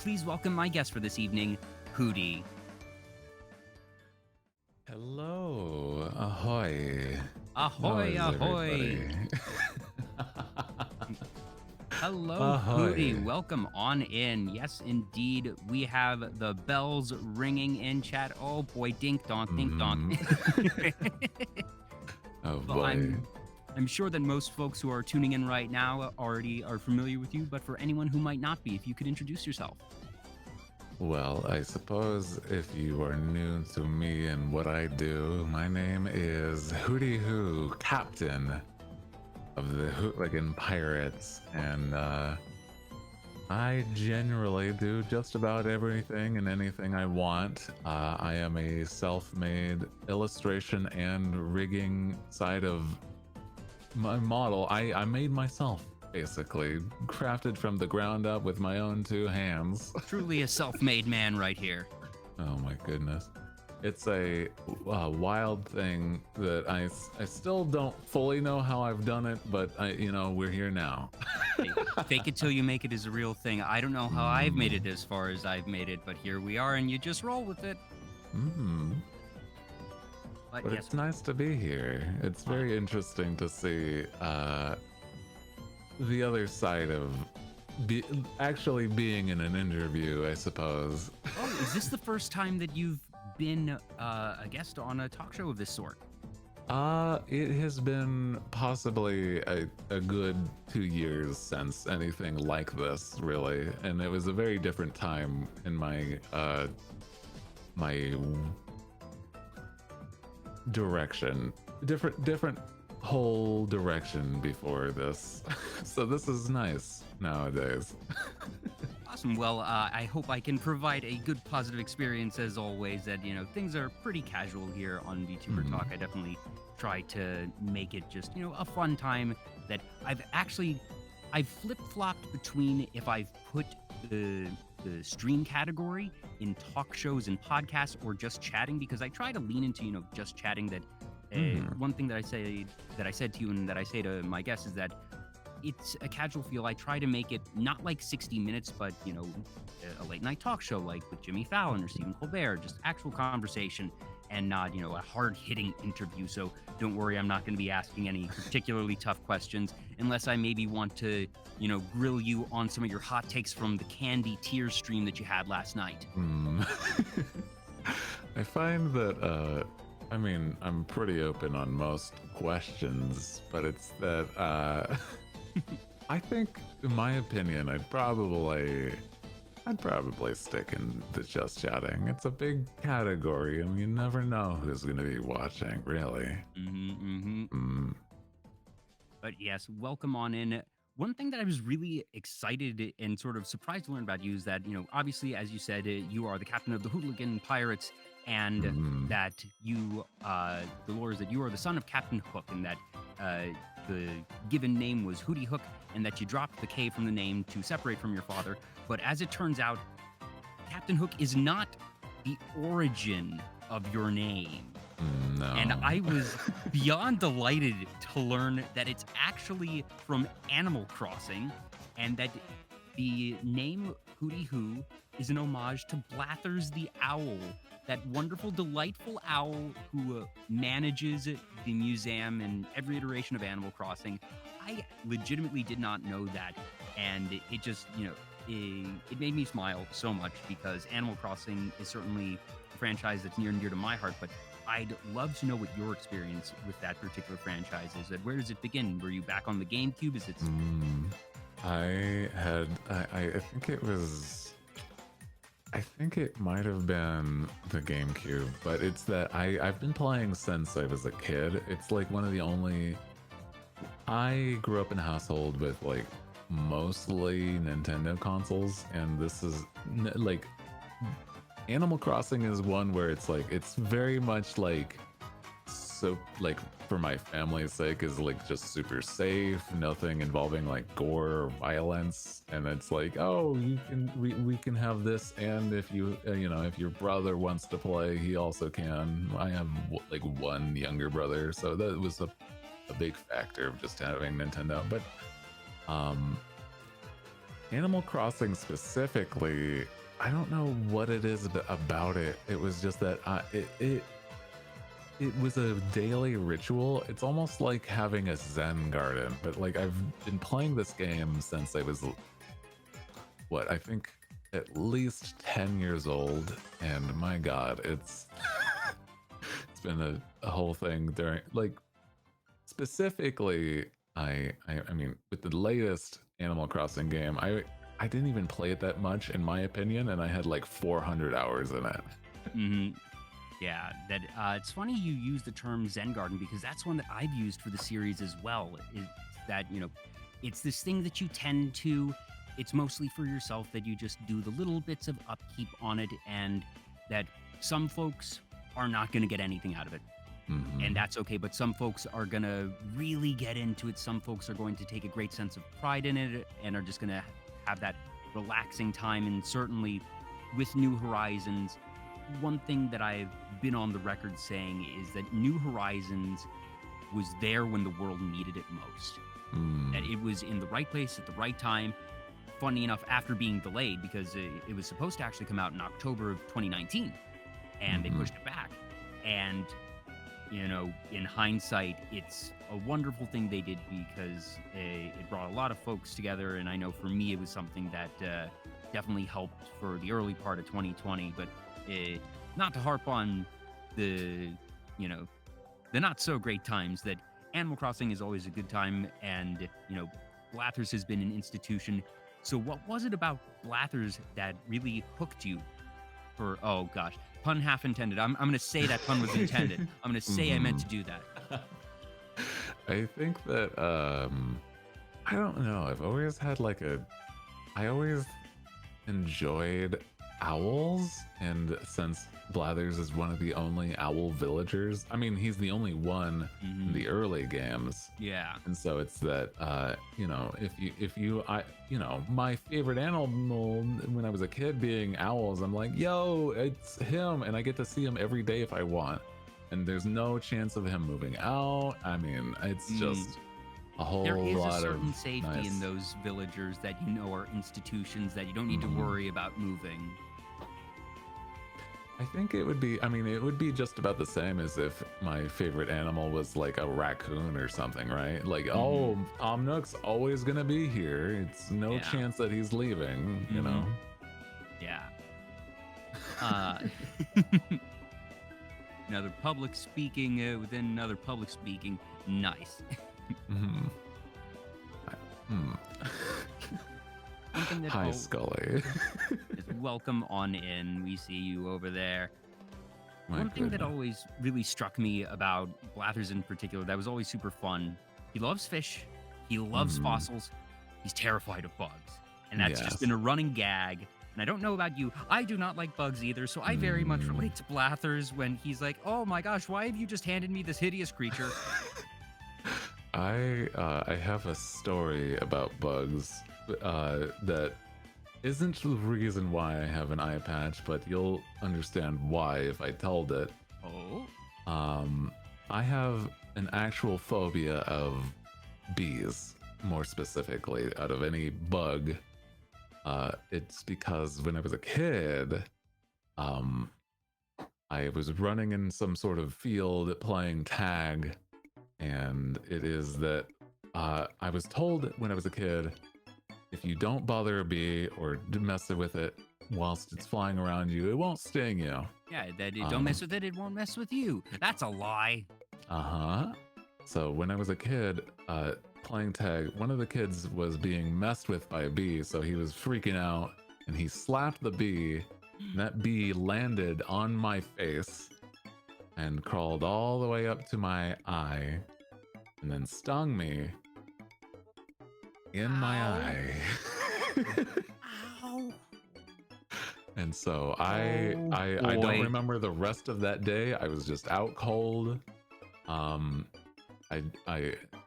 please welcome my guest for this evening, Hooty. Hello, ahoy. Ahoy, How is ahoy. everybody? Hello, Hooty. Welcome on in. Yes, indeed. We have the bells ringing in chat. Oh boy, dink donk, dink donk. Oh Well, boy. I'm sure that most folks who are tuning in right now already are familiar with you, but for anyone who might not be, if you could introduce yourself. Well, I suppose if you are new to me and what I do, my name is Hooty Hoo, captain of the Hooligan Pirates, and I generally do just about everything and anything I want. I am a self-made illustration and rigging side of my model. I made myself, basically, crafted from the ground up with my own two hands. Truly a self-made man right here. Oh my goodness. It's a wild thing that I still don't fully know how I've done it, but we're here now. Fake it till you make it is a real thing. I don't know how I've made it as far as I've made it, but here we are, and you just roll with it. But yes, it's nice to be here. It's very interesting to see the other side of actually being in an interview, I suppose. Oh, is this the first time that you've been a guest on a talk show of this sort? It has been possibly a good 2 years since anything like this, really, and it was a very different time in my my direction, different whole direction before this. So this is nice nowadays. Awesome. Well, I hope I can provide a good positive experience as always. That things are pretty casual here on Vtuber Talk. I definitely try to make it just a fun time. That I've flip-flopped between if I've put the stream category in talk shows and podcasts or just chatting, because I try to lean into just chatting. That one thing that I said to you and that I say to my guests is that it's a casual feel. I try to make it not like 60 minutes, but a late night talk show like with Jimmy Fallon or Stephen Colbert, just actual conversation and not a hard hitting interview. So don't worry, I'm not going to be asking any particularly tough questions unless I maybe want to grill you on some of your hot takes from the Candy Tears stream that you had last night. I find that I'm pretty open on most questions, but it's that I think, in my opinion, I'd probably stick in the just chatting. It's a big category, and you never know who's going to be watching, really. But yes, welcome on in. One thing that I was really excited and sort of surprised to learn about you is that, obviously, as you said, you are the captain of the Hooligan Pirates, and that you, the lore is that you are the son of Captain Hook, and that the given name was Hooty Hook, and that you dropped the K from the name to separate from your father. But as it turns out, Captain Hook is not the origin of your name. No. And I was beyond delighted to learn that it's actually from Animal Crossing, and that the name Hooty Hoo is an homage to Blathers the owl, that wonderful, delightful owl who manages the museum and every iteration of Animal Crossing. I legitimately did not know that, and it just, it made me smile so much, because Animal Crossing is certainly a franchise that's near and dear to my heart, but I'd love to know what your experience with that particular franchise is. That where does it begin? Were you back on the GameCube? Is it? I think it might have been the GameCube, but it's that I've been playing since I was a kid. It's like one of the only. I grew up in a household with like mostly Nintendo consoles, and this is like Animal Crossing is one where it's like it's very much like, so like for my family's sake, is like just super safe, nothing involving like gore or violence, and it's like, oh, we can have this, and if you if your brother wants to play, he also can. I have like one younger brother, so that was a big factor of just having Nintendo. But Animal Crossing specifically, I don't know what it is about it. It was just that it was a daily ritual. It's almost like having a Zen garden, but like I've been playing this game since I was, what, I think at least 10 years old, and my god, it's it's been a whole thing during, like, specifically I mean, with the latest Animal Crossing game, I didn't even play it that much in my opinion, and I had like 400 hours in it. Hmm. Yeah, that it's funny you use the term Zen Garden, because that's one that I've used for the series as well. Is that, it's this thing that you tend to, it's mostly for yourself, that you just do the little bits of upkeep on it, and that some folks are not going to get anything out of it. And that's okay, but some folks are going to really get into it. Some folks are going to take a great sense of pride in it and are just going to have that relaxing time. And certainly with New Horizons, one thing that I've been on the record saying is that New Horizons was there when the world needed it most. That it was in the right place at the right time. Funny enough, after being delayed, because it was supposed to actually come out in October of 2019, and they pushed it back. And, in hindsight, it's a wonderful thing they did, because it brought a lot of folks together. And I know for me, it was something that definitely helped for the early part of 2020. But not to harp on the not so great times, that Animal Crossing is always a good time, and Blathers has been an institution. So what was it about Blathers that really hooked you? For, oh gosh, pun half intended. I'm gonna say that pun was intended. I'm gonna say I meant to do that. I think that I don't know. I've always had I always enjoyed owls, and since Blathers is one of the only owl villagers, I mean, he's the only one in the early games. Yeah. And so it's that my favorite animal when I was a kid being owls, I'm like, yo, it's him, and I get to see him every day if I want, and there's no chance of him moving out. I mean, it's just a whole there is lot a certain of safety in those villagers that are institutions that you don't need to worry about moving. I think it would be, it would be just about the same as if my favorite animal was like a raccoon or something, right? Like, oh, Omnuk's always gonna be here. It's no chance that he's leaving, you know? Yeah. Another public speaking within another public speaking. Nice. Hi, Scully. Is welcome on in. We see you over there. One thing that always really struck me about Blathers in particular, that was always super fun. He loves fish. He loves fossils. He's terrified of bugs. And that's just been a running gag. And I don't know about you. I do not like bugs either. So I very much relate to Blathers when he's like, oh my gosh, why have you just handed me this hideous creature? I have a story about bugs that isn't the reason why I have an eye patch, but you'll understand why if I told it. I have an actual phobia of bees, more specifically, out of any bug. It's because when I was a kid, I was running in some sort of field playing tag, and it is that I was told when I was a kid, if you don't bother a bee or mess with it whilst it's flying around you, it won't sting you. Yeah, that don't mess with it, it won't mess with you. That's a lie. So when I was a kid playing tag, one of the kids was being messed with by a bee, so he was freaking out, and he slapped the bee, and that bee landed on my face and crawled all the way up to my eye and then stung me in my eye. Ow. And so I don't remember the rest of that day. I was just out cold. I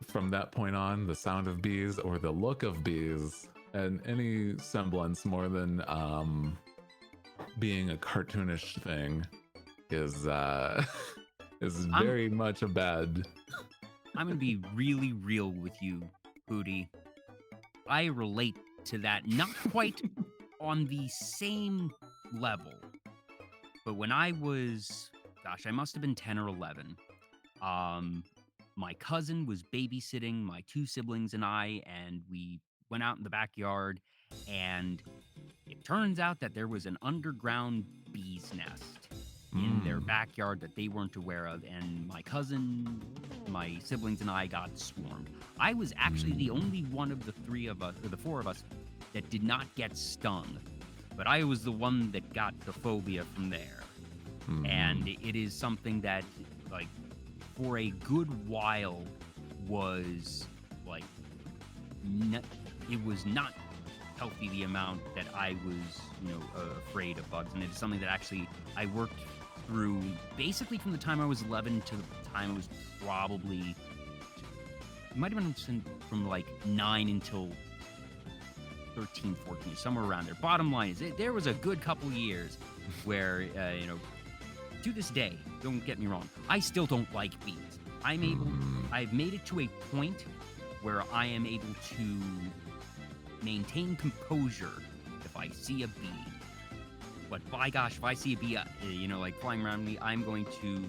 from that point on, the sound of bees or the look of bees and any semblance more than being a cartoonish thing is very much a bad. I'm gonna be really real with you, Hooty. I relate to that, not quite on the same level. But when I was, gosh, I must have been 10 or 11. My cousin was babysitting my two siblings and I, and we went out in the backyard, and it turns out that there was an underground bee's nest in their backyard that they weren't aware of, and my cousin, my siblings, and I got swarmed. I was actually the only one of the four of us that did not get stung, but I was the one that got the phobia from there. And it is something that, like, for a good while was, like, it was not healthy, the amount that I was, afraid of bugs. And it's something that actually I worked through basically from the time I was 11 to the time I was probably, it might have been from like 9 until 13, 14, somewhere around there. Bottom line is, there was a good couple years where, to this day, don't get me wrong, I still don't like bees. I've made it to a point where I am able to maintain composure if I see a bee. But by gosh, if I see a bee, like flying around me, I'm going to,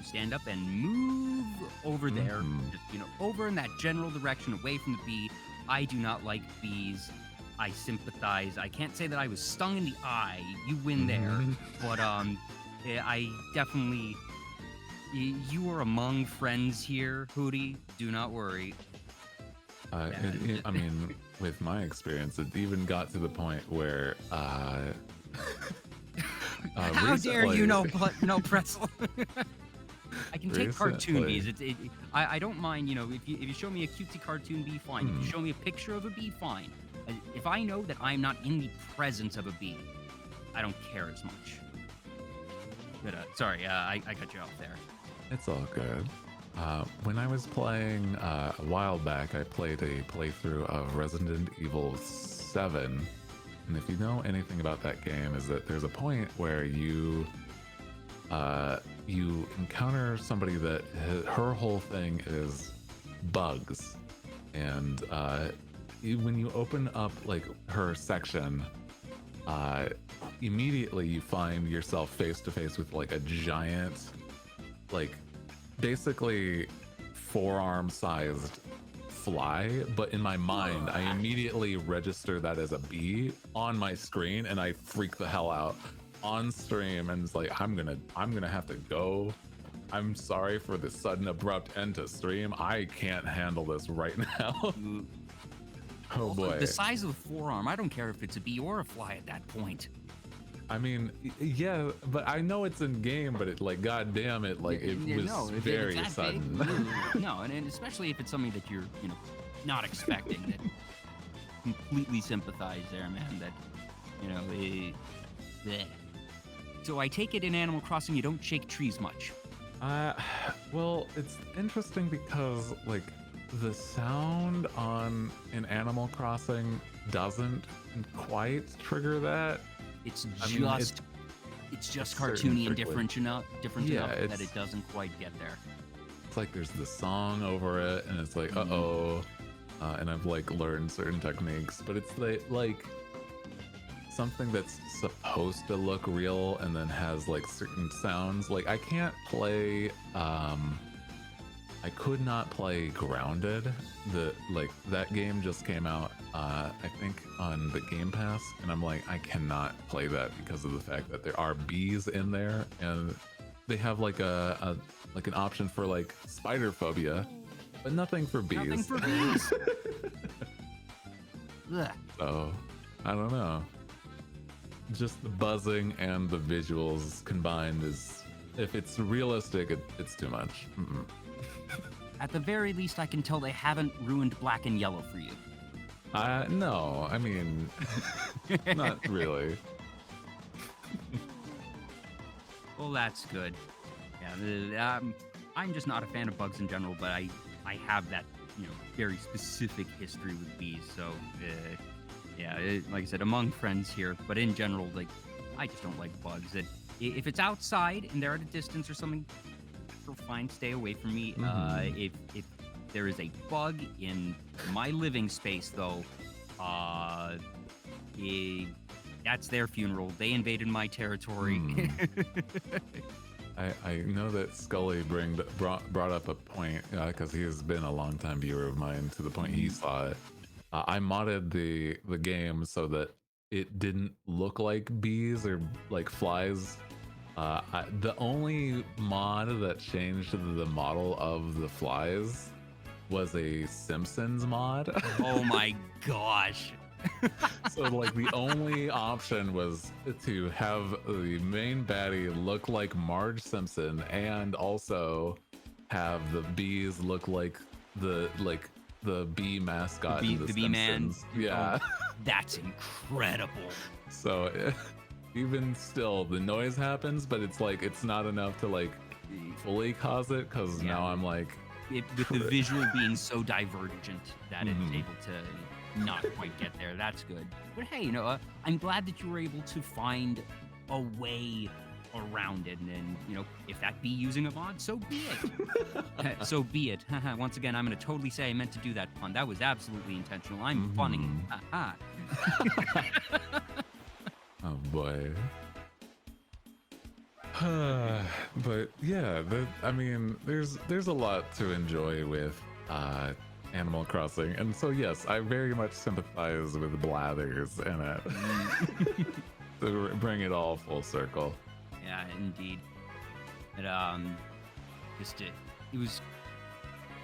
stand up and move over there, just, over in that general direction, away from the bee. I do not like bees. I sympathize. I can't say that I was stung in the eye. You win there. But I definitely, you are among friends here, Hooty. Do not worry. I mean, with my experience, it even got to the point where how dare you no pretzel? I can take cartoon bees. I don't mind, if you show me a cutesy cartoon bee, fine. If you show me a picture of a bee, fine. If I know that I'm not in the presence of a bee, I don't care as much. But sorry, I cut you off there. It's all good. When I was playing a while back, I played a playthrough of Resident Evil 7. And if you know anything about that game, is that there's a point where you encounter somebody that her whole thing is bugs. And when you open up like her section, immediately you find yourself face to face with like a giant, like basically forearm sized fly, but in my mind I immediately register that as a bee on my screen, and I freak the hell out on stream, and it's like I'm gonna have to go. I'm sorry for the sudden abrupt end to stream. I can't handle this right now. Oh boy. The size of the forearm, I don't care if it's a bee or a fly at that point. I mean, yeah, but I know it's in game, but it like, goddamn it, like it was very sudden. No, and especially if it's something that you're, not expecting. That completely sympathize there, man. That, bleh. So I take it in Animal Crossing, you don't shake trees much. Well, it's interesting because like the sound in Animal Crossing doesn't quite trigger that. It's just cartoony and different enough that it doesn't quite get there. It's like there's the song over it, and it's like, and I've like learned certain techniques, but it's like something that's supposed to look real and then has like certain sounds. Like I can't play, I could not play Grounded. That game just came out, I think on the Game Pass, and I'm like, I cannot play that because of the fact that there are bees in there, and they have like an option for like spider phobia, but nothing for bees. Nothing for bees. So I don't know. Just the buzzing and the visuals combined is, if it's realistic, it's too much. At the very least, I can tell they haven't ruined Black and Yellow for you. No, I mean, not really. Well, that's good. Yeah, I'm just not a fan of bugs in general, but I have that, very specific history with bees. So, like I said, among friends here, but in general, like, I just don't like bugs. If it's outside and they're at a distance or something, fine, stay away from me. If there is a bug in my living space, though, Uh, eh, that's their funeral. They invaded my territory. Hmm. I know that Scully brought up a point because he has been a longtime viewer of mine to the point he saw it. I modded the game so that it didn't look like bees or like flies. The only mod that changed the model of the flies was a Simpsons mod. Oh my gosh. So like the only option was to have the main baddie look like Marge Simpson and also have the bees look like the bee mascot in The bee man. Simpsons. Yeah. Oh, that's incredible. So even still the noise happens, but it's like it's not enough to like fully cause it because now I'm like with the visual being so divergent that it's able to not quite get there. That's good. But hey, I'm glad that you were able to find a way around it. And if that be using a mod, so be it. So be it. Once again, I'm going to totally say I meant to do that pun. That was absolutely intentional. I'm funny. Oh boy. But yeah, I mean, there's a lot to enjoy with Animal Crossing, and so yes, I very much sympathize with Blathers in it. To bring it all full circle. Yeah, indeed. But it was.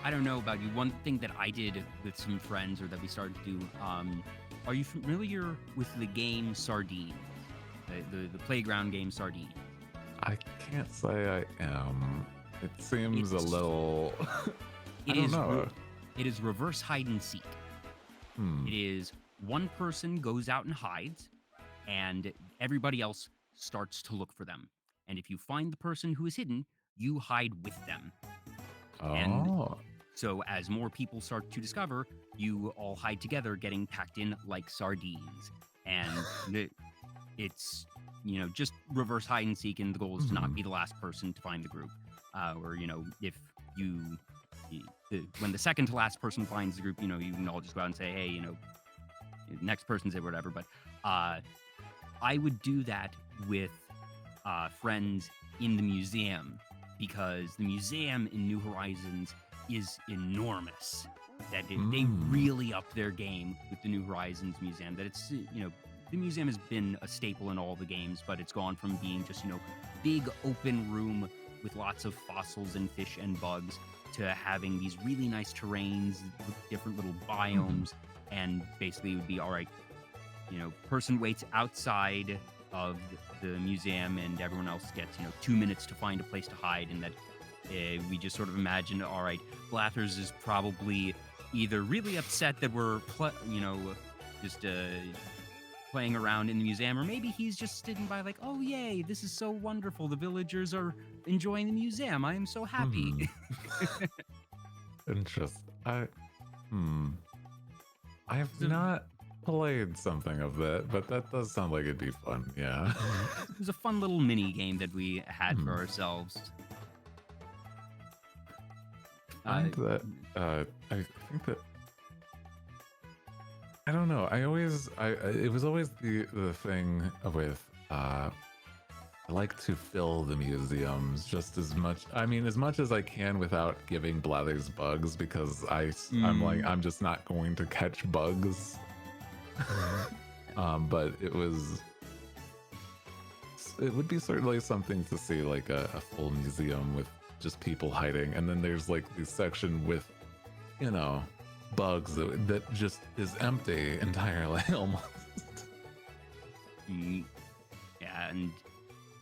I don't know about you. One thing that I did with some friends, or that we started to do. Are you familiar with the game Sardine? The playground game Sardine. I can't say I am. It seems a little. I don't know. It is reverse hide and seek. It is one person goes out and hides, and everybody else starts to look for them. And if you find the person who is hidden, you hide with them. Oh. And so as more people start to discover, you all hide together, getting packed in like sardines. And it's, just reverse hide and seek, and the goal is to not be the last person to find the group. Or, if when the second to last person finds the group, you can all just go out and say, hey, next person's it, whatever. But I would do that with friends in the museum, because the museum in New Horizons is enormous. That they really upped their game with the New Horizons museum. That it's, the museum has been a staple in all the games, but it's gone from being just, big open room with lots of fossils and fish and bugs to having these really nice terrains with different little biomes. And basically it would be, all right, person waits outside of the museum and everyone else gets, 2 minutes to find a place to hide. And that we just sort of imagine, all right, Blathers is probably either really upset that we're, just playing around in the museum, or maybe he's just sitting by like, oh yay, this is so wonderful, the villagers are enjoying the museum, I am so happy. Interesting. I have not played something of that, but that does sound like it'd be fun. Yeah. It was a fun little mini game that we had for ourselves. I think that I don't know. It was always the thing with I like to fill the museums just as much. I mean, as much as I can without giving Blathers bugs, because I'm just not going to catch bugs. But it would be certainly something to see, like a full museum with just people hiding, and then there's like the section with, bugs that just is empty entirely almost. Yeah, and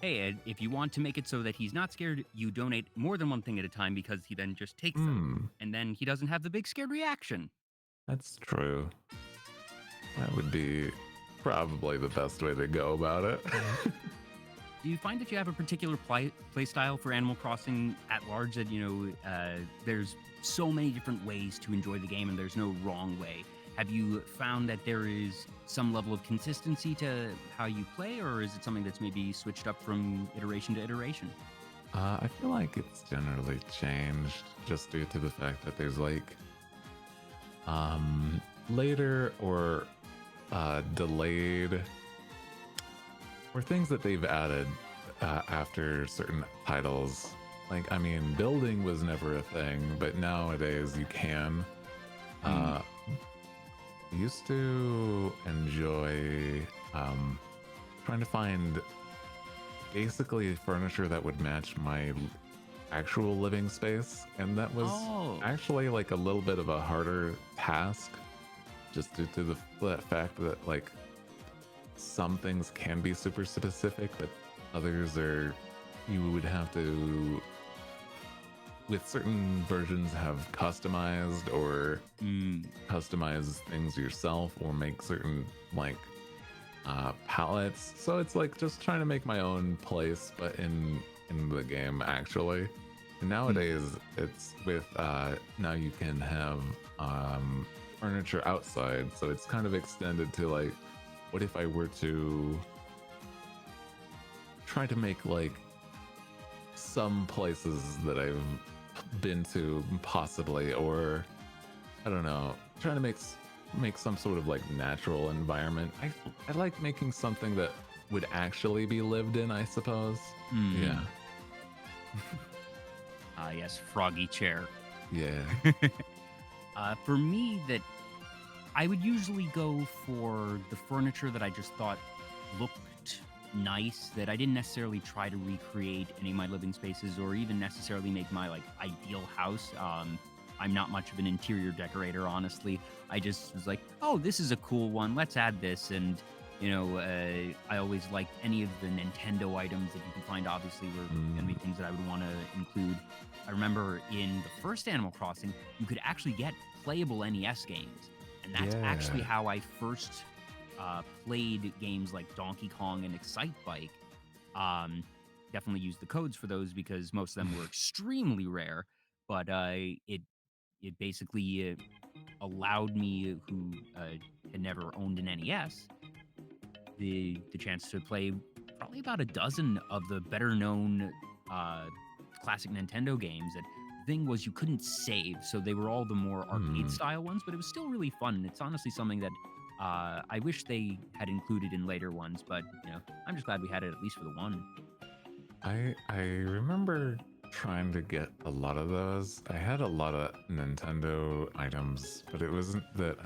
hey, Ed, if you want to make it so that he's not scared, you donate more than one thing at a time, because he then just takes them, and then he doesn't have the big scared reaction. That's true. That would be probably the best way to go about it. Do you find that you have a particular play style for Animal Crossing at large, that, there's so many different ways to enjoy the game and there's no wrong way? Have you found that there is some level of consistency to how you play, or is it something that's maybe switched up from iteration to iteration? I feel like it's generally changed just due to the fact that there's like later or delayed, or things that they've added after certain titles. Like, I mean, building was never a thing, but nowadays you can. I used to enjoy trying to find basically furniture that would match my actual living space, and that was actually like a little bit of a harder task, just due to the fact that like some things can be super specific, but others are, you would have to, with certain versions, have customized or customize things yourself, or make certain like palettes. So it's like just trying to make my own place, but in the game actually. And nowadays it's with now you can have furniture outside, so it's kind of extended to like, what if I were to try to make like some places that I've been to possibly, or I don't know, trying to make some sort of like natural environment. I like making something that would actually be lived in, I suppose. Yeah. Yes, froggy chair. Yeah. For me, that I would usually go for the furniture that I just thought looked nice, that I didn't necessarily try to recreate any of my living spaces or even necessarily make my like ideal house. I'm not much of an interior decorator, honestly. I just was like, oh, this is a cool one, let's add this. And you know, I always liked any of the Nintendo items that you can find, obviously, were going to be things that I would want to include. I remember in the first Animal Crossing, you could actually get playable NES games. And that's actually how I first played games like Donkey Kong and Excite Bike. Definitely used the codes for those because most of them were extremely rare. But it basically allowed me, who had never owned an NES, the chance to play probably about a dozen of the better known classic Nintendo games. That the thing was, you couldn't save, so they were all the more arcade style ones, but it was still really fun. It's honestly something that I wish they had included in later ones, but you know, I'm just glad we had it at least for the one. I remember trying to get a lot of those. I had a lot of Nintendo items, but it wasn't that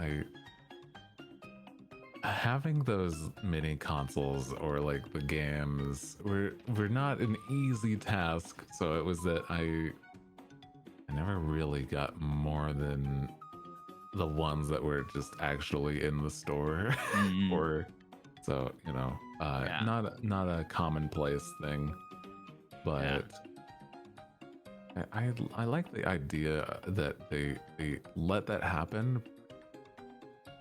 having those mini consoles or like the games were not an easy task. So it was that I never really got more than the ones that were just actually in the store. Or so, you know, not a commonplace thing, but I like the idea that they let that happen.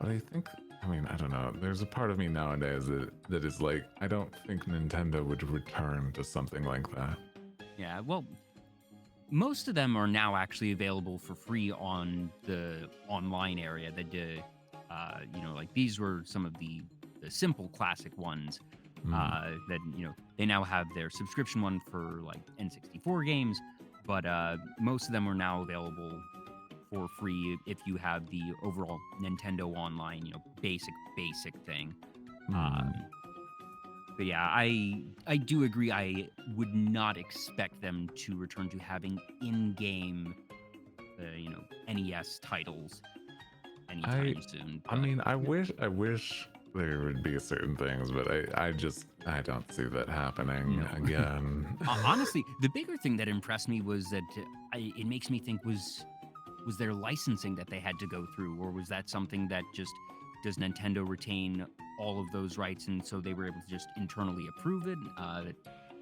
But I think, I mean, I don't know, there's a part of me nowadays that is like, I don't think Nintendo would return to something like that. Yeah, well, most of them are now actually available for free on the online area. That you know, like these were some of the simple classic ones. That, you know, they now have their subscription one for like N64 games, but most of them are now available for free if you have the overall Nintendo Online, you know, basic thing. But yeah, I do agree. I would not expect them to return to having in-game, you know, NES titles anytime soon. I mean, I wish there would be certain things, but I don't see that happening again. Honestly, the bigger thing that impressed me was that it makes me think, was there licensing that they had to go through, or was that something that just, does Nintendo retain all of those rights and so they were able to just internally approve it?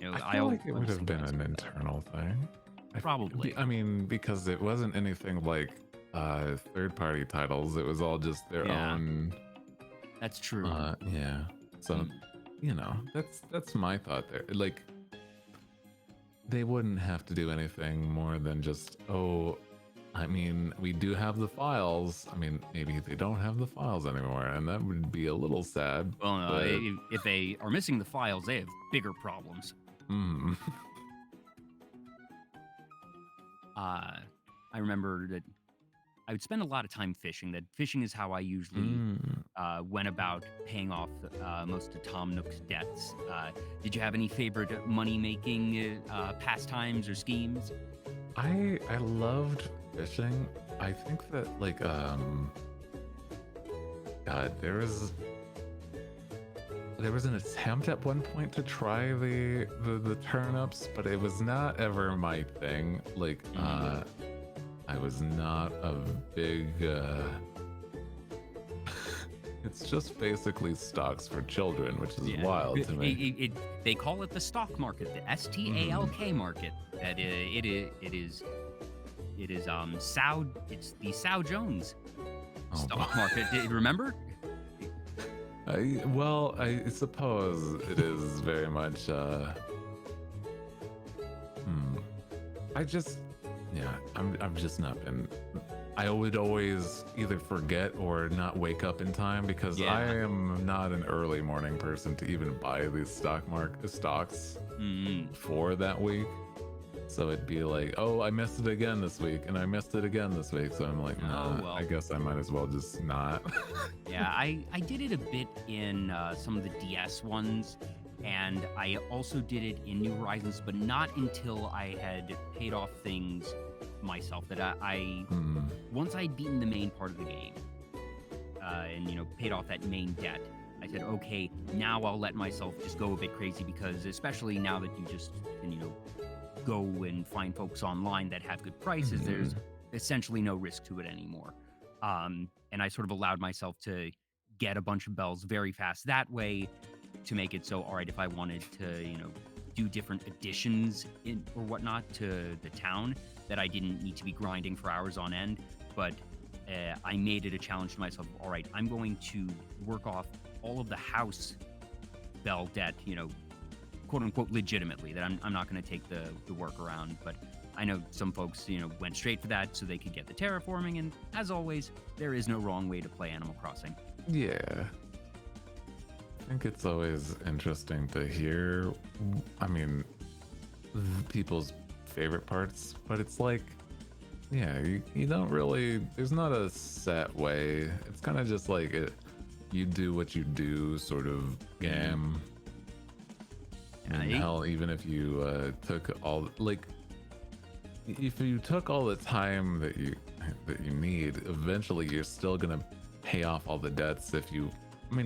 You know, I feel like it would have been an internal thing. Probably. I mean, because it wasn't anything like third-party titles. It was all just their own. That's true. Yeah. So, you know, that's my thought there. Like, they wouldn't have to do anything more than just, I mean, we do have the files. I mean, maybe they don't have the files anymore, and that would be a little sad. Well, no, if they are missing the files, they have bigger problems. I remember that I would spend a lot of time fishing. That fishing is how I usually Mm. went about paying off most of Tom Nook's debts. Did you have any favorite money-making pastimes or schemes? I loved fishing. I think that like God, there was an attempt at one point to try the turnips, but it was not ever my thing. Like I was not a big it's just basically stocks for children, which is wild to me. They call it the stock market, the STALK market. That it is Sow. It's the Sow Jones stock market. Remember? I suppose it is very much. I've just not been. I would always either forget or not wake up in time because I am not an early morning person to even buy these stocks for that week. So it'd be like, oh, I missed it again this week, and I missed it again this week. So I'm like, nah, I guess I might as well just not. Yeah, I did it a bit in some of the DS ones, and I also did it in New Horizons, but not until I had paid off things myself. That I once I'd beaten the main part of the game, and paid off that main debt, I said, okay, now I'll let myself just go a bit crazy, because especially now that you just can go and find folks online that have good prices, there's essentially no risk to it anymore. And I sort of allowed myself to get a bunch of bells very fast that way, to make it so, all right, if I wanted to, do different additions or whatnot to the town, that I didn't need to be grinding for hours on end. But I made it a challenge to myself. All right, I'm going to work off all of the house bell debt, quote unquote, legitimately, that I'm not going to take the workaround. But I know some folks, went straight for that so they could get the terraforming. And as always, there is no wrong way to play Animal Crossing. Yeah. I think it's always interesting to hear, people's favorite parts, but it's like, you don't really, there's not a set way. It's kind of just like you do what you do sort of game. And hell, even if you took all, like, if you took all the time that you need, eventually you're still gonna pay off all the debts. If you,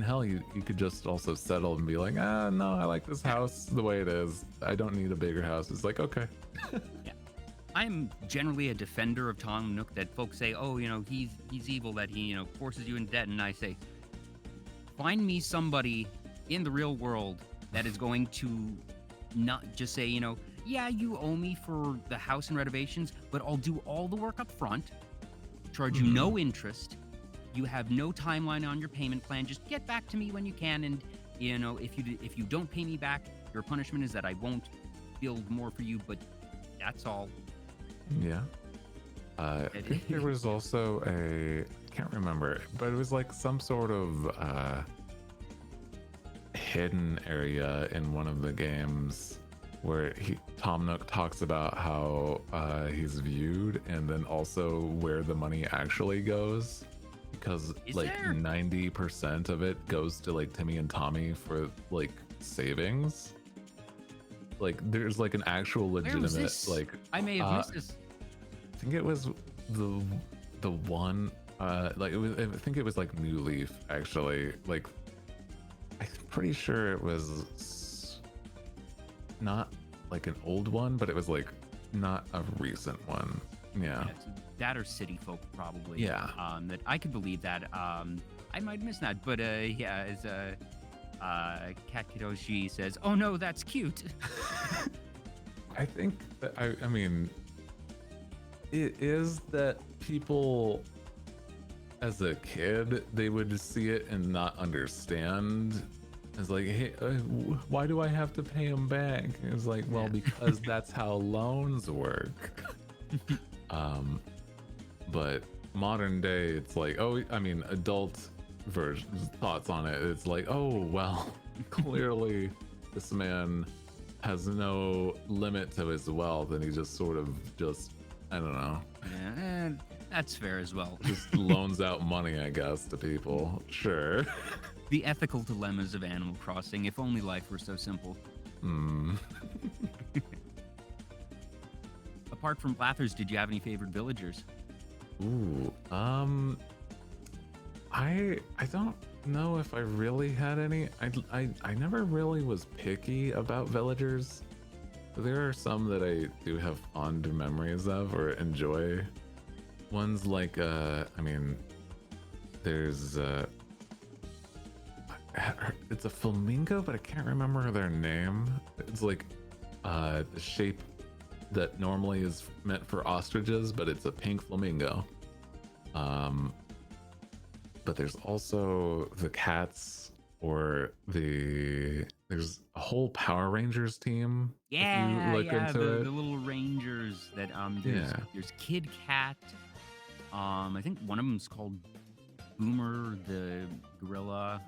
hell, you could just also settle and be like, no, I like this house the way it is. I don't need a bigger house. It's like, okay. Yeah. I'm generally a defender of Tom Nook, that folks say, oh, he's evil, that he, forces you into debt. And I say, find me somebody in the real world that is going to not just say, yeah, you owe me for the house and renovations, but I'll do all the work up front, charge you no interest. You have no timeline on your payment plan. Just get back to me when you can. And, if you don't pay me back, your punishment is that I won't build more for you, but that's all. Yeah. I think there was also I can't remember, but it was like some sort of hidden area in one of the games where Tom Nook talks about how he's viewed, and then also where the money actually goes, because like 90% of it goes to like Timmy and Tommy for like savings. Like there's like an actual legitimate, like, I may have missed this. I think it was the one like it was, I think it was like New Leaf, actually. Like I'm pretty sure it was not like an old one, but it was like not a recent one. Yeah, that or City Folk probably. Yeah. That I could believe that. I might miss that, but yeah, as Kat Kidoshi says, oh no, that's cute. I think that I mean it is that people as a kid, they would see it and not understand. It's like, hey, why do I have to pay him back? It's like, well, because that's how loans work. But modern day, it's like, adult version thoughts on it. It's like, oh, well, clearly this man has no limit to his wealth, and he just sort of I don't know. Yeah, That's fair as well. Just loans out money, I guess, to people. Sure. The ethical dilemmas of Animal Crossing. If only life were so simple. Hmm. Apart from Blathers, did you have any favorite villagers? Ooh. I don't know if I really had any. I never really was picky about villagers. There are some that I do have fond memories of or enjoy. Ones like I mean, there's it's a flamingo, but I can't remember their name. It's like the shape that normally is meant for ostriches, but it's a pink flamingo. But there's also the cats, or there's a whole Power Rangers team. Yeah, if you look into the it. little rangers that Yeah. there's Kid Cat. I think one of them's called Boomer the gorilla.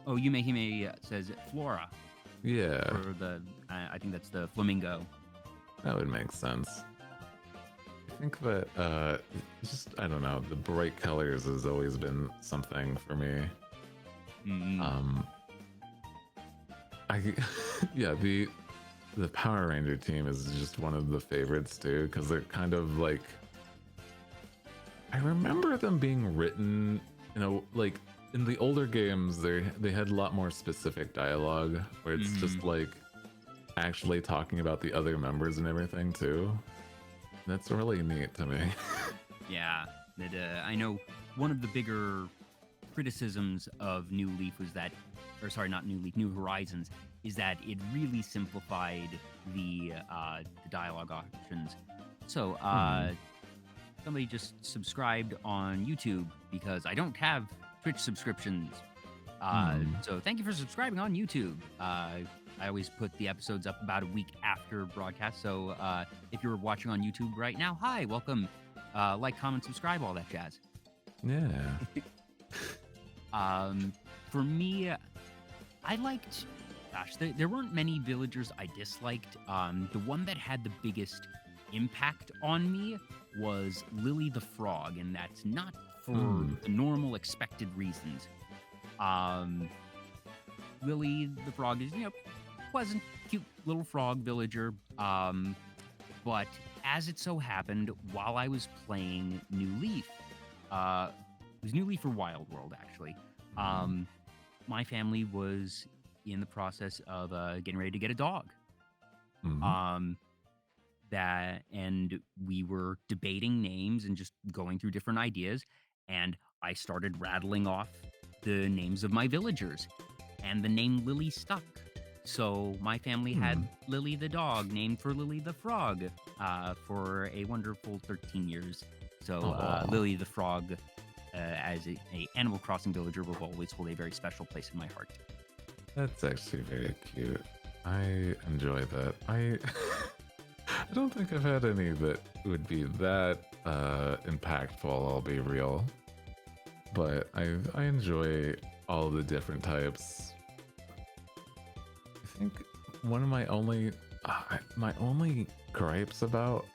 Oh, Yume Hime says Flora Yeah, for the I think that's the flamingo. that would make sense. I think that just I don't know, the bright colors has always been something for me. I yeah, the Power Ranger team is just one of the favorites too, because they're kind of like, I remember them being written, like in the older games they had a lot more specific dialogue where it's just like actually talking about the other members and everything too. That's really neat to me. Yeah, that I know one of the bigger criticisms of New Leaf was that, or sorry, not New Leaf, New Horizons, is that it really simplified the dialogue options. So somebody just subscribed on YouTube because I don't have Twitch subscriptions. So thank you for subscribing on YouTube. I always put the episodes up about a week after broadcast. So if you're watching on YouTube right now, hi, welcome. Like, comment, subscribe, all that jazz. Yeah. For me, I liked, gosh, there weren't many villagers I disliked. The one that had the biggest impact on me was Lily the Frog, and that's not for the normal expected reasons. Lily the Frog is, pleasant, cute little frog villager. But as it so happened, while I was playing New Leaf, it was New Leaf or Wild World, actually. My family was in the process of getting ready to get a dog. And we were debating names and just going through different ideas. And I started rattling off the names of my villagers, and the name Lily stuck. So my family had Lily the dog, named for Lily the frog, for a wonderful 13 years. So Lily the frog, as a Animal Crossing villager, will always hold a very special place in my heart. That's actually very cute. I enjoy that. I don't think I've had any that would be that impactful, I'll be real. But I enjoy all the different types. I think one of my only gripes about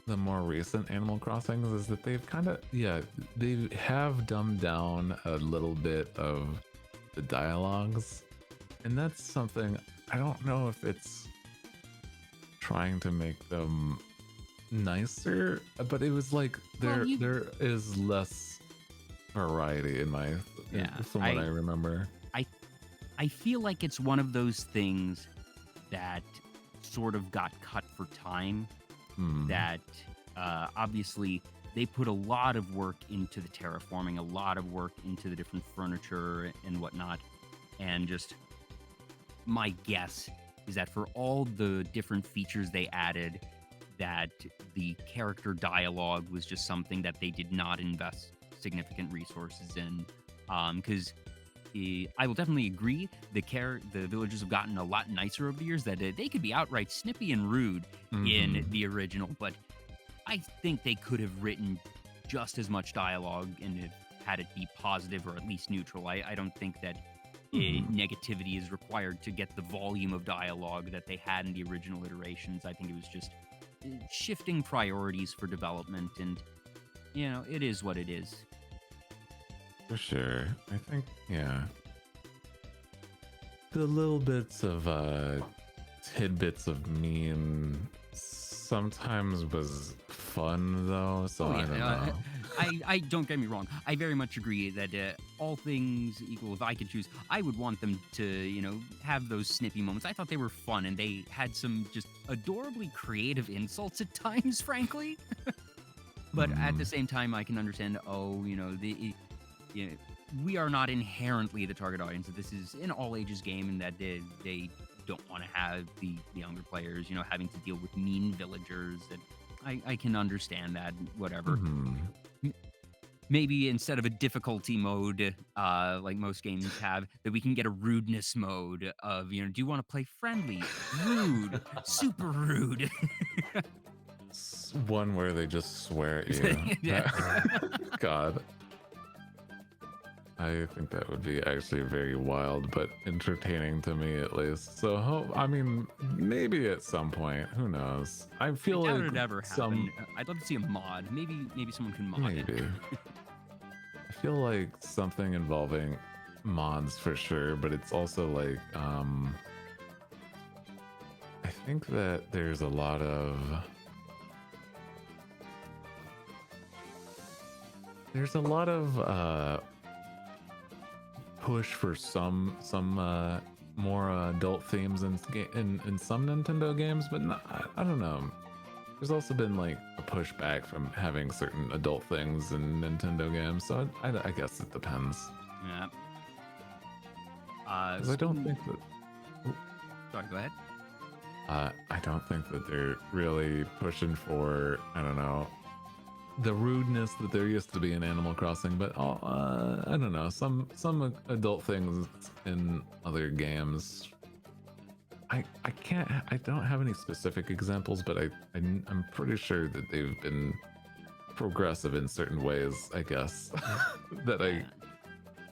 the more recent Animal Crossings is that they've kind of, they have dumbed down a little bit of the dialogues, and that's something I don't know if it's trying to make them nicer, but it was like there is less variety in from what I remember. I feel like it's one of those things that sort of got cut for time. That obviously they put a lot of work into the terraforming, a lot of work into the different furniture and whatnot. And just my guess is that for all the different features they added, that the character dialogue was just something that they did not invest significant resources in. Because I will definitely agree, the villagers have gotten a lot nicer over the years, that they could be outright snippy and rude in the original, but I think they could have written just as much dialogue and have had it be positive or at least neutral. I don't think that negativity is required to get the volume of dialogue that they had in the original iterations. I think it was just shifting priorities for development, and it is what it is. For sure. I think, yeah. The little bits of tidbits of meme sometimes was fun though, so I don't know. I don't get me wrong. I very much agree that all things equal, if I could choose, I would want them to, have those snippy moments. I thought they were fun, and they had some just adorably creative insults at times, frankly. But at the same time, I can understand, we are not inherently the target audience. This is an all-ages game, and that they don't want to have the younger players, having to deal with mean villagers. And I can understand that, whatever. Maybe instead of a difficulty mode, like most games have, that we can get a rudeness mode of, do you want to play friendly, rude, super rude? One where they just swear at you. God. I think that would be actually very wild, but entertaining to me at least. So, maybe at some point, who knows? I feel like it ever happen. I'd love to see a mod. Maybe someone can mod it. I feel like something involving mods for sure, but it's also like, I think that there's a lot of push for some more adult themes in some Nintendo games, but I don't know. There's also been like a pushback from having certain adult things in Nintendo games, so I guess it depends. Yeah. I don't think that. Sorry, go ahead. I don't think that they're really pushing for, I don't know, the rudeness that there used to be in Animal Crossing, but I don't know, some adult things in other games. I don't have any specific examples, but I'm pretty sure that they've been progressive in certain ways, I guess.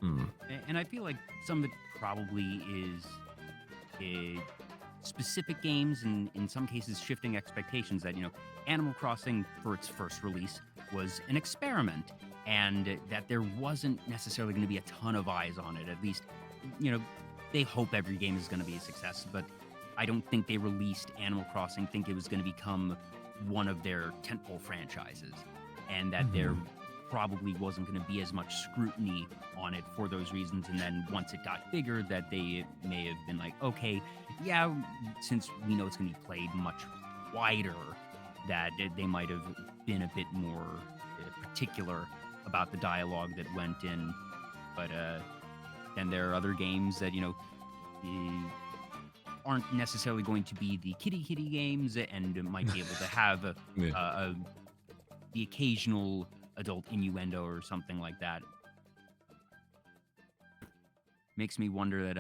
And I feel like some of it probably is specific games, and in some cases shifting expectations. That Animal Crossing, for its first release, was an experiment, and that there wasn't necessarily going to be a ton of eyes on it. At least, they hope every game is going to be a success, but I don't think they released Animal Crossing think it was going to become one of their tentpole franchises, and that there probably wasn't going to be as much scrutiny on it for those reasons. And then once it got bigger, that they may have been like, okay, yeah, since we know it's going to be played much wider, that they might have been a bit more particular about the dialogue that went in. But then there are other games that, aren't necessarily going to be the kitty games, and might be able to have the occasional adult innuendo or something like that. Makes me wonder that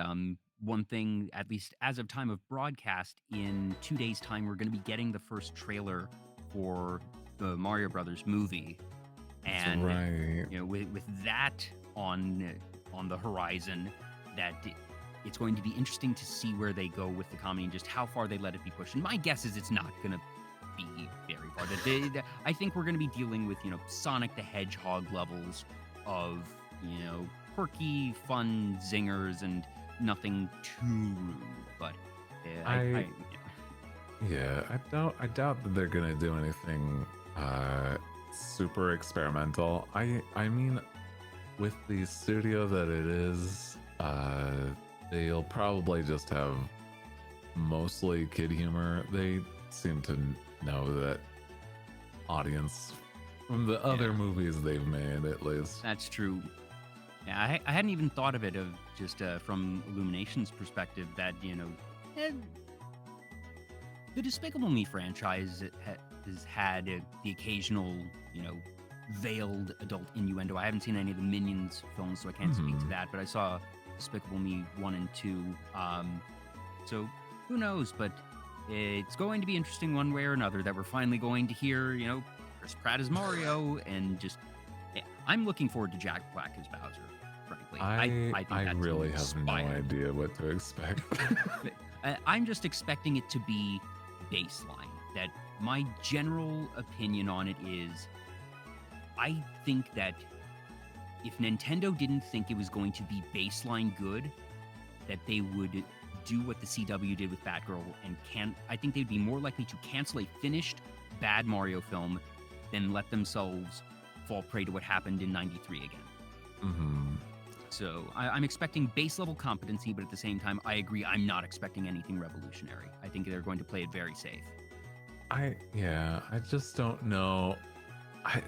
one thing, at least as of time of broadcast, in 2 days' time, we're going to be getting the first trailer for the Mario Brothers movie, and with that on the horizon, that it's going to be interesting to see where they go with the comedy and just how far they let it be pushed. And my guess is it's not going to be very far. I think we're going to be dealing with Sonic the Hedgehog levels of quirky, fun zingers, and nothing too rude. But I doubt that they're gonna do anything super experimental. I mean, with the studio that it is, they'll probably just have mostly kid humor. They seem to know that audience from the other movies they've made, at least. That's true. Yeah, I hadn't even thought of it of just from Illumination's perspective that, the Despicable Me franchise has had the occasional, veiled adult innuendo. I haven't seen any of the Minions films, so I can't speak to that, but I saw Despicable Me 1 and 2. So who knows, but it's going to be interesting one way or another that we're finally going to hear, Chris Pratt as Mario, and just, I'm looking forward to Jack Black as Bowser. Frankly, I think I really have no idea what to expect. I'm just expecting it to be baseline. That my general opinion on it is, I think that if Nintendo didn't think it was going to be baseline good, that they would do what the CW did with Batgirl and I think they'd be more likely to cancel a finished bad Mario film than let themselves fall prey to what happened in 93 again. Mm-hmm. So I'm expecting base level competency, but at the same time, I agree, I'm not expecting anything revolutionary. I think they're going to play it very safe. I just don't know.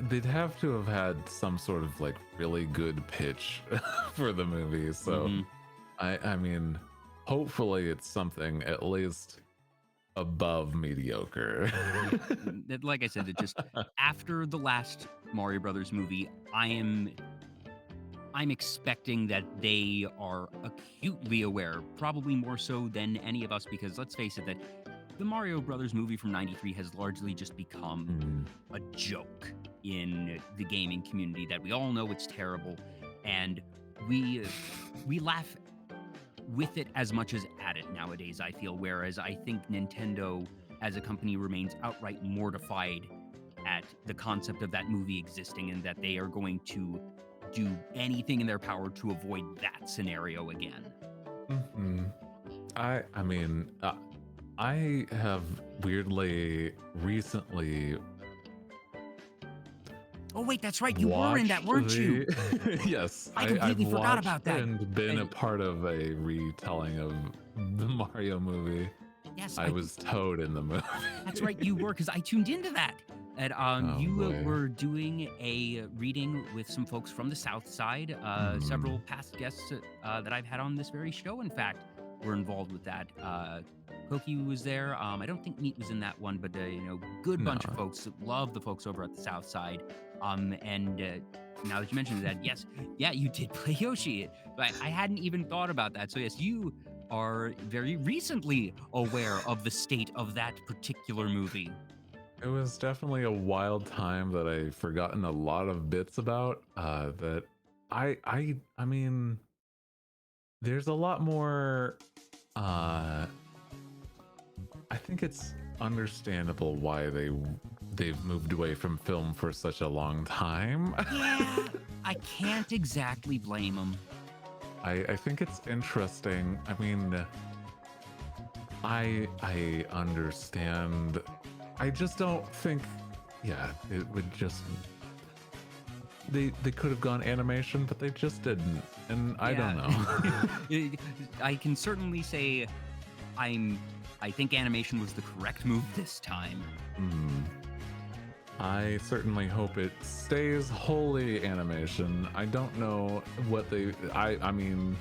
They'd have to have had some sort of like really good pitch for the movie. So I mean, hopefully it's something at least above mediocre. Like I said, it just after the last Mario Brothers movie, I'm expecting that they are acutely aware, probably more so than any of us, because let's face it, that the Mario Brothers movie from 93 has largely just become a joke in the gaming community, that we all know it's terrible, and we laugh with it as much as at it nowadays, I feel, whereas I think Nintendo as a company remains outright mortified at the concept of that movie existing, and that they are going to do anything in their power to avoid that scenario again. I mean, I have weirdly recently. Oh wait, that's right. You were in that, weren't you? Yes, I completely forgot about that. And been a part of a retelling of the Mario movie. Yes, I was Toad in the movie. That's right, you were, because I tuned into that. And you were doing a reading with some folks from the South Side. Several past guests that I've had on this very show, in fact, were involved with that. Koki was there. I don't think Meat was in that one, but good bunch of folks. Love the folks over at the South Side. And now that you mentioned that, yes, yeah, you did play Yoshi, but I hadn't even thought about that. So yes, you are very recently aware of the state of that particular movie. It was definitely a wild time that I've forgotten a lot of bits about. That I mean, there's a lot more. I think it's understandable why they've moved away from film for such a long time. Yeah, I can't exactly blame them. I think it's interesting. I mean, I understand. I just don't think, it would just. They could have gone animation, but they just didn't, and I don't know. I can certainly say, I think animation was the correct move this time. I certainly hope it stays wholly animation. I don't know what they. I mean,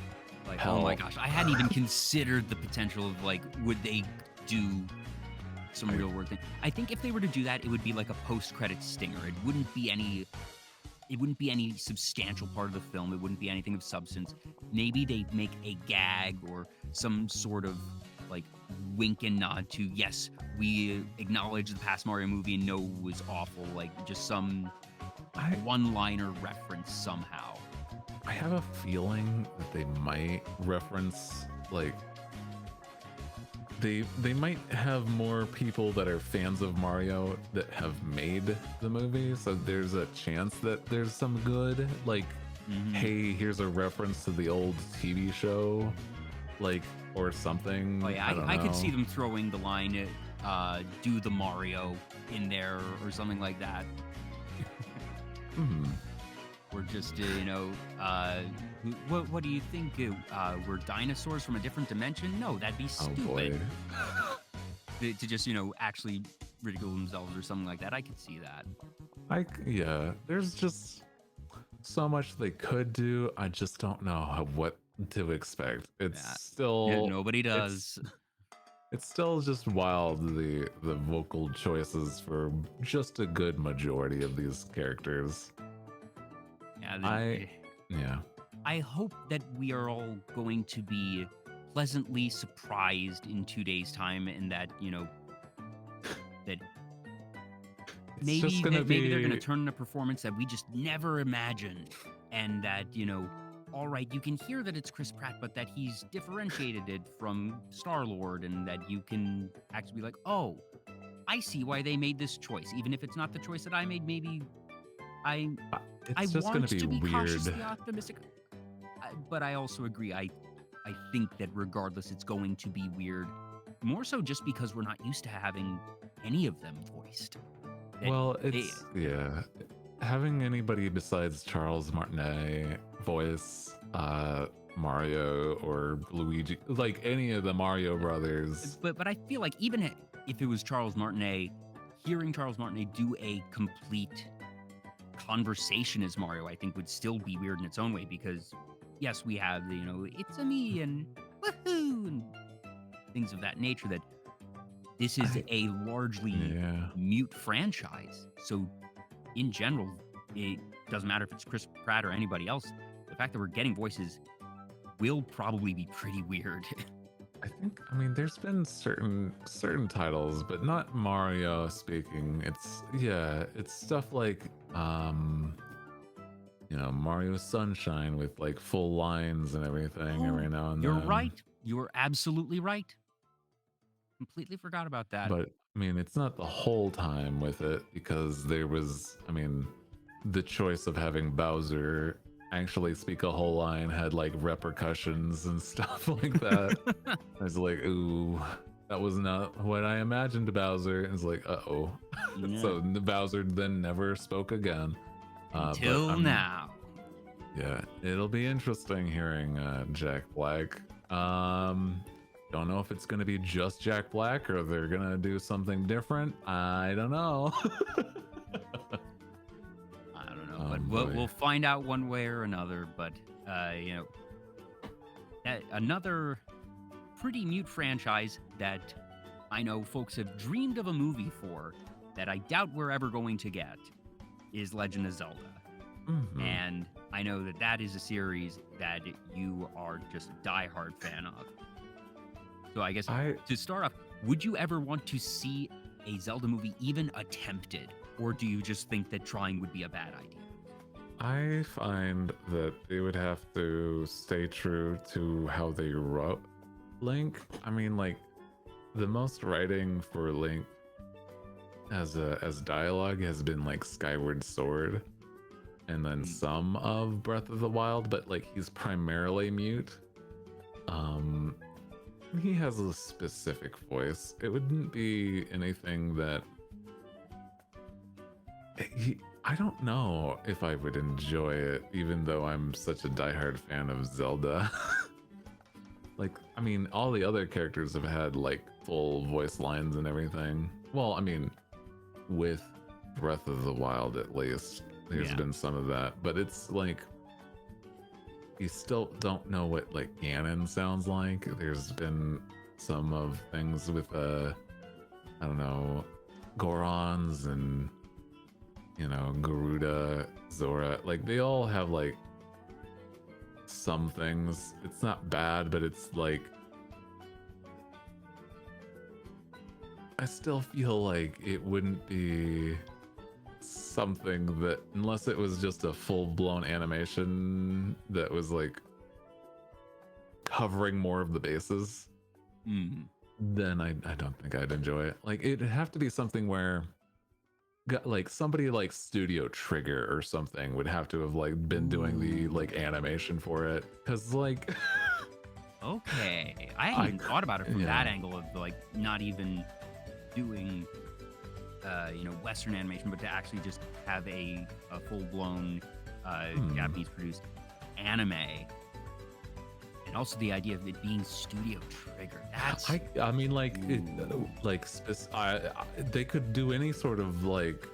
like, oh my gosh, I hadn't even considered the potential of like, would they do some real world thing? I think if they were to do that, it would be like a post-credit stinger. It wouldn't be any substantial part of the film. It wouldn't be anything of substance. Maybe they'd make a gag or some sort of like wink and nod to, yes, we acknowledge the past Mario movie and know it was awful. Like just some one-liner reference somehow. I have a feeling that they might reference like they might have more people that are fans of Mario that have made the movie, so there's a chance that there's some good, like, hey, here's a reference to the old TV show, like, or something. Oh yeah, I could see them throwing the line, do the Mario in there or something like that. Or just, what do you think? Were dinosaurs from a different dimension? No, that'd be stupid. Oh boy. To just, actually ridicule themselves or something like that. I could see that. There's just so much they could do. I just don't know what to expect. It's still... nobody does. It's still just wild, the vocal choices for just a good majority of these characters. I hope that we are all going to be pleasantly surprised in 2 days' time, and that that maybe they're going to turn in a performance that we just never imagined, and that all right, you can hear that it's Chris Pratt, but that he's differentiated it from Star-Lord, and that you can actually be like, oh, I see why they made this choice, even if it's not the choice that I made. Maybe I It's just going want to to be be cautiously weird. optimistic, but I also agree. I think that regardless, it's going to be weird. More so just because we're not used to having any of them voiced. That Well, they, it's yeah. Having anybody besides Charles Martinet voice Mario or Luigi, like any of the Mario brothers. but I feel like even if it was Charles Martinet, hearing Charles Martinet do a complete conversation as Mario, I think would still be weird in its own way because yes, we have the, it's a me and woohoo and things of that nature. That this is a largely Yeah. mute franchise, so in general, it doesn't matter if it's Chris Pratt or anybody else. The fact that we're getting voices will probably be pretty weird. I mean, there's been certain titles, but not Mario speaking. It's stuff like Mario Sunshine with like full lines and everything every now and You're then. right. You're absolutely right. Completely forgot about that. But I mean, it's not the whole time with it because there was, I mean, the choice of having Bowser actually speak a whole line had like repercussions and stuff like that. I was like, ooh, that was not what I imagined Bowser. It's like, uh-oh. Yeah. So the Bowser then never spoke again. Until now. Yeah, it'll be interesting hearing Jack Black. Don't know if it's going to be just Jack Black or they're going to do something different. I don't know. I don't know, but we'll find out one way or another. But another pretty mute franchise that I know folks have dreamed of a movie for that I doubt we're ever going to get is Legend of Zelda. Mhm. And I know that is a series that you are just a diehard fan of. So I guess to start off, would you ever want to see a Zelda movie even attempted? Or do you just think that trying would be a bad idea? I find that they would have to stay true to how they wrote Link. I mean, like, the most writing for Link as dialogue has been like Skyward Sword and then some of Breath of the Wild, but like he's primarily mute. He has a specific voice. It wouldn't be anything that I don't know if I would enjoy it, even though I'm such a diehard fan of Zelda. Like, I mean, all the other characters have had like full voice lines and everything. Well, I mean, with Breath of the Wild at least, there's been some of that, but it's like you still don't know what like Ganon sounds like. There's been some of things with I don't know, Gorons and Garuda, Zora, like they all have like some things. It's not bad, but it's like I still feel like it wouldn't be something that, unless it was just a full-blown animation that was like covering more of the bases, then I don't think I'd enjoy it. Like it'd have to be something where like somebody like Studio Trigger or something would have to have like been doing the like animation for it, because like okay, I hadn't even thought about it from that angle of like not even doing Western animation, but to actually just have a full-blown Japanese produced anime. And also the idea of it being Studio Trigger. That's I mean, like, they could do any sort of like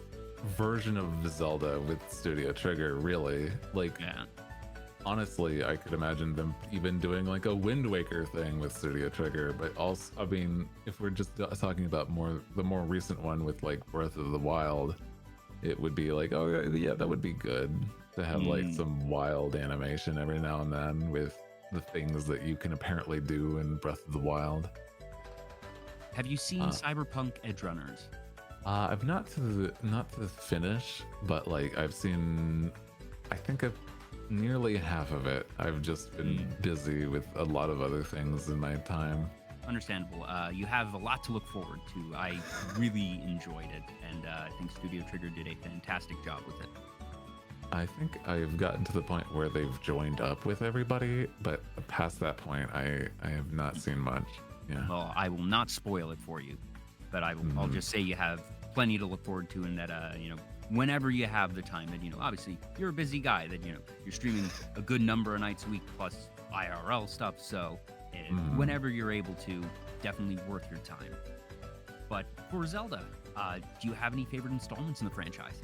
version of Zelda with Studio Trigger, really. Like, honestly, I could imagine them even doing like a Wind Waker thing with Studio Trigger. But also, I mean, if we're just talking about the more recent one with like Breath of the Wild, it would be like, oh yeah, that would be good to have like some wild animation every now and then with the things that you can apparently do in Breath of the Wild. Have you seen Cyberpunk Edgerunners? I've not to the finish, but like I've seen, I think I've nearly half of it. I've just been busy with a lot of other things in my time. understandable. You have a lot to look forward to. I really enjoyed it, and I think Studio Trigger did a fantastic job with it. I think I've gotten to the point where they've joined up with everybody, but past that point, I have not seen much. Yeah. Well, I will not spoil it for you, but I'll just say you have plenty to look forward to, and that whenever you have the time, that obviously you're a busy guy, that you're streaming a good number of nights a week plus IRL stuff, so whenever you're able to, definitely worth your time. But for Zelda, do you have any favorite installments in the franchise?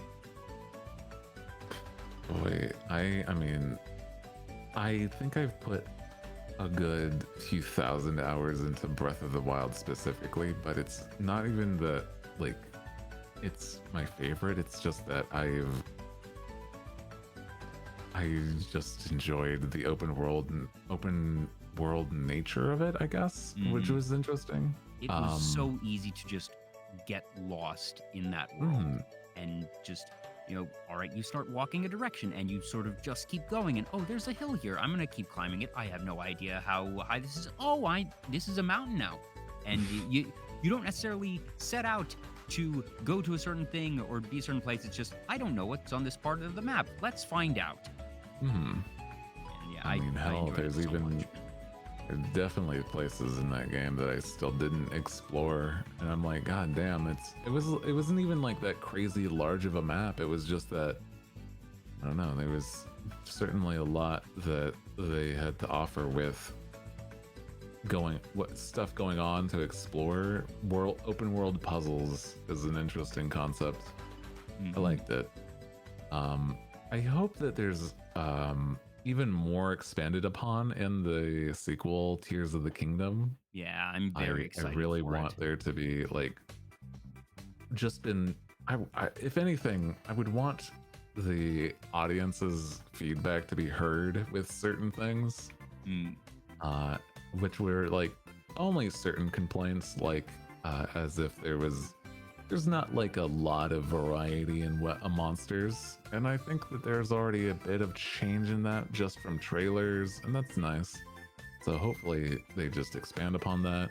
Boy, I mean, I think I've put a good few thousand hours into Breath of the Wild specifically, but it's not even that, like, it's my favorite. It's just that I just enjoyed the open world nature of it, I guess, which was interesting. It was so easy to just get lost in that world and just, all right, you start walking a direction and you sort of just keep going, and oh, there's a hill here. I'm gonna keep climbing it. I have no idea how high this is. Oh, this is a mountain now, and you don't necessarily set out to go to a certain thing or be a certain place. It's just, I don't know what's on this part of the map. Let's find out. And yeah, I mean, hell, there's definitely places in that game that I still didn't explore, and I'm like, god damn, it wasn't even like that crazy large of a map. It was just that, I don't know, there was certainly a lot that they had to offer with stuff going on to explore. Open world puzzles is an interesting concept. I liked it. I hope that there's even more expanded upon in the sequel, Tears of the Kingdom. Yeah, I'm very excited. I really want there to be, like, if anything, I would want the audience's feedback to be heard with certain things, which were like only certain complaints, like as if there's not like a lot of variety in monsters, and I think that there's already a bit of change in that just from trailers, and that's nice. So hopefully they just expand upon that,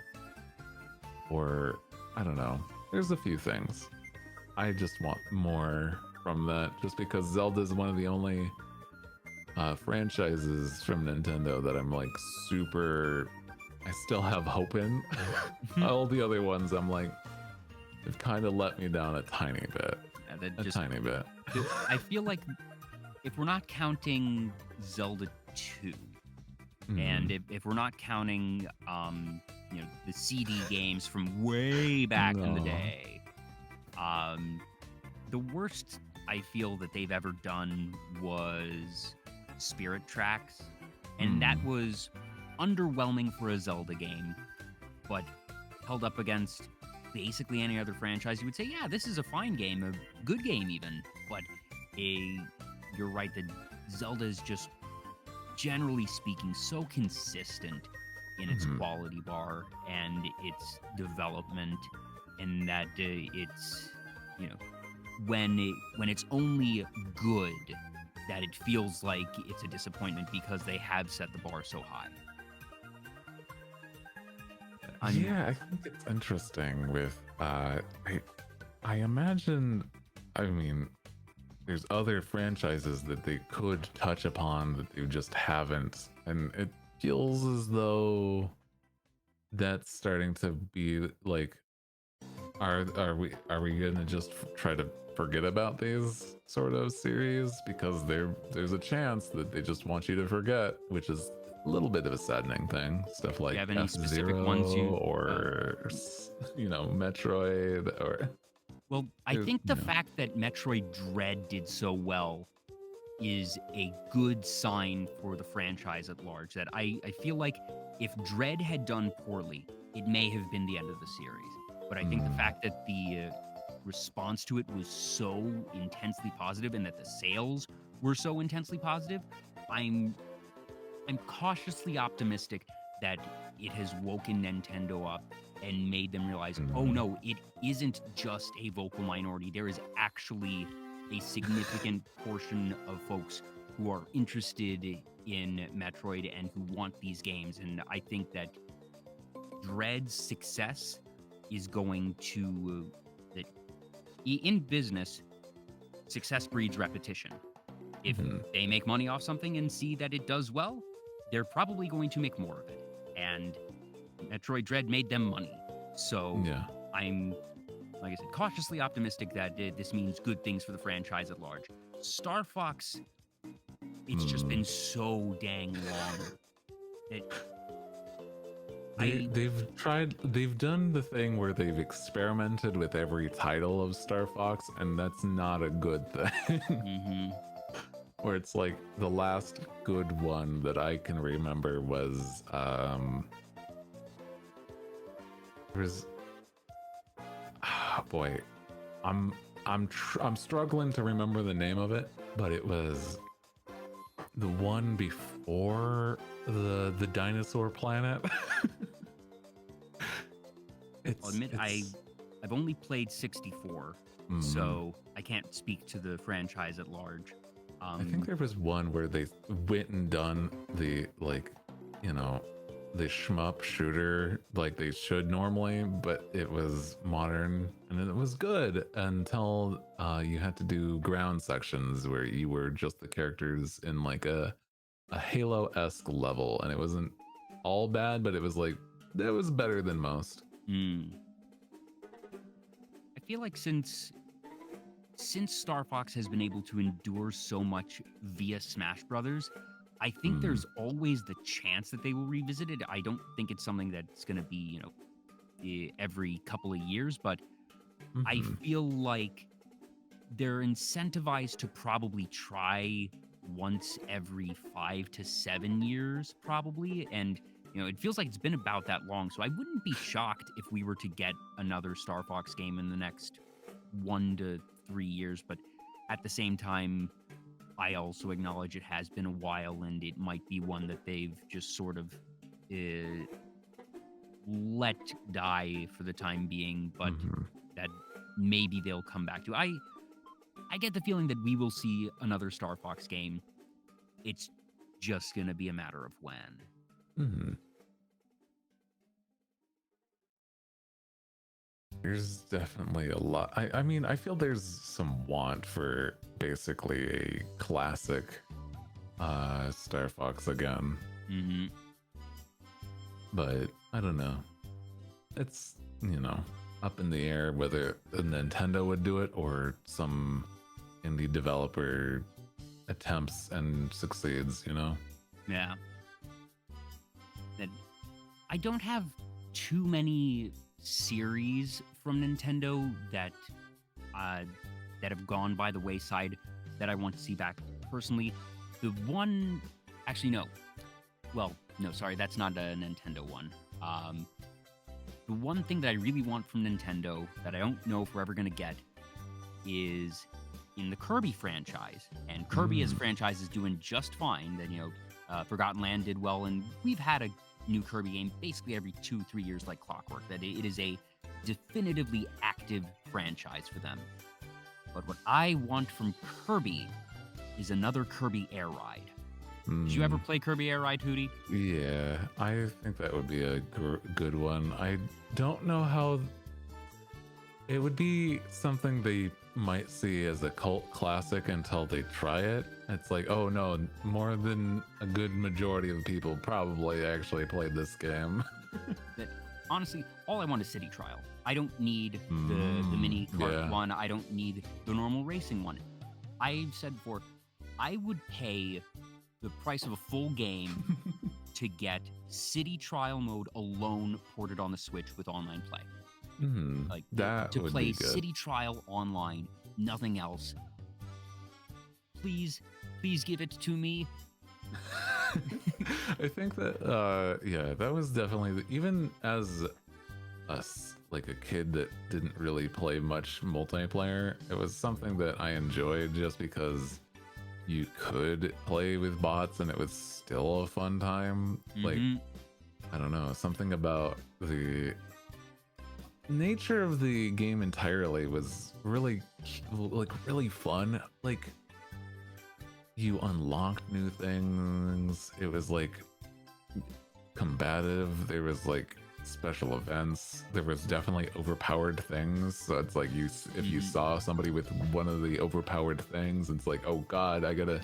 or I don't know. There's a few things. I just want more from that, just because Zelda's one of the only franchises from Nintendo that I'm like I still have hope in. All the other ones I'm like, they've kind of let me down a tiny bit. Tiny bit. I feel like if we're not counting Zelda 2, and if we're not counting the CD games from way back in the day, the worst I feel that they've ever done was Spirit Tracks, and that was underwhelming for a Zelda game, but held up against basically any other franchise, you would say, yeah, this is a fine game, a good game even. But you're right that Zelda is just, generally speaking, so consistent in its quality bar and its development, and that it's, when it's only good, that it feels like it's a disappointment because they have set the bar so high. Yeah, I think it's interesting with I imagine, I mean, there's other franchises that they could touch upon that they just haven't, and it feels as though that's starting to be like, are we gonna just try to forget about these sort of series because there's a chance that they just want you to forget, which is a little bit of a saddening thing. Stuff like F-Zero or Metroid, or well, I think the fact that Metroid Dread did so well is a good sign for the franchise at large. That I feel like if Dread had done poorly, it may have been the end of the series. But I think the fact that the response to it was so intensely positive and that the sales were so intensely positive, I'm cautiously optimistic that it has woken Nintendo up and made them realize, oh no, it isn't just a vocal minority. There is actually a significant portion of folks who are interested in Metroid and who want these games. And I think that Dread's success is going to in business, success breeds repetition. If they make money off something and see that it does well, they're probably going to make more of it. And Metroid Dread made them money. So Yeah. I'm, like I said, cautiously optimistic that this means good things for the franchise at large. Star Fox, it's just been so dang long. They've done the thing where they've experimented with every title of Star Fox, and that's not a good thing. Where it's like the last good one that I can remember was boy, I'm struggling to remember the name of it, but it was the one before the dinosaur planet. I'll admit I've only played 64, so I can't speak to the franchise at large. I think there was one where they went and done the the shmup shooter like they should normally, but it was modern and it was good until you had to do ground sections where you were just the characters in like a Halo-esque level, and it wasn't all bad, but it was like it was better than most. I feel like since Star Fox has been able to endure so much via Smash Brothers, I think there's always the chance that they will revisit it. I don't think it's something that's going to be, every couple of years, but I feel like they're incentivized to probably try once every 5 to 7 years, probably. And, it feels like it's been about that long. So I wouldn't be shocked if we were to get another Star Fox game in the next 1 to 3 years. But at the same time, I also acknowledge it has been a while, and it might be one that they've just sort of let die for the time being, but that maybe they'll come back to. I get the feeling that we will see another Star Fox game. It's just going to be a matter of when. There's definitely a lot. I mean, I feel there's some want for basically a classic Star Fox again. But I don't know. It's, up in the air whether Nintendo would do it or some indie developer attempts and succeeds, Yeah. I don't have too many series from Nintendo that have gone by the wayside that I want to see back. Personally, the one... Actually, no. Well, no, sorry, that's not a Nintendo one. The one thing that I really want from Nintendo that I don't know if we're ever going to get is in the Kirby franchise. And Kirby as a franchise is doing just fine. That, Forgotten Land did well, and we've had a new Kirby game basically every 2-3 years like clockwork. That it is a definitively active franchise for them. But what I want from Kirby is another Kirby Air Ride. Did you ever play Kirby Air Ride, Hooty? Yeah, I think that would be a good one. I don't know how... It would be something they might see as a cult classic until they try it. It's like, oh no, more than a good majority of people probably actually played this game. Honestly, all I want is City Trial. I don't need the mini kart one. I don't need the normal racing one. I've said before, I would pay the price of a full game to get City Trial mode alone ported on the Switch with online play. Like that to would play be good. City Trial online, nothing else. Please give it to me. I think that that was definitely even as like a kid that didn't really play much multiplayer, it was something that I enjoyed just because you could play with bots and it was still a fun time. Like, I don't know, something about the nature of the game entirely was really fun. Like, you unlocked new things. It was like combative. There was like special events. There was definitely overpowered things. So it's like if you saw somebody with one of the overpowered things, it's like, oh god, I gotta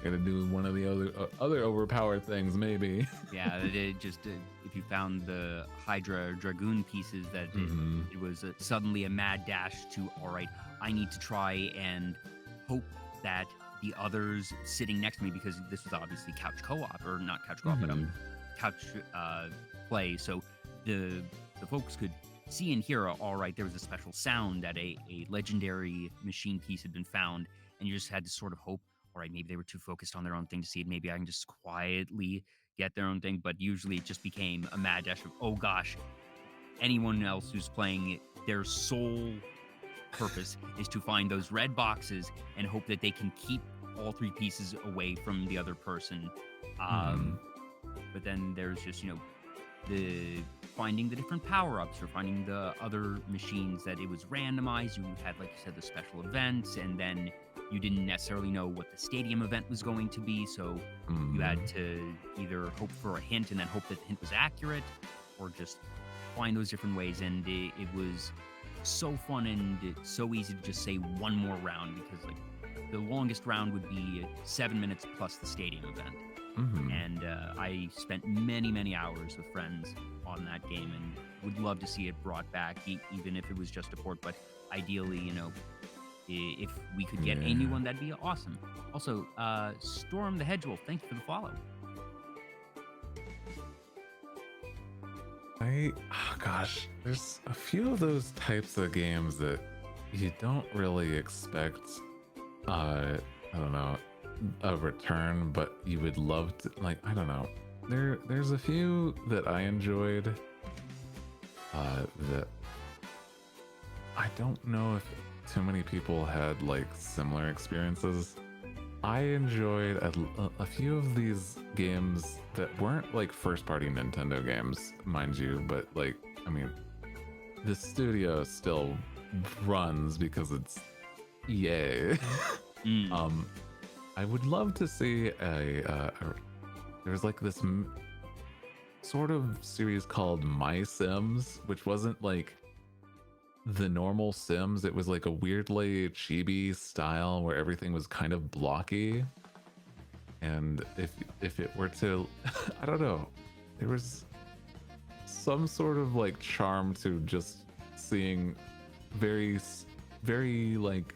do one of the other overpowered things maybe. Yeah, it just if you found the Hydra Dragoon pieces, that it was suddenly a mad dash to, all right, I need to try and hope that the others sitting next to me, because this was obviously couch co-op, or not couch co-op, but couch play, so the folks could see and hear, all right, there was a special sound that a legendary machine piece had been found, and you just had to sort of hope, all right, maybe they were too focused on their own thing to see it. Maybe I can just quietly get their own thing. But usually it just became a mad dash of, oh gosh, anyone else who's playing it, their sole purpose is to find those red boxes and hope that they can keep all three pieces away from the other person. But then there's just, the finding the different power-ups, or finding the other machines that it was randomized. You had, like you said, the special events, and then you didn't necessarily know what the stadium event was going to be, so you had to either hope for a hint and then hope that the hint was accurate, or just find those different ways. And it was so fun, and it's so easy to just say one more round, because like the longest round would be 7 minutes plus the stadium event. And I spent many hours with friends on that game, and would love to see it brought back, even if it was just a port. But ideally, if we could get a new one, that'd be awesome. Also, Storm the Hedgewolf, thank you for the follow. Gosh, there's a few of those types of games that you don't really expect, I don't know, a return, but you would love to, like, I don't know. There's a few that I enjoyed, that I don't know if too many people had like similar experiences. I enjoyed a few of these games that weren't like first-party Nintendo games, mind you, but like, I mean, the studio still runs because it's EA. I would love to see there's like this sort of series called My Sims, which wasn't like the normal Sims. It was like a weirdly chibi style where everything was kind of blocky. And if it were to, I don't know, there was some sort of like charm to just seeing very like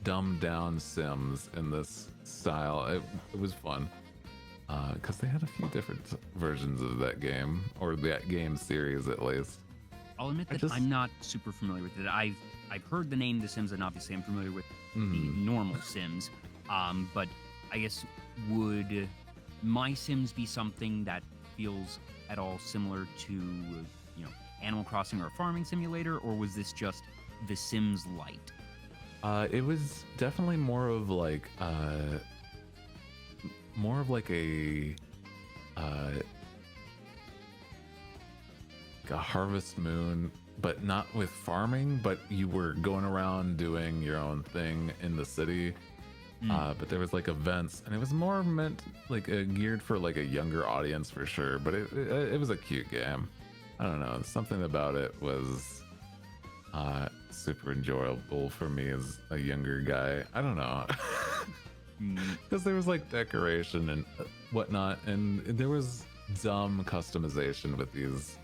dumbed down Sims in this style. It was fun, because they had a few different versions of that game, or that game series at least. I'll admit that I'm not super familiar with it. I've heard the name The Sims, and obviously I'm familiar with the normal Sims. But I guess, would My Sims be something that feels at all similar to, Animal Crossing or a farming simulator, or was this just The Sims Lite? It was definitely more of like a Harvest Moon, but not with farming, but you were going around doing your own thing in the city. But there was like events, and it was more meant like geared for like a younger audience for sure, but it was a cute game. I don't know, something about it was super enjoyable for me as a younger guy. I don't know, because there was like decoration and whatnot, and there was dumb customization with these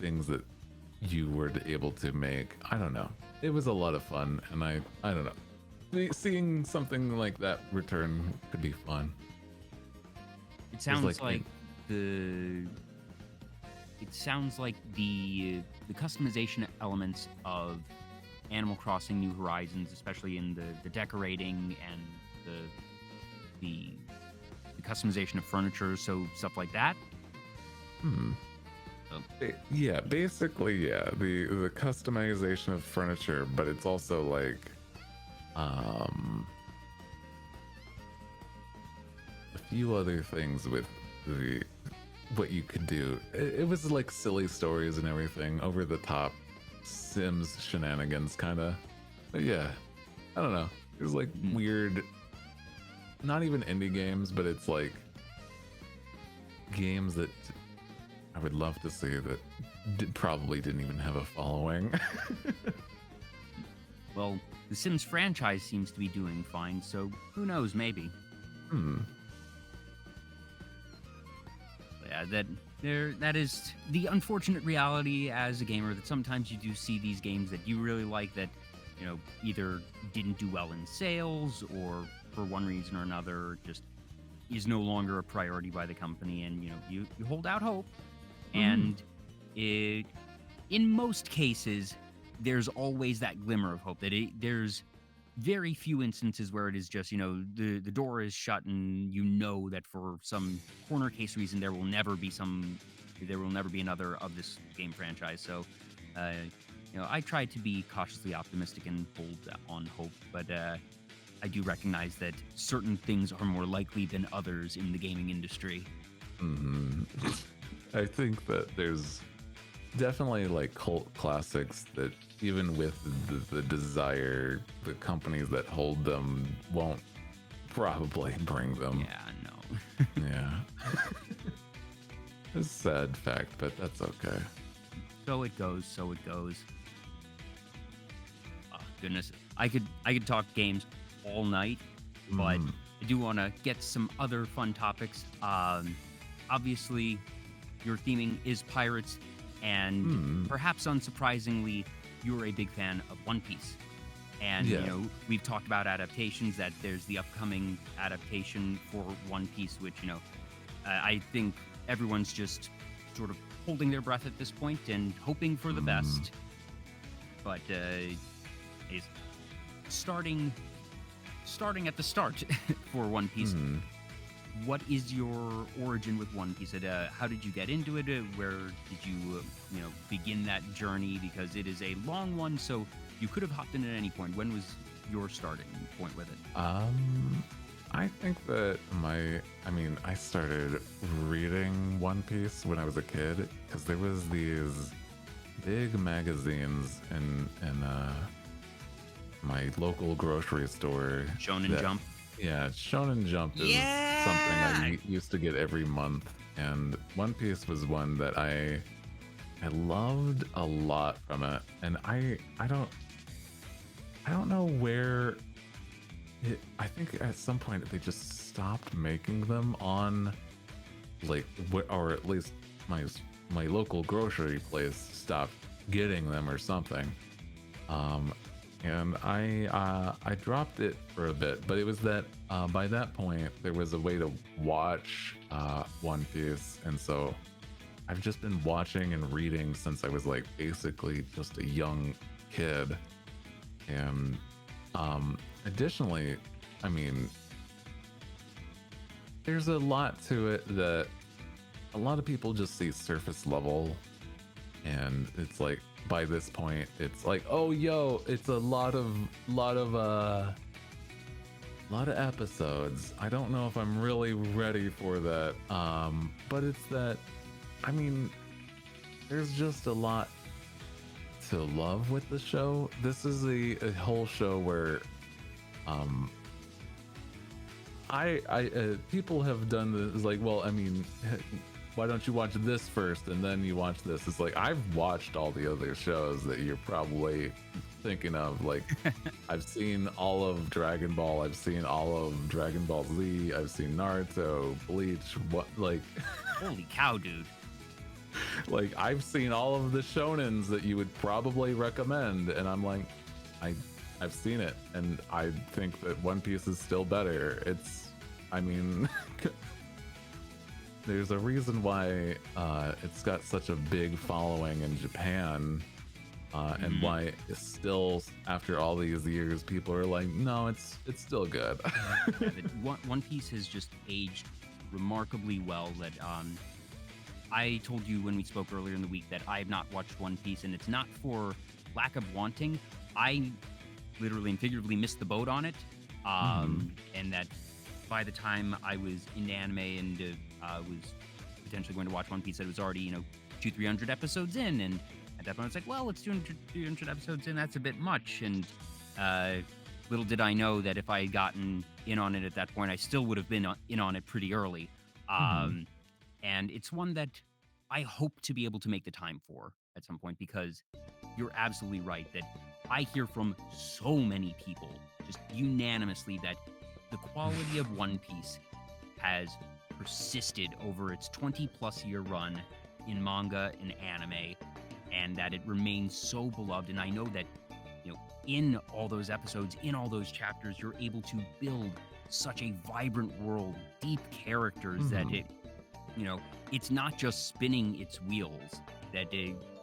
things that you were able to make. I don't know, it was a lot of fun, and I don't know, seeing something like that return could be fun. It sounds like the customization elements of Animal Crossing New Horizons, especially in the decorating and the customization of furniture, so stuff like that. Yeah, basically, yeah. The customization of furniture, but it's also like a few other things with what you could do. It was like silly stories and everything, over the top Sims shenanigans kind of. But yeah, I don't know, it was like weird, not even indie games, but it's like games that I would love to see that probably didn't even have a following. Well, the Sims franchise seems to be doing fine, so who knows, maybe. Yeah, that is the unfortunate reality as a gamer, that sometimes you do see these games that you really like that, either didn't do well in sales or for one reason or another just is no longer a priority by the company, and you hold out hope. And in most cases, there's always that glimmer of hope that there's very few instances where it is just, the door is shut and that for some corner case reason there will never be another of this game franchise. So, I try to be cautiously optimistic and hold on hope, but I do recognize that certain things are more likely than others in the gaming industry. I think that there's definitely like cult classics that even with the desire, the companies that hold them won't probably bring them. Yeah, no. Yeah. It's a sad fact, but that's okay. So it goes. Oh, goodness. I could talk games all night, but I do want to get some other fun topics. Obviously, your theming is pirates, and perhaps unsurprisingly, you're a big fan of One Piece. And, we've talked about adaptations, that there's the upcoming adaptation for One Piece, which, I think everyone's just sort of holding their breath at this point and hoping for the best. But is starting at the start for One Piece. What is your origin with One Piece? How did you get into it? Where did you, begin that journey? Because it is a long one, so you could have hopped in at any point. When was your starting point with it? I think that I started reading One Piece when I was a kid, because there was these big magazines in my local grocery store. Shonen Jump. Yeah, Shonen Jump is something I used to get every month, and One Piece was one that I loved a lot from it, and I don't know where. I think at some point they just stopped making them on, or at least my local grocery place stopped getting them or something. And I dropped it for a bit, but it was that by that point there was a way to watch One Piece, and so I've just been watching and reading since I was basically just a young kid. And additionally, there's a lot to it that a lot of people just see surface level, and it's by this point it's it's a lot of episodes. I don't know if I'm really ready for that, but it's that there's just a lot to love with the show. This is a whole show where people have done this why don't you watch this first and then you watch this? It's I've watched all the other shows that you're probably thinking of. I've seen all of Dragon Ball, I've seen all of Dragon Ball Z, I've seen Naruto, Bleach, holy cow, dude. I've seen all of the shonens that you would probably recommend, and I'm I've seen it, and I think that One Piece is still better. There's a reason why it's got such a big following in Japan, and why it's still, after all these years, people are no, it's still good. One Piece has just aged remarkably well. That I told you when we spoke earlier in the week that I have not watched One Piece, and it's not for lack of wanting. I literally and figuratively missed the boat on it, and that by the time I was into anime and was potentially going to watch One Piece, it was already 200-300 episodes in, and at that point it's it's 200 episodes in, that's a bit much. And little did I know that if I had gotten in on it at that point, I still would have been in on it pretty early. And it's one that I hope to be able to make the time for at some point, because you're absolutely right that I hear from so many people just unanimously that the quality of One Piece has persisted over its 20+ year run in manga and anime, and that it remains so beloved. And I know that, in all those episodes, in all those chapters, you're able to build such a vibrant world, deep characters that it's not just spinning its wheels, that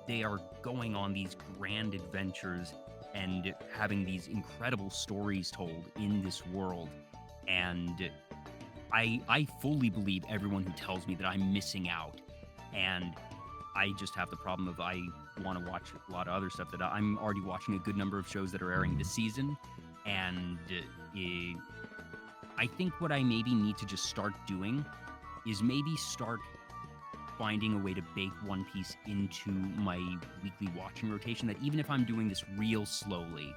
they are going on these grand adventures and having these incredible stories told in this world. And I fully believe everyone who tells me that I'm missing out. And I just have the problem of I want to watch a lot of other stuff that I'm already watching a good number of shows that are airing this season. And I think what I maybe need to just start doing is maybe start finding a way to bake One Piece into my weekly watching rotation, that even if I'm doing this real slowly,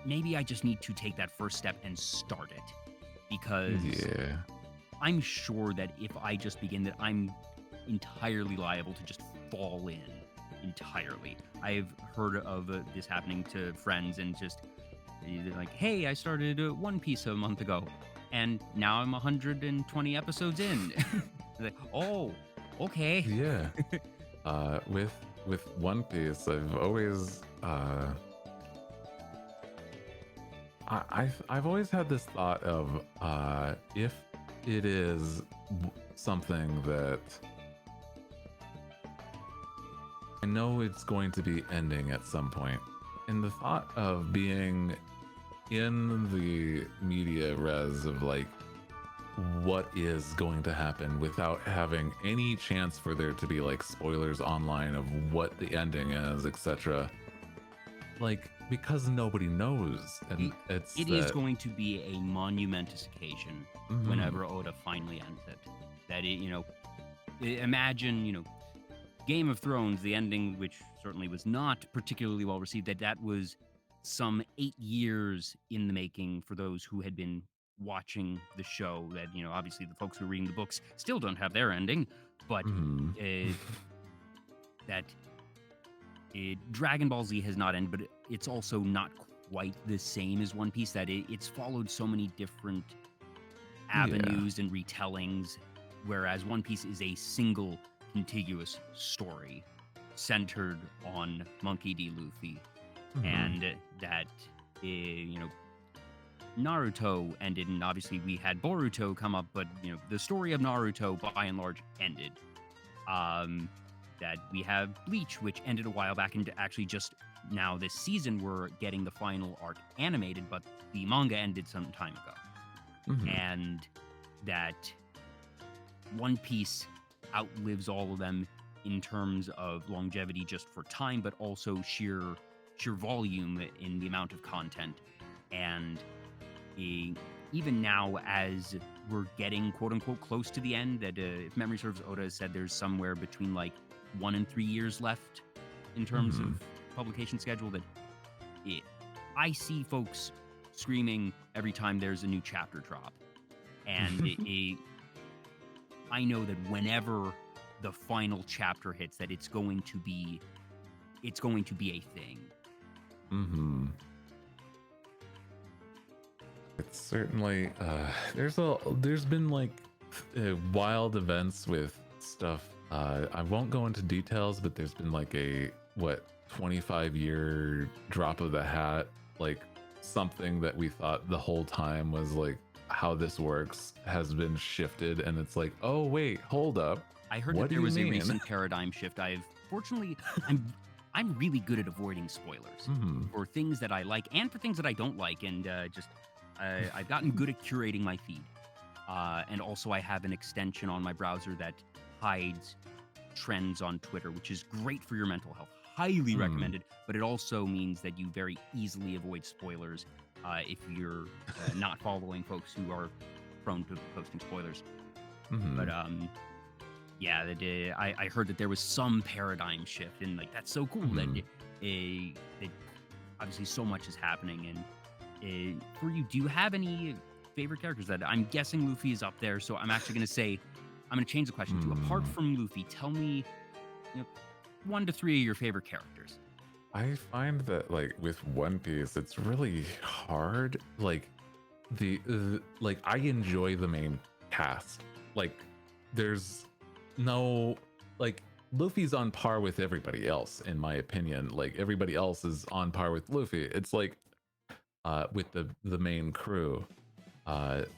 maybe I just need to take that first step and start it. Because I'm sure that if I just begin, that I'm entirely liable to just fall in entirely. I've heard of this happening to friends, and just they're like, hey, I started One Piece a month ago, and now I'm 120 episodes in. Like, oh, okay. Yeah. With One Piece, I've always I've always had this thought of if it is something that I know it's going to be ending at some point, and the thought of being in the media res of like what is going to happen without having any chance for there to be like spoilers online of what the ending is, etc. Like, because nobody knows, and it is going to be a monumentous occasion whenever Oda finally ends it. That imagine, Game of Thrones, the ending, which certainly was not particularly well received, that was some 8 years in the making for those who had been watching the show. That, obviously the folks who are reading the books still don't have their ending, but Dragon Ball Z has not ended, but it's also not quite the same as One Piece, that it's followed so many different avenues and retellings, whereas One Piece is a single contiguous story centered on Monkey D. Luffy. And that, Naruto ended, and obviously we had Boruto come up, but, the story of Naruto, by and large, ended. That we have Bleach, which ended a while back, and actually just now this season we're getting the final arc animated, but the manga ended some time ago. And that One Piece outlives all of them in terms of longevity, just for time, but also sheer volume in the amount of content. And even now, as we're getting quote unquote close to the end, that if memory serves, Oda has said there's somewhere between like 1 and 3 years left in terms of publication schedule, that I see folks screaming every time there's a new chapter drop. And I know that whenever the final chapter hits, that it's going to be a thing. It's certainly there's been like wild events with stuff. I won't go into details, but there's been like a 25-year drop of the hat, like something that we thought the whole time was like how this works has been shifted, and it's like, oh wait, hold up. I heard that there was a recent paradigm shift. I'm really good at avoiding spoilers for things that I like and for things that I don't like, and I've gotten good at curating my feed. And also I have an extension on my browser that hides trends on Twitter, which is great for your mental health. Highly recommended, but it also means that you very easily avoid spoilers if you're not following folks who are prone to posting spoilers. But yeah, I heard that there was some paradigm shift, and like that's so cool that obviously so much is happening. And for you, do you have any favorite characters? That I'm guessing Luffy is up there, so I'm actually going to say I'm going to change the question to, apart from Luffy, tell me, 1 to 3 of your favorite characters. I find that like with One Piece, it's really hard. Like like I enjoy the main cast. Like there's no like Luffy's on par with everybody else in my opinion. Like everybody else is on par with Luffy. It's like with the main crew.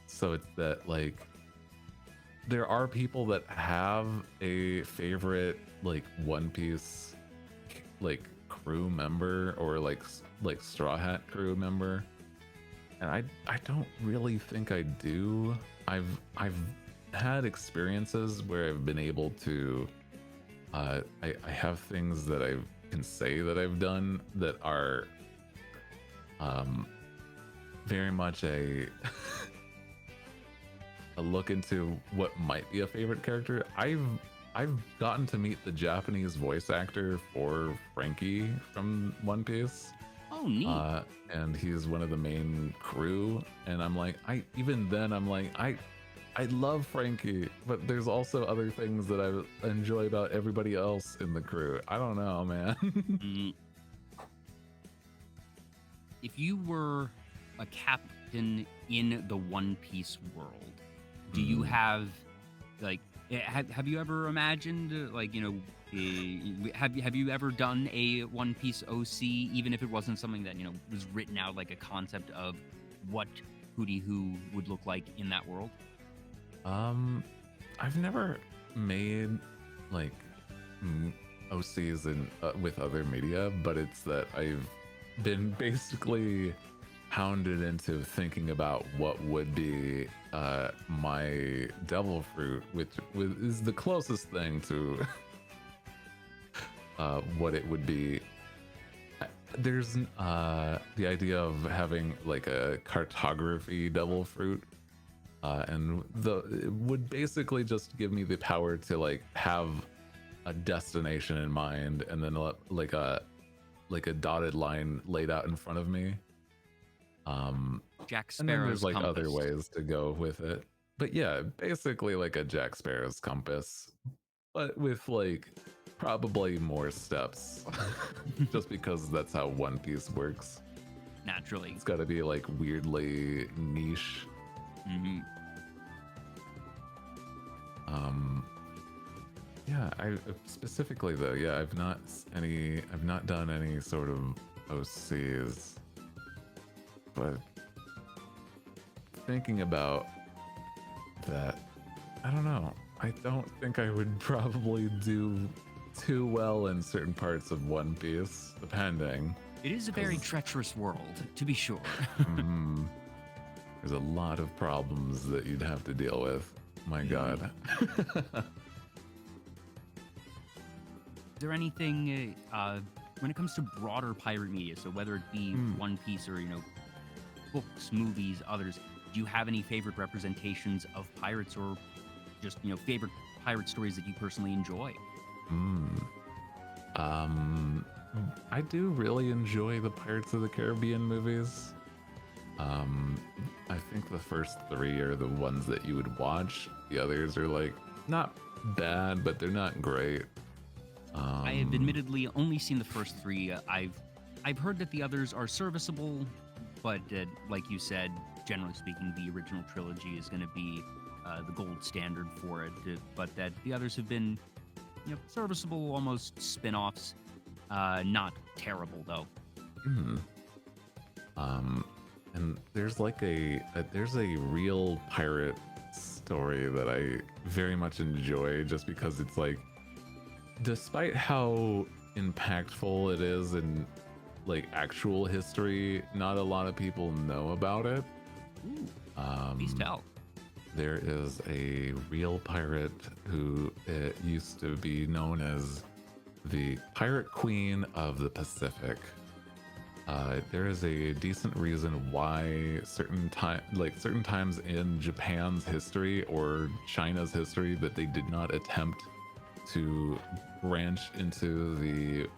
So it's that like there are people that have a favorite like One Piece like crew member or like Straw Hat crew member, and I don't really think I do. I've had experiences where I've been able to I have things that I can say that I've done that are very much a a look into what might be a favorite character. I've gotten to meet the Japanese voice actor for Frankie from One Piece. Oh, neat. And he's one of the main crew. And I'm like, I love Frankie, but there's also other things that I enjoy about everybody else in the crew. I don't know, man. If you were a captain in the One Piece world, do you have like have you ever imagined like have you ever done a One Piece OC, even if it wasn't something that was written out, like a concept of what Hooty Who would look like in that world? I've never made like OCs in with other media, but it's that I've been basically hounded into thinking about what would be my devil fruit, which is the closest thing to what it would be. There's the idea of having like a cartography devil fruit, and it would basically just give me the power to like have a destination in mind, and then like a dotted line laid out in front of me. Jack Sparrow's and then there's like compass. other ways to go with it, but yeah, basically like a Jack Sparrow's compass, but with like probably more steps, just because that's how One Piece works. Naturally, it's got to be like weirdly niche. Yeah, I specifically though, yeah, I've not done any sort of OCs, but thinking about that, I don't know. I don't think I would probably do too well in certain parts of One Piece, depending. It is a very treacherous world, to be sure. There's a lot of problems that you'd have to deal with. My God. Is there anything when it comes to broader pirate media, so whether it be One Piece or books, movies, others, do you have any favorite representations of pirates, or just favorite pirate stories that you personally enjoy? I do really enjoy the Pirates of the Caribbean movies. I think the first 3 are the ones that you would watch. The others are like not bad, but they're not great. I have admittedly only seen the first 3. I've heard that the others are serviceable, but like you said, generally speaking, the original trilogy is going to be the gold standard for it. But that the others have been serviceable, almost spin-offs. Not terrible though. And there's like there's a real pirate story that I very much enjoy, just because it's like, despite how impactful it is in like actual history, not a lot of people know about it. Please tell. There is a real pirate who used to be known as the Pirate Queen of the Pacific. There is a decent reason why certain times in Japan's history or China's history that they did not attempt to branch into the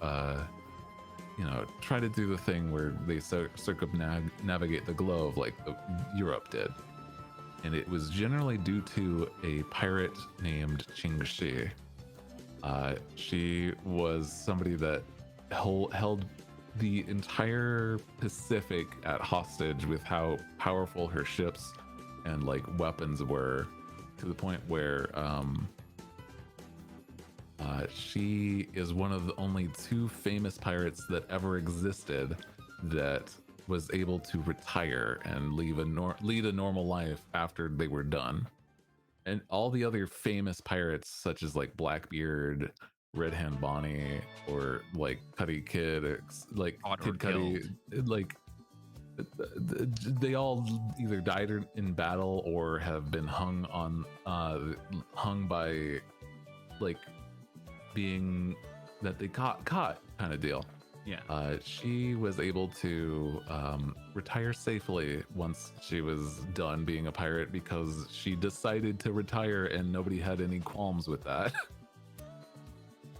try to do the thing where they circumnavigate the globe like Europe did. and it was generally due to a pirate named Qingxi. She was somebody that held the entire Pacific at hostage with how powerful her ships and like weapons were, to the point where she is one of the only 2 famous pirates that ever existed that was able to retire and lead a normal life after they were done. And all the other famous pirates, such as like Blackbeard, Red Hand Bonnie, or like Cuddy Kid, or like Kid Cudi, like they all either died in battle or have been hung by like being that they caught kind of deal. Yeah. She was able to retire safely once she was done being a pirate because she decided to retire and nobody had any qualms with that.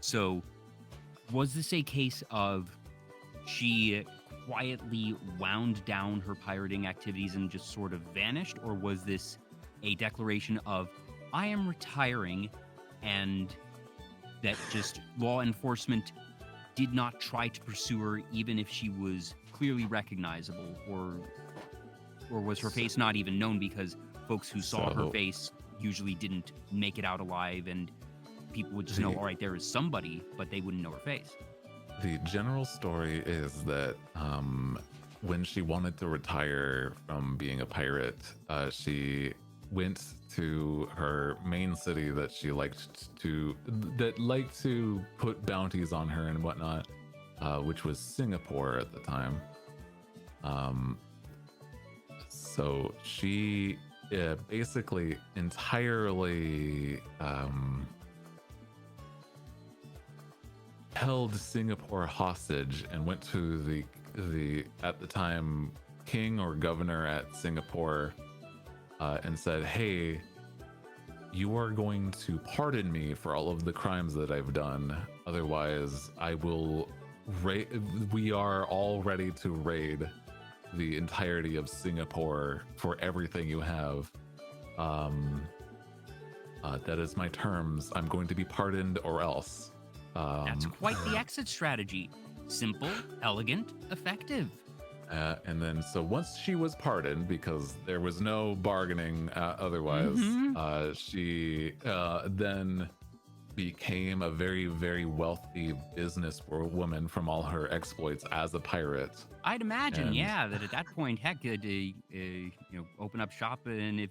So, was this a case of she quietly wound down her pirating activities and just sort of vanished? Or was this a declaration of, I am retiring, and that just law enforcement did not try to pursue her even if she was clearly recognizable? Or was her face not even known because folks who saw her face usually didn't make it out alive, and people would just know, all right, there is somebody, but they wouldn't know her face? The general story is that when she wanted to retire from being a pirate, she went to her main city that she liked to put bounties on her and whatnot, which was Singapore at the time. So she basically entirely held Singapore hostage and went to the at the time king or governor at Singapore and said, hey, you are going to pardon me for all of the crimes that I've done, otherwise I will we are all ready to raid the entirety of Singapore for everything you have. That is my terms. I'm going to be pardoned or else. That's quite the exit strategy. Simple, elegant, effective. And then, so once she was pardoned, because there was no bargaining otherwise, she then became a very, very wealthy businesswoman from all her exploits as a pirate. I'd imagine, that at that point, heck, open up shop, and if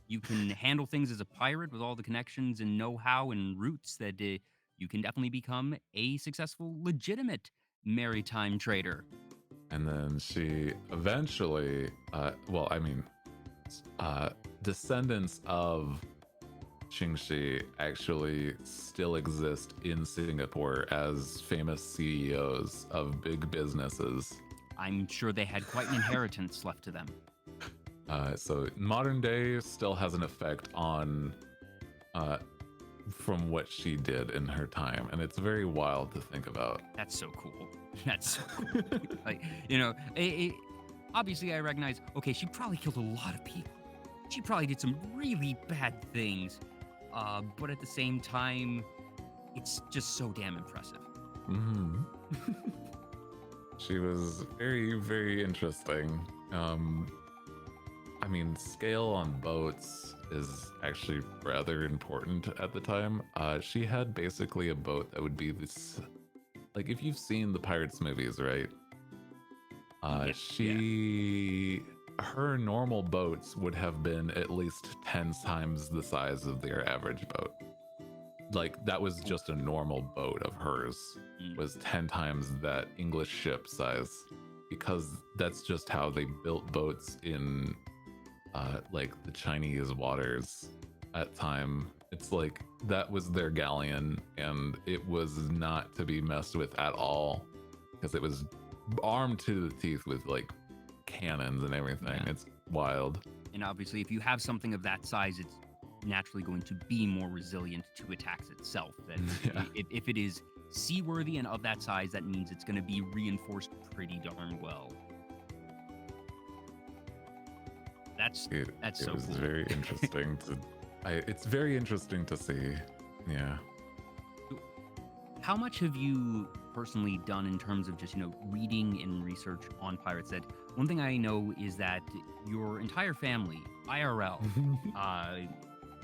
you can handle things as a pirate with all the connections and know-how and roots, that you can definitely become a successful, legitimate maritime trader. And then she eventually, descendants of Qingxi actually still exist in Singapore as famous CEOs of big businesses. I'm sure they had quite an inheritance left to them. So modern day still has an effect on from what she did in her time, and it's very wild to think about. That's so cool. That's so cool. Like, obviously I recognize, okay, she probably killed a lot of people. She probably did some really bad things. But at the same time, it's just so damn impressive. Mm-hmm. She was very, very interesting. Scale on boats is actually rather important at the time. She had basically a boat that would be this, like, if you've seen the Pirates movies, right? Her normal boats would have been at least 10 times the size of their average boat. Like, that was just a normal boat of hers, was 10 times that English ship size, because that's just how they built boats in like the Chinese waters at time. It's like that was their galleon, and it was not to be messed with at all, because it was armed to the teeth with like cannons and everything. Yeah. It's wild. And obviously, if you have something of that size, it's naturally going to be more resilient to attacks itself. That if it is seaworthy and of that size, that means it's going to be reinforced pretty darn well. That's it, that's it so was cool. very interesting to. It's very interesting to see. Yeah. How much have you personally done in terms of just, reading and research on pirates? That one thing I know is that your entire family, IRL, uh,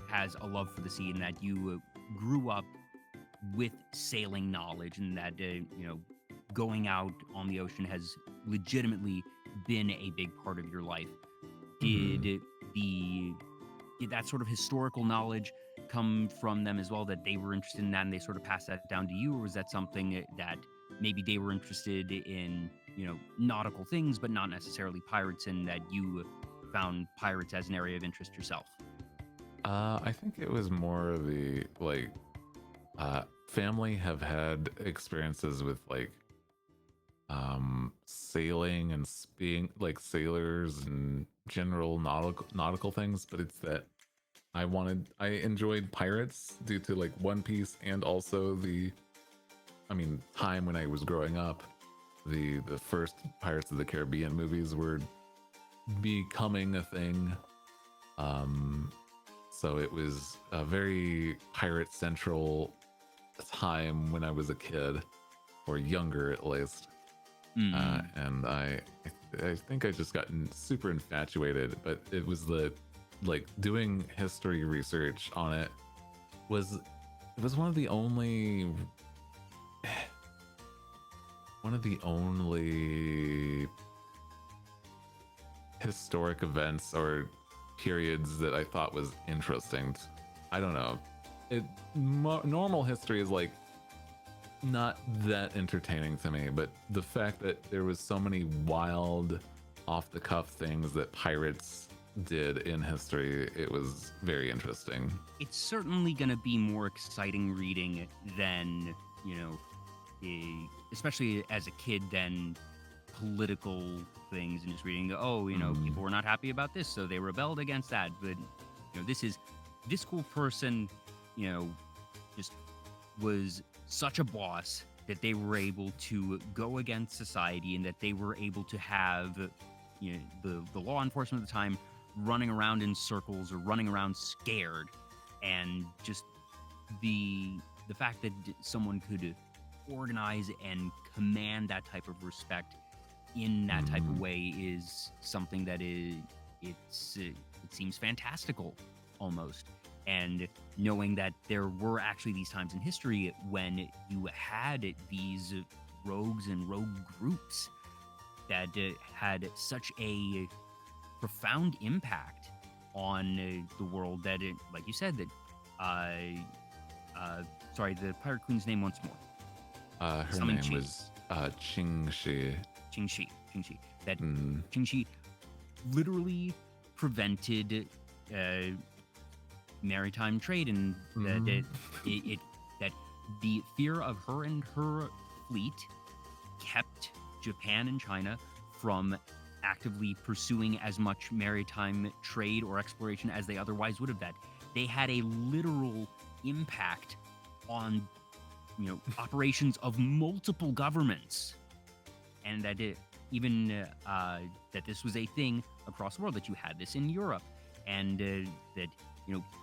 has a love for the sea, and that you grew up with sailing knowledge, and that going out on the ocean has legitimately been a big part of your life. Did Mhm. the did that sort of historical knowledge come from them as well, that they were interested in that and they sort of passed that down to you? Or was that something that maybe they were interested in, nautical things, but not necessarily pirates, and that you found pirates as an area of interest yourself? I think it was more of the like family have had experiences with like sailing and being like sailors and general nautical things, but it's that I enjoyed pirates due to like One Piece, and also time when I was growing up, the first Pirates of the Caribbean movies were becoming a thing. Um, so it was a very pirate central time when I was a kid, or younger at least. Mm. And I think I just gotten super infatuated, but it was the like doing history research on it was one of the only historic events or periods that I thought was interesting. I don't know. Normal history is like not that entertaining to me, but the fact that there was so many wild, off the cuff things that pirates did in history, it was very interesting. It's certainly going to be more exciting reading than, especially as a kid, than political things, and just reading, oh, people were not happy about this, so they rebelled against that. But, this cool person, just was such a boss that they were able to go against society, and that they were able to have, the law enforcement at the time running around in circles or running around scared. And just the fact that someone could organize and command that type of respect in that type of way is something that it seems fantastical almost. And knowing that there were actually these times in history when you had these rogues and rogue groups that had such a profound impact on the world, that it, like you said, that sorry, the Pirate Queen's name once more. Her Summon name Chi. was Qingshi. Qingshi. That Qingshi literally prevented maritime trade, and that the fear of her and her fleet kept Japan and China from actively pursuing as much maritime trade or exploration as they otherwise would have. That they had a literal impact on operations of multiple governments, and that that this was a thing across the world, that you had this in Europe, and that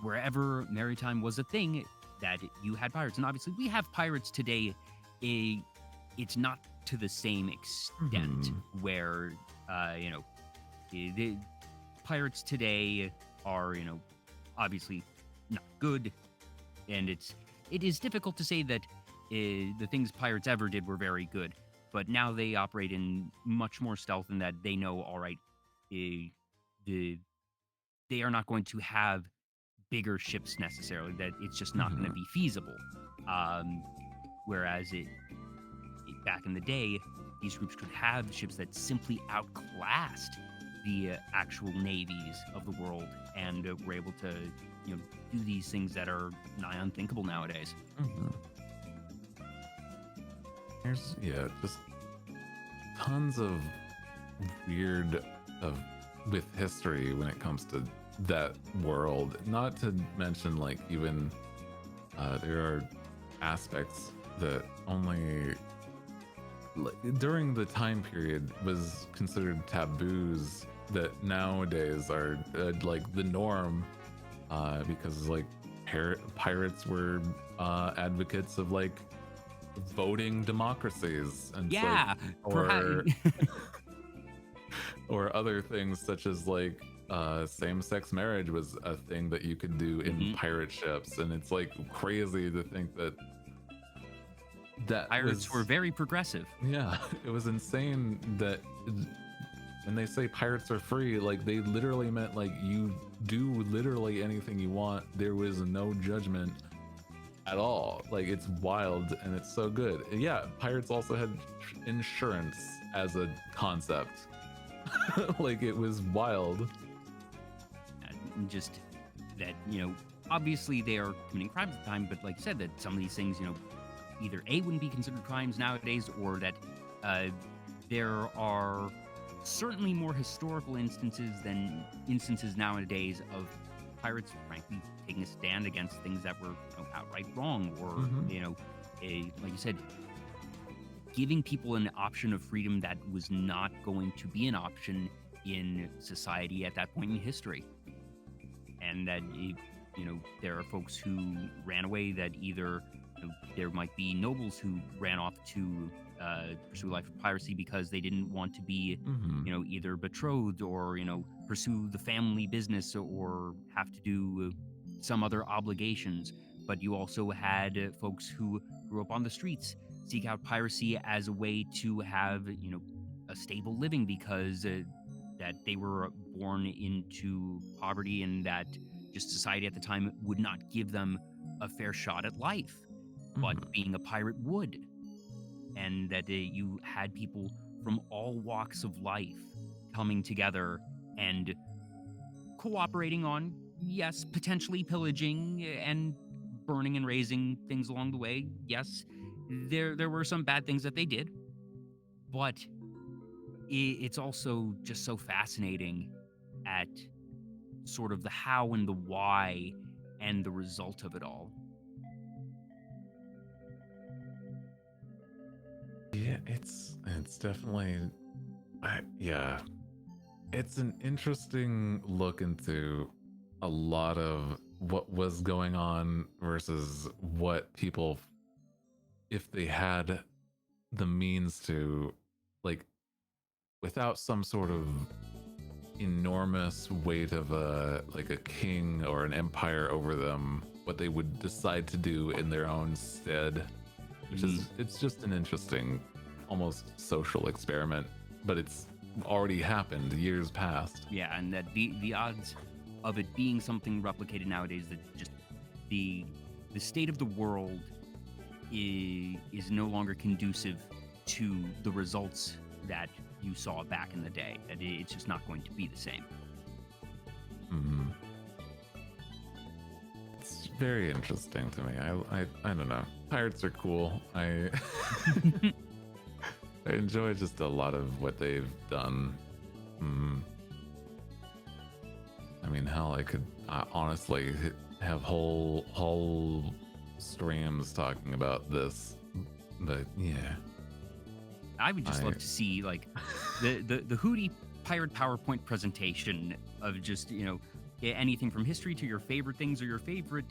wherever maritime was a thing, that you had pirates. And obviously we have pirates today. It's not to the same extent where the pirates today are obviously not good, and it is difficult to say that the things pirates ever did were very good. But now they operate in much more stealth, in that they know, all right, they are not going to have bigger ships necessarily, that it's just not going to be feasible. Whereas back in the day, these groups could have ships that simply outclassed the actual navies of the world, and were able to do these things that are nigh unthinkable nowadays. There's just tons of weird with history when it comes to that world. Not to mention, like, even there are aspects that only during the time period was considered taboos that nowadays are like the norm, because like pirates were advocates of like voting democracies and Yeah, or or other things such as like same-sex marriage was a thing that you could do in pirate ships, and it's like crazy to think that pirates were very progressive. yeah, it was insane that when they say pirates are free, like they literally meant like you do literally anything you want. There was no judgment at all. Like it's wild and it's so good. Yeah, pirates also had insurance as a concept. Like it was wild. Just that, obviously they are committing crimes at the time, but like you said, that some of these things, either A, wouldn't be considered crimes nowadays, or that there are certainly more historical instances than instances nowadays of pirates, frankly, taking a stand against things that were outright wrong, or, like you said, giving people an option of freedom that was not going to be an option in society at that point in history. And that, there are folks who ran away, that either there might be nobles who ran off to pursue a life of piracy because they didn't want to be, either betrothed or, pursue the family business or have to do some other obligations. But you also had folks who grew up on the streets seek out piracy as a way to have, a stable living because that they were born into poverty and that just society at the time would not give them a fair shot at life. But being a pirate would. And that you had people from all walks of life coming together and cooperating on, yes, potentially pillaging and burning and razing things along the way. Yes, there were some bad things that they did, but it's also just so fascinating at sort of the how and the why and the result of it all. Yeah, it's definitely yeah. It's an interesting look into a lot of what was going on versus what people, if they had the means to, like, without some sort of enormous weight of a king or an empire over them, what they would decide to do in their own stead, which is, it's just an interesting almost social experiment, but it's already happened years past. Yeah, and that the odds of it being something replicated nowadays, that just the state of the world is no longer conducive to the results that you saw back in the day. That it's just not going to be the same. It's very interesting to me. I don't know. Pirates are cool. I enjoy just a lot of what they've done. I mean, hell, I could honestly have whole streams talking about this, but yeah. I would just love to see like the Hooty pirate PowerPoint presentation of just, anything from history to your favorite things or your favorite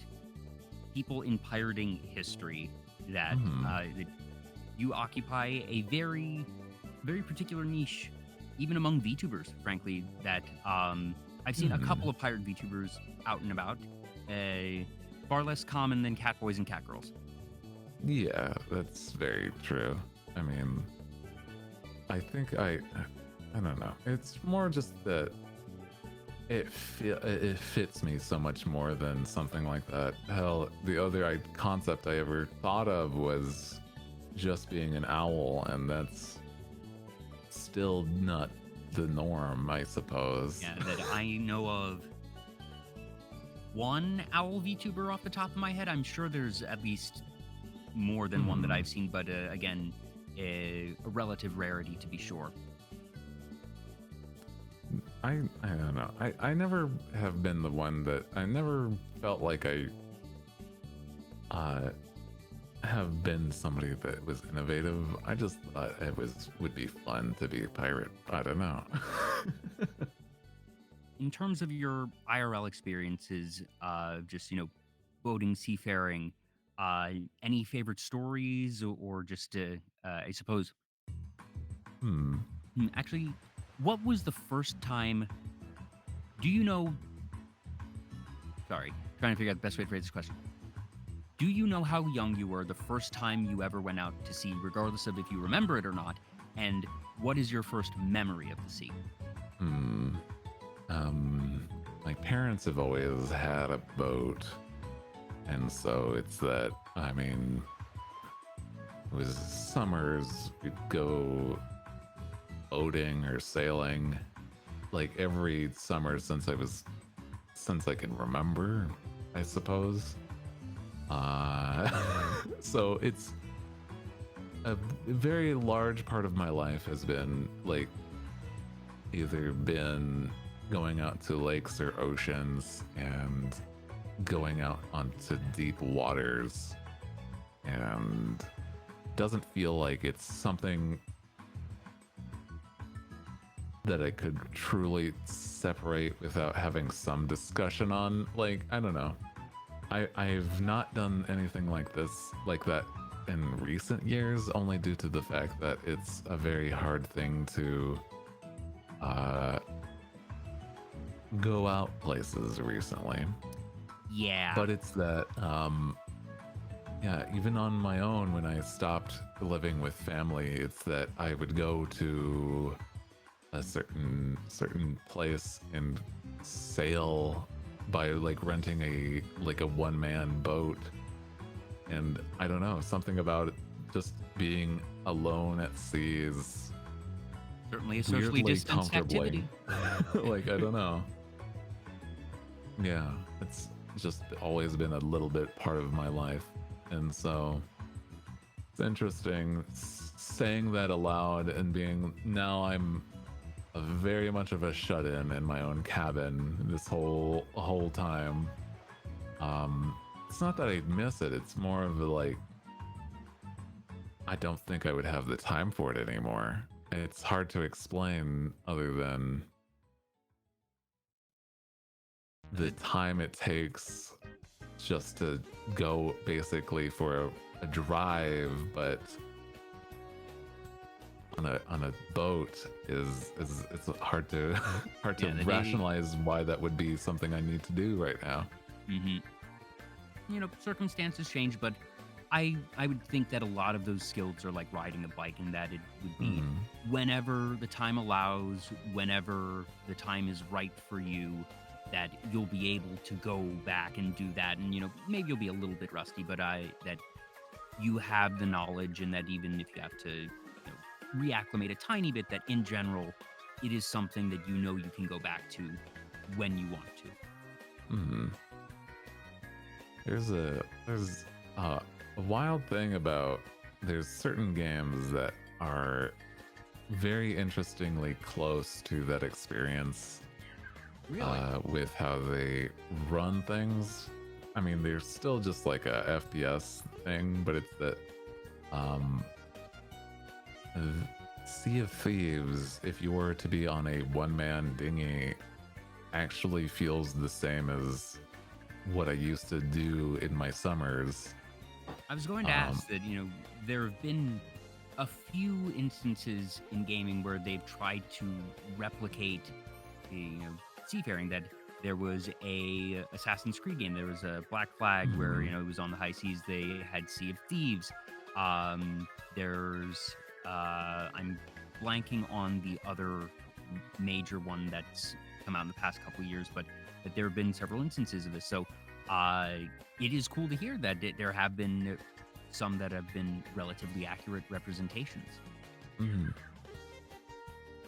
people in pirating history that you occupy a very, very particular niche, even among VTubers, frankly, that I've seen a couple of pirate VTubers out and about, far less common than catboys and catgirls. Yeah, that's very true. I mean, I think I don't know. It's more just that it fits me so much more than something like that. Hell, the other concept I ever thought of was just being an owl, and that's still not the norm, I suppose. Yeah, that I know of one owl VTuber off the top of my head. I'm sure there's at least more than one that I've seen, but again, a relative rarity to be sure. I don't know. I never have been the one that I never felt like I have been somebody that was innovative. I just thought it would be fun to be a pirate. I don't know. in terms of your IRL experiences, just boating, seafaring, any favorite stories, or just I suppose, Hmm. actually, what was the first time? Do you know? Sorry, trying to figure out the best way to phrase this question. Do you know how young you were the first time you ever went out to sea, regardless of if you remember it or not? And what is your first memory of the sea? Hmm. My parents have always had a boat, and so it's that. I mean, it was summers. We'd go boating or sailing, like every summer since I can remember, I suppose. So it's a very large part of my life has been like either been going out to lakes or oceans and going out onto deep waters, and doesn't feel like it's something that I could truly separate without having some discussion on. Like, I don't know. I've not done anything like that in recent years, only due to the fact that it's a very hard thing to go out places recently. Yeah. But it's that yeah, even on my own when I stopped living with family, it's that I would go to a certain place and sail by like renting a one-man boat. And I don't know, something about it, just being alone at sea is Certainly a socially weirdly distanced comforting. activity. Like, I don't know. Yeah, it's just always been a little bit part of my life. And so it's interesting saying that aloud and being, now I'm very much of a shut-in in my own cabin this whole time. It's not that I miss it, it's more of a like, I don't think I would have the time for it anymore. It's hard to explain other than the time it takes just to go basically for a drive, but on a boat is it's hard to rationalize why that would be something I need to do right now. Circumstances change, but I would think that a lot of those skills are like riding a bike, and that it would be whenever the time allows, whenever the time is right for you, that you'll be able to go back and do that. And maybe you'll be a little bit rusty, but that you have the knowledge, and that even if you have to reacclimate a tiny bit, that in general it is something that you can go back to when you want to. There's a wild thing about, there's certain games that are very interestingly close to that experience. Really? With how they run things. I mean, they're still just like a FPS thing, but it's that Sea of Thieves, if you were to be on a one-man dinghy, actually feels the same as what I used to do in my summers. I was going to ask that, there have been a few instances in gaming where they've tried to replicate seafaring. That there was a Assassin's Creed game, there was a Black Flag where it was on the high seas. They had Sea of Thieves. There's I'm blanking on the other major one that's come out in the past couple of years, but that there have been several instances of this. So it is cool to hear that there have been some that have been relatively accurate representations.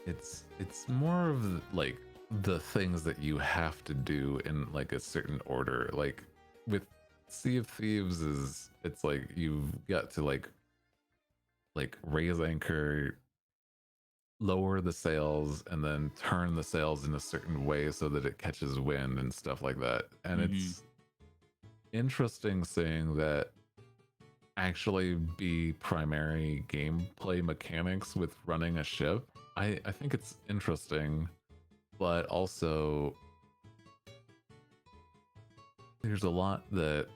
It's more of like the things that you have to do in like a certain order. Like with Sea of Thieves, it's like you've got to like raise anchor, lower the sails, and then turn the sails in a certain way so that it catches wind and stuff like that. And it's interesting seeing that actually be primary gameplay mechanics with running a ship. I think it's interesting, but also there's a lot that,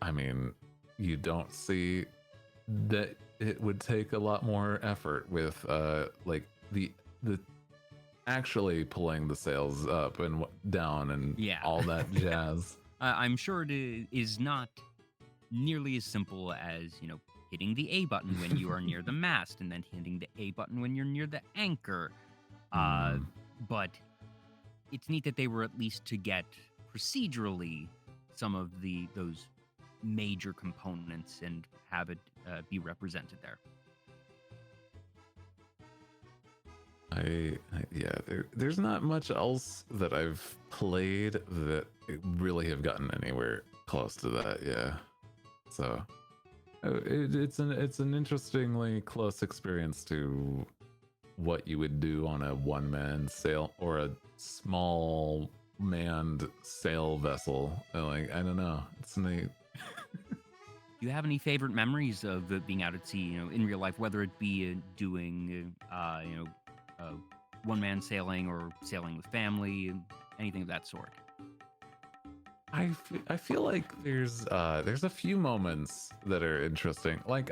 I mean, you don't see that it would take a lot more effort with like the actually pulling the sails up and down and Yeah. all that jazz. I'm sure it is not nearly as simple as, hitting the A button when you are near the mast and then hitting the A button when you're near the anchor. But it's neat that they were at least to get procedurally some of those major components and have it be represented there. There's not much else that I've played that really have gotten anywhere close to that. Yeah, so it's an interestingly close experience to what you would do on a one-man sail or a small manned sail vessel. Like, I don't know, it's neat. Do you have any favorite memories of being out at sea, in real life, whether it be doing, one-man sailing or sailing with family, anything of that sort? I feel like there's a few moments that are interesting. Like,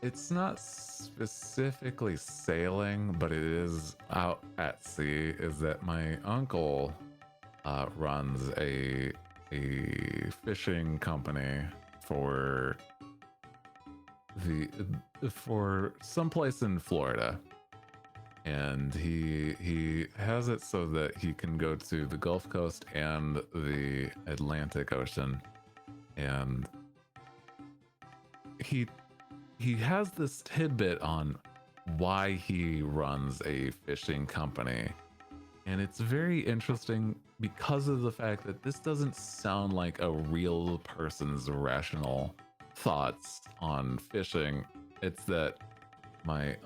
it's not specifically sailing, but it is out at sea. Is that my uncle runs a fishing company for someplace in Florida, and he has it so that he can go to the Gulf Coast and the Atlantic Ocean, and he has this tidbit on why he runs a fishing company, and it's very interesting because of the fact that this doesn't sound like a real person's rational thoughts on fishing. It's that my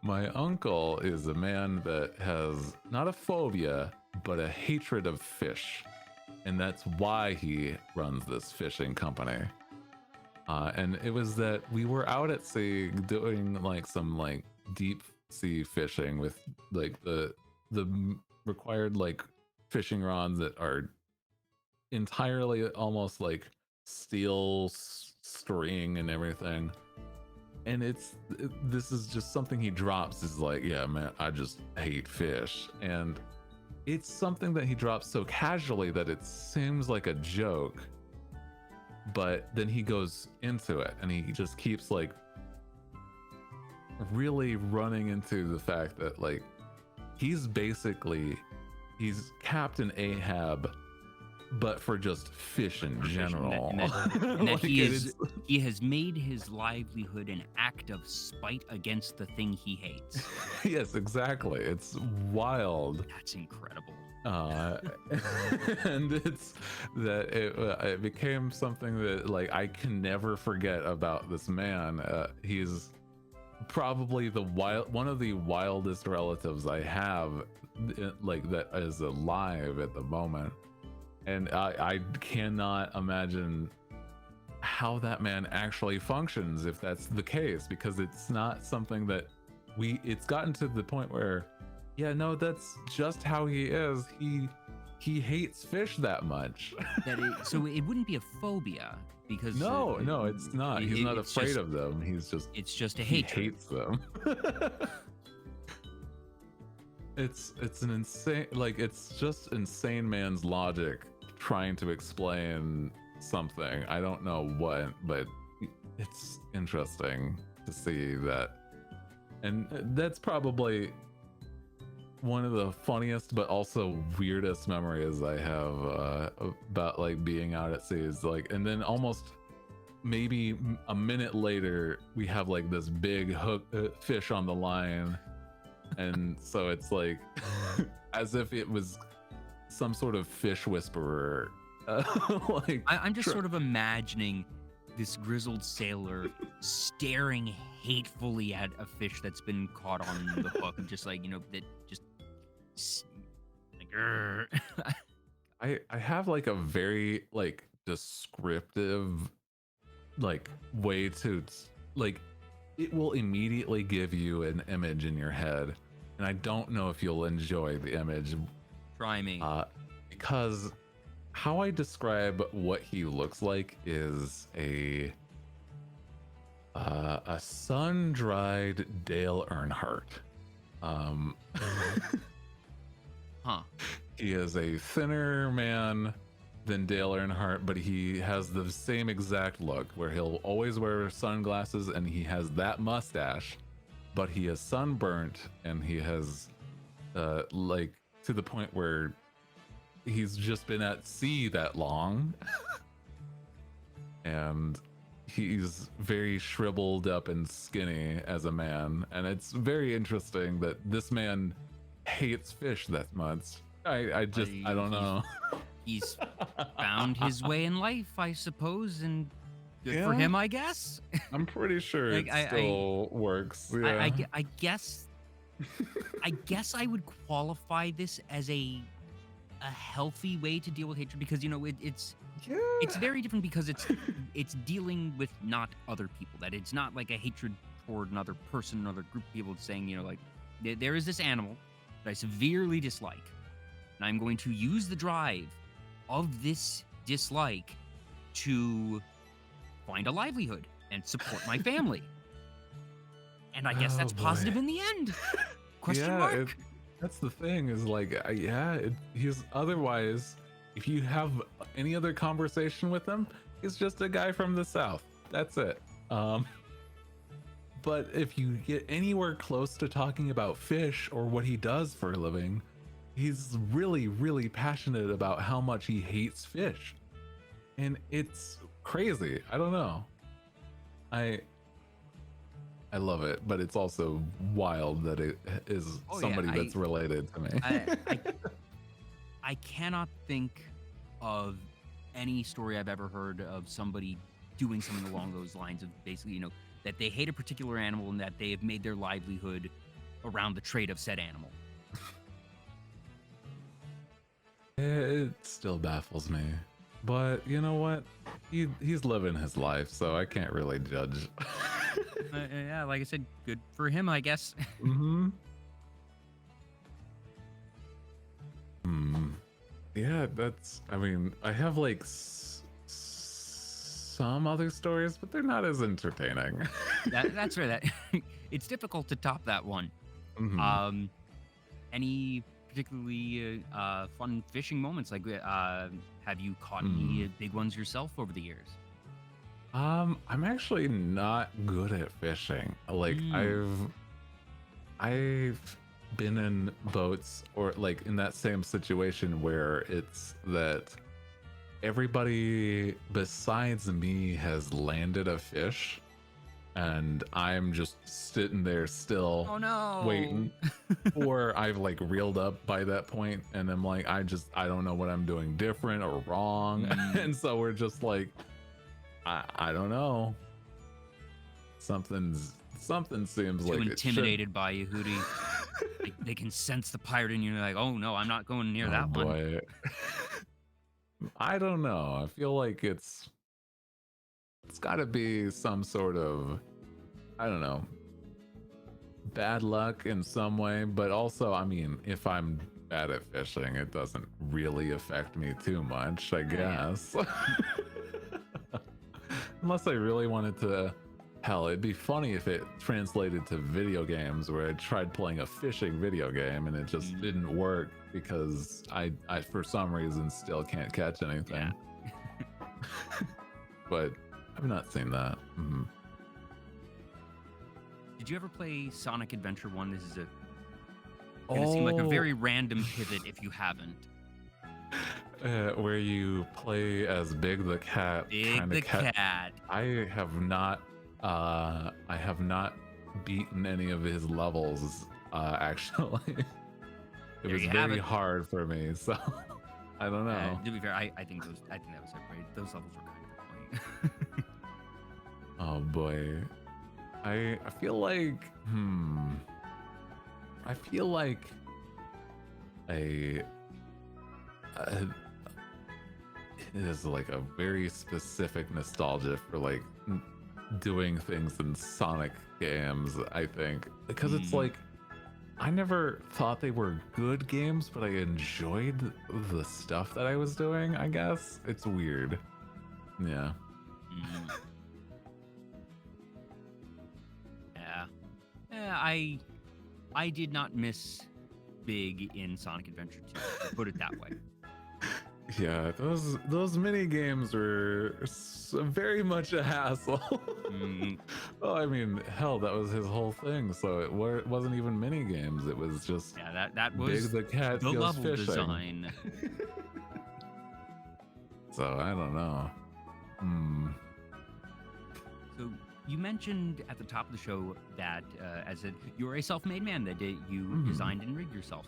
my uncle is a man that has not a phobia but a hatred of fish, and that's why he runs this fishing company. And it was that we were out at sea doing like some like deep sea fishing with like the required like fishing rods that are entirely almost like steel string and everything. And this is just something he drops, is like, yeah, man, I just hate fish. And it's something that he drops so casually that it seems like a joke, but then he goes into it and he just keeps like really running into the fact that like he's Captain Ahab, but for just fish in general. And that he has made his livelihood an act of spite against the thing he hates. Yes, exactly. It's wild. That's incredible. And it's that it became something that like I can never forget about this man. He's probably one of the wildest relatives I have, like, that is alive at the moment. And I cannot imagine how that man actually functions if that's the case, because it's not something that it's gotten to the point where, yeah, no, that's just how he is. He hates fish that much. So it wouldn't be a phobia, because no, it's not. He's not afraid of them. It's just a hatred. He hates them. It's an insane, like, it's just insane man's logic trying to explain something. I don't know what, but it's interesting to see that. And that's probably one of the funniest but also weirdest memories I have about like being out at sea, is like, and then almost maybe a minute later we have like this big hook fish on the line, and so it's like as if it was some sort of fish whisperer. Like, I'm just sort of imagining this grizzled sailor staring hatefully at a fish that's been caught on the hook, and just like, that just like, I have like a very like descriptive like way to like, it will immediately give you an image in your head and I don't know if you'll enjoy the image, Try me. because how I describe what he looks like is a sun-dried Dale Earnhardt. Huh. He is a thinner man than Dale Earnhardt, but he has the same exact look where he'll always wear sunglasses and he has that mustache, but he is sunburnt and he has like to the point where he's just been at sea that long. And he's very shriveled up and skinny as a man, and it's very interesting that this man hates fish that much. I don't know. He's found his way in life, I suppose, and good for Yeah. him, I guess. I'm pretty sure Like, it still works. Yeah. I guess I would qualify this as a healthy way to deal with hatred, because it's very different, because it's dealing with not other people. That it's not like a hatred toward another person, another group of people. It's saying, like, there is this animal that I severely dislike, and I'm going to use the drive of this dislike to find a livelihood and support my family. And I guess that's Oh, boy. positive in the end. Question mark. That's the thing, is like, he's otherwise, if you have any other conversation with him, he's just a guy from the South. That's it. But if you get anywhere close to talking about fish or what he does for a living, he's really, really passionate about how much he hates fish. And it's crazy. I don't know. I love it, but it's also wild that it is somebody that's related to me. I cannot think of any story I've ever heard of somebody doing something along those lines, of basically, that they hate a particular animal and that they have made their livelihood around the trade of said animal. It still baffles me. But you know what? He's living his life, so I can't really judge. Yeah, like I said, good for him, I guess. Mm-hmm. Yeah, I have like some other stories, but they're not as entertaining. That's right. It's difficult to top that one. Mhm. Any particularly fun fishing moments? Like, have you caught any big ones yourself over the years? I'm actually not good at fishing. Like, I've been in boats, or like in that same situation where it's that everybody besides me has landed a fish and I'm just sitting there still waiting. Or I've like reeled up by that point and I'm like, I don't know what I'm doing different or wrong. And so we're just like, I don't know. Something seems like intimidated by you, Hooty. They can sense the pirate in you, and they're like, oh no, I'm not going near that one. I don't know. I feel like it's got to be some sort of, I don't know, bad luck in some way. But also, I mean, if I'm bad at fishing, it doesn't really affect me too much, I guess. Unless I really wanted to. Hell, it'd be funny if it translated to video games, where I tried playing a fishing video game and it just didn't work because I for some reason still can't catch anything. Yeah. But I've not seen that. Did you ever play Sonic Adventure 1? This is gonna seem like a very random pivot if you haven't. Where you play as Big the Cat. Big the Cat. I have not beaten any of his levels, actually. It was very hard for me, so I don't know. To be fair, I think that was great. Those levels were kind of annoying. Oh boy. I feel like it is like a very specific nostalgia for like doing things in Sonic games, I think, because it's like I never thought they were good games, but I enjoyed the stuff that I was doing, I guess. It's weird. Yeah. Mm. Yeah. I did not miss Big in Sonic Adventure 2. To put it that way. Yeah, those mini games were very much a hassle. Mm. Well, I mean, hell, that was his whole thing. So it wasn't even mini games. It was just Yeah, that Big was the cat the goes level fishing. design. So I don't know. So you mentioned at the top of the show that you're a self-made man, that you designed and rigged yourself.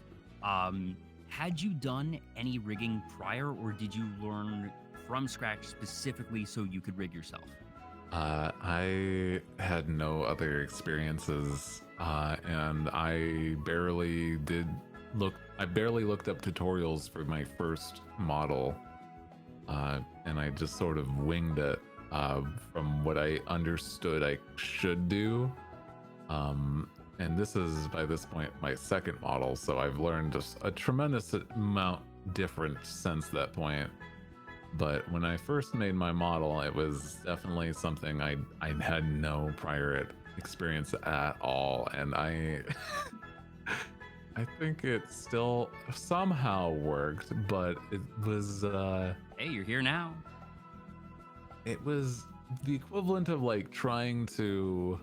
Had you done any rigging prior, or did you learn from scratch specifically so you could rig yourself? I had no other experiences, and I barely looked up tutorials for my first model, and I just sort of winged it from what I understood I should do. And this is, by this point, my second model, so I've learned just a tremendous amount different since that point. But when I first made my model, it was definitely something I had no prior experience at all, and I think it still somehow worked, but it was Hey, you're here now. it was the equivalent of like trying to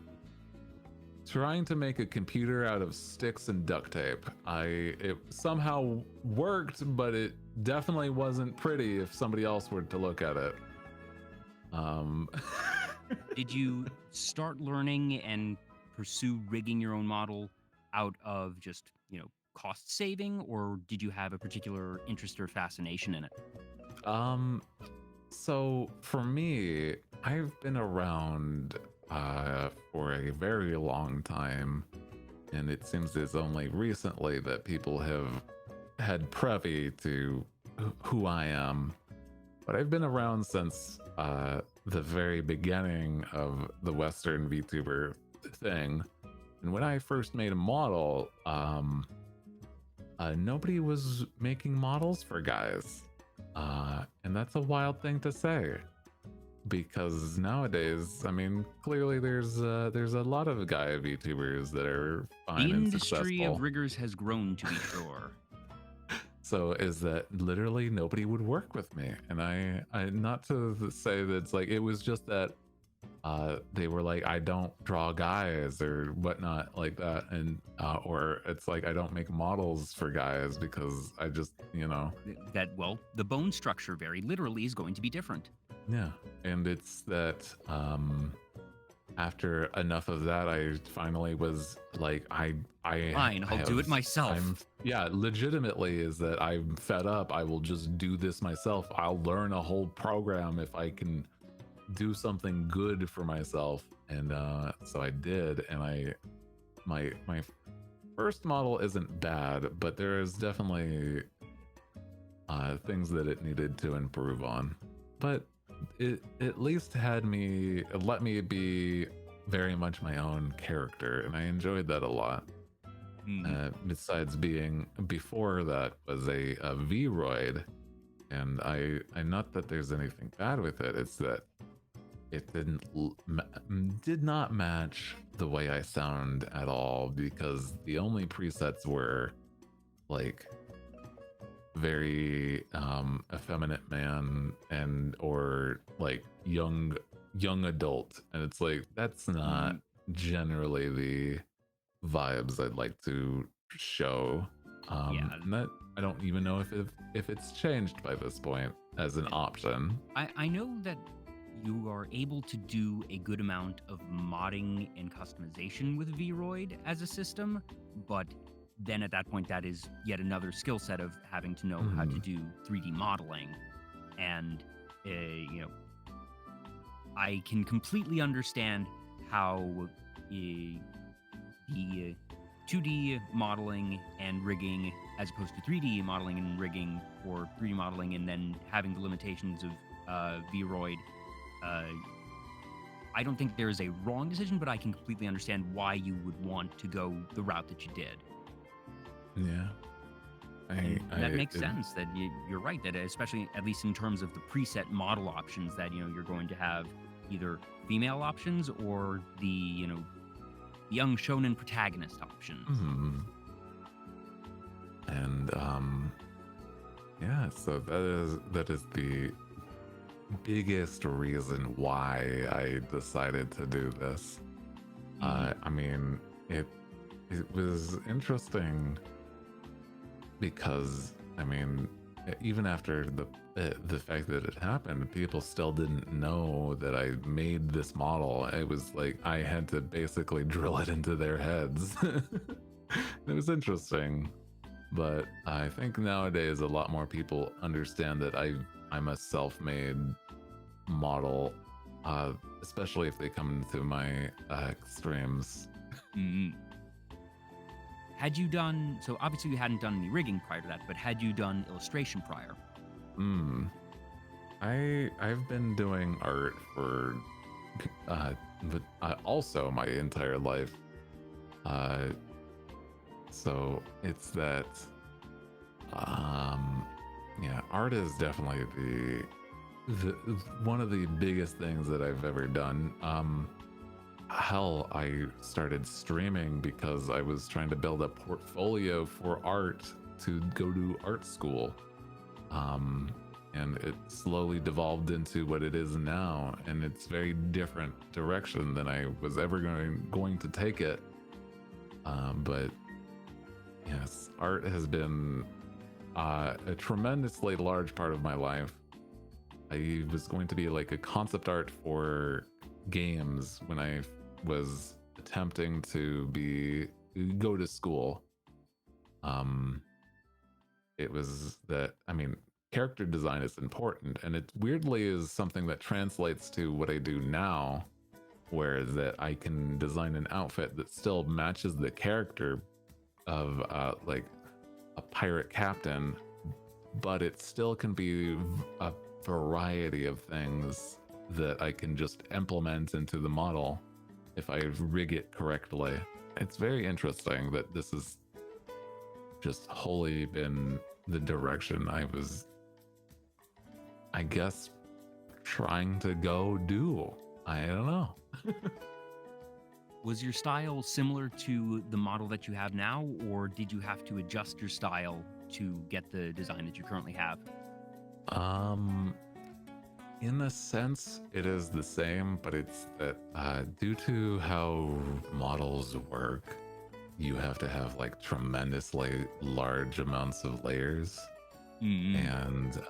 make a computer out of sticks and duct tape. It somehow worked, but it definitely wasn't pretty if somebody else were to look at it. Did you start learning and pursue rigging your own model out of just, cost saving, or did you have a particular interest or fascination in it? So for me, I've been around for a very long time, and it seems it's only recently that people have had privy to who I am. But I've been around since the very beginning of the Western VTuber thing. And when I first made a model, nobody was making models for guys. And that's a wild thing to say. Because nowadays, I mean, clearly there's a lot of guy VTubers that are fine The and industry successful. of riggers has grown, to be sure. So is that literally nobody would work with me, and I not to say that it's like it was just that they were like, I don't draw guys or whatnot like that, and or it's like I don't make models for guys because I just The bone structure very literally is going to be different. yeah, and it's that after enough of that, I finally was like, Fine, I'll do it myself. Yeah, legitimately is that I'm fed up. I will just do this myself. I'll learn a whole program if I can do something good for myself. And so I did, and my first model isn't bad, but there is definitely things that it needed to improve on. But it at least let me be very much my own character, and I enjoyed that a lot. Besides being, before that was a Vroid, and I not that there's anything bad with it, it's that it did not match the way I sound at all, because the only presets were like very effeminate man or like young adult, and it's like that's not generally the vibes I'd like to show. And that I don't even know if it's changed by this point as an option. I know that you are able to do a good amount of modding and customization with Vroid as a system, but then at that point, that is yet another skill set of having to know how to do 3D modeling. And, I can completely understand how the 2D modeling and rigging, as opposed to 3D modeling and rigging, or 3D modeling and then having the limitations of Vroid. I don't think there is a wrong decision, but I can completely understand why you would want to go the route that you did. Yeah. And that makes It, sense. That you're right. That especially at least in terms of the preset model options, that you're going to have either female options or the young shonen protagonist options. mhm. And yeah, so that is the biggest reason why I decided to do this. I mean, it was interesting because I mean, even after the fact that it happened, people still didn't know that I made this model. It was like I had to basically drill it into their heads. It was interesting, but I think nowadays a lot more people understand that I'm a self-made model, especially if they come to my extremes. Mm-hmm. Had you done so? Obviously, you hadn't done any rigging prior to that, but had you done illustration prior? Hmm. I've been doing art for but also my entire life. Uh, so it's that yeah, art is definitely the one of the biggest things that I've ever done. Hell, I started streaming because I was trying to build a portfolio for art to go to art school. And it slowly devolved into what it is now, and it's very different direction than I was ever going to take it. But yes, art has been a tremendously large part of my life. I was going to be like a concept art for games when I was attempting to go to school. It was that, I mean, character design is important, and it weirdly is something that translates to what I do now, where that I can design an outfit that still matches the character of like a pirate captain, but it still can be a variety of things that I can just implement into the model if I rig it correctly. It's very interesting that this has just wholly been the direction I was, I guess, trying to go do. I don't know. Was your style similar to the model that you have now, or did you have to adjust your style to get the design that you currently have? In a sense, it is the same, but it's that due to how models work, you have to have like tremendously large amounts of layers. And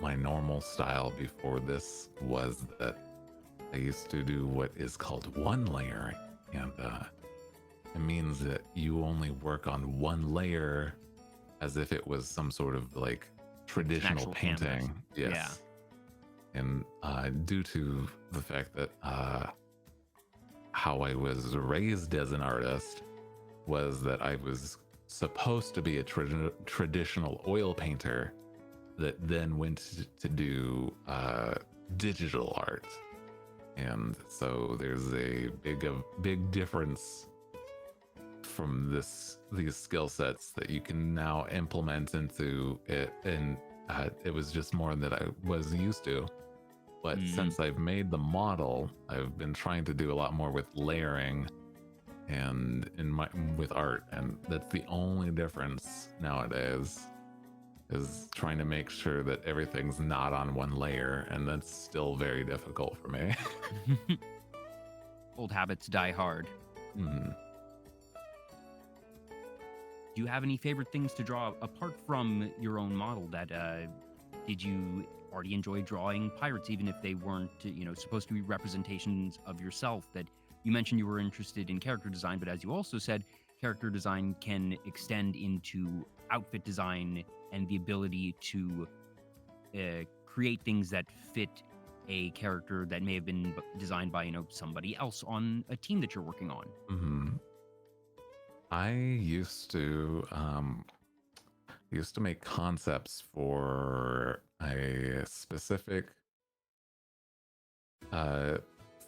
my normal style before this was that I used to do what is called one layering, and it means that you only work on one layer as if it was some sort of like traditional painting. Canvas. Yes. Yeah. And due to the fact that how I was raised as an artist was that I was supposed to be a traditional oil painter that then went to do digital art. And so there's a big difference from these skill sets that you can now implement into it, and it was just more than I was used to. But since I've made the model, I've been trying to do a lot more with layering and with art, and that's the only difference nowadays, is trying to make sure that everything's not on one layer, and that's still very difficult for me. Old habits die hard. Mm. Do you have any favorite things to draw apart from your own model? That did you already enjoy drawing pirates, even if they weren't, supposed to be representations of yourself? That you mentioned you were interested in character design, but as you also said, character design can extend into outfit design and the ability to create things that fit a character that may have been designed by somebody else on a team that you're working on. Mm-hmm. I used to make concepts for a specific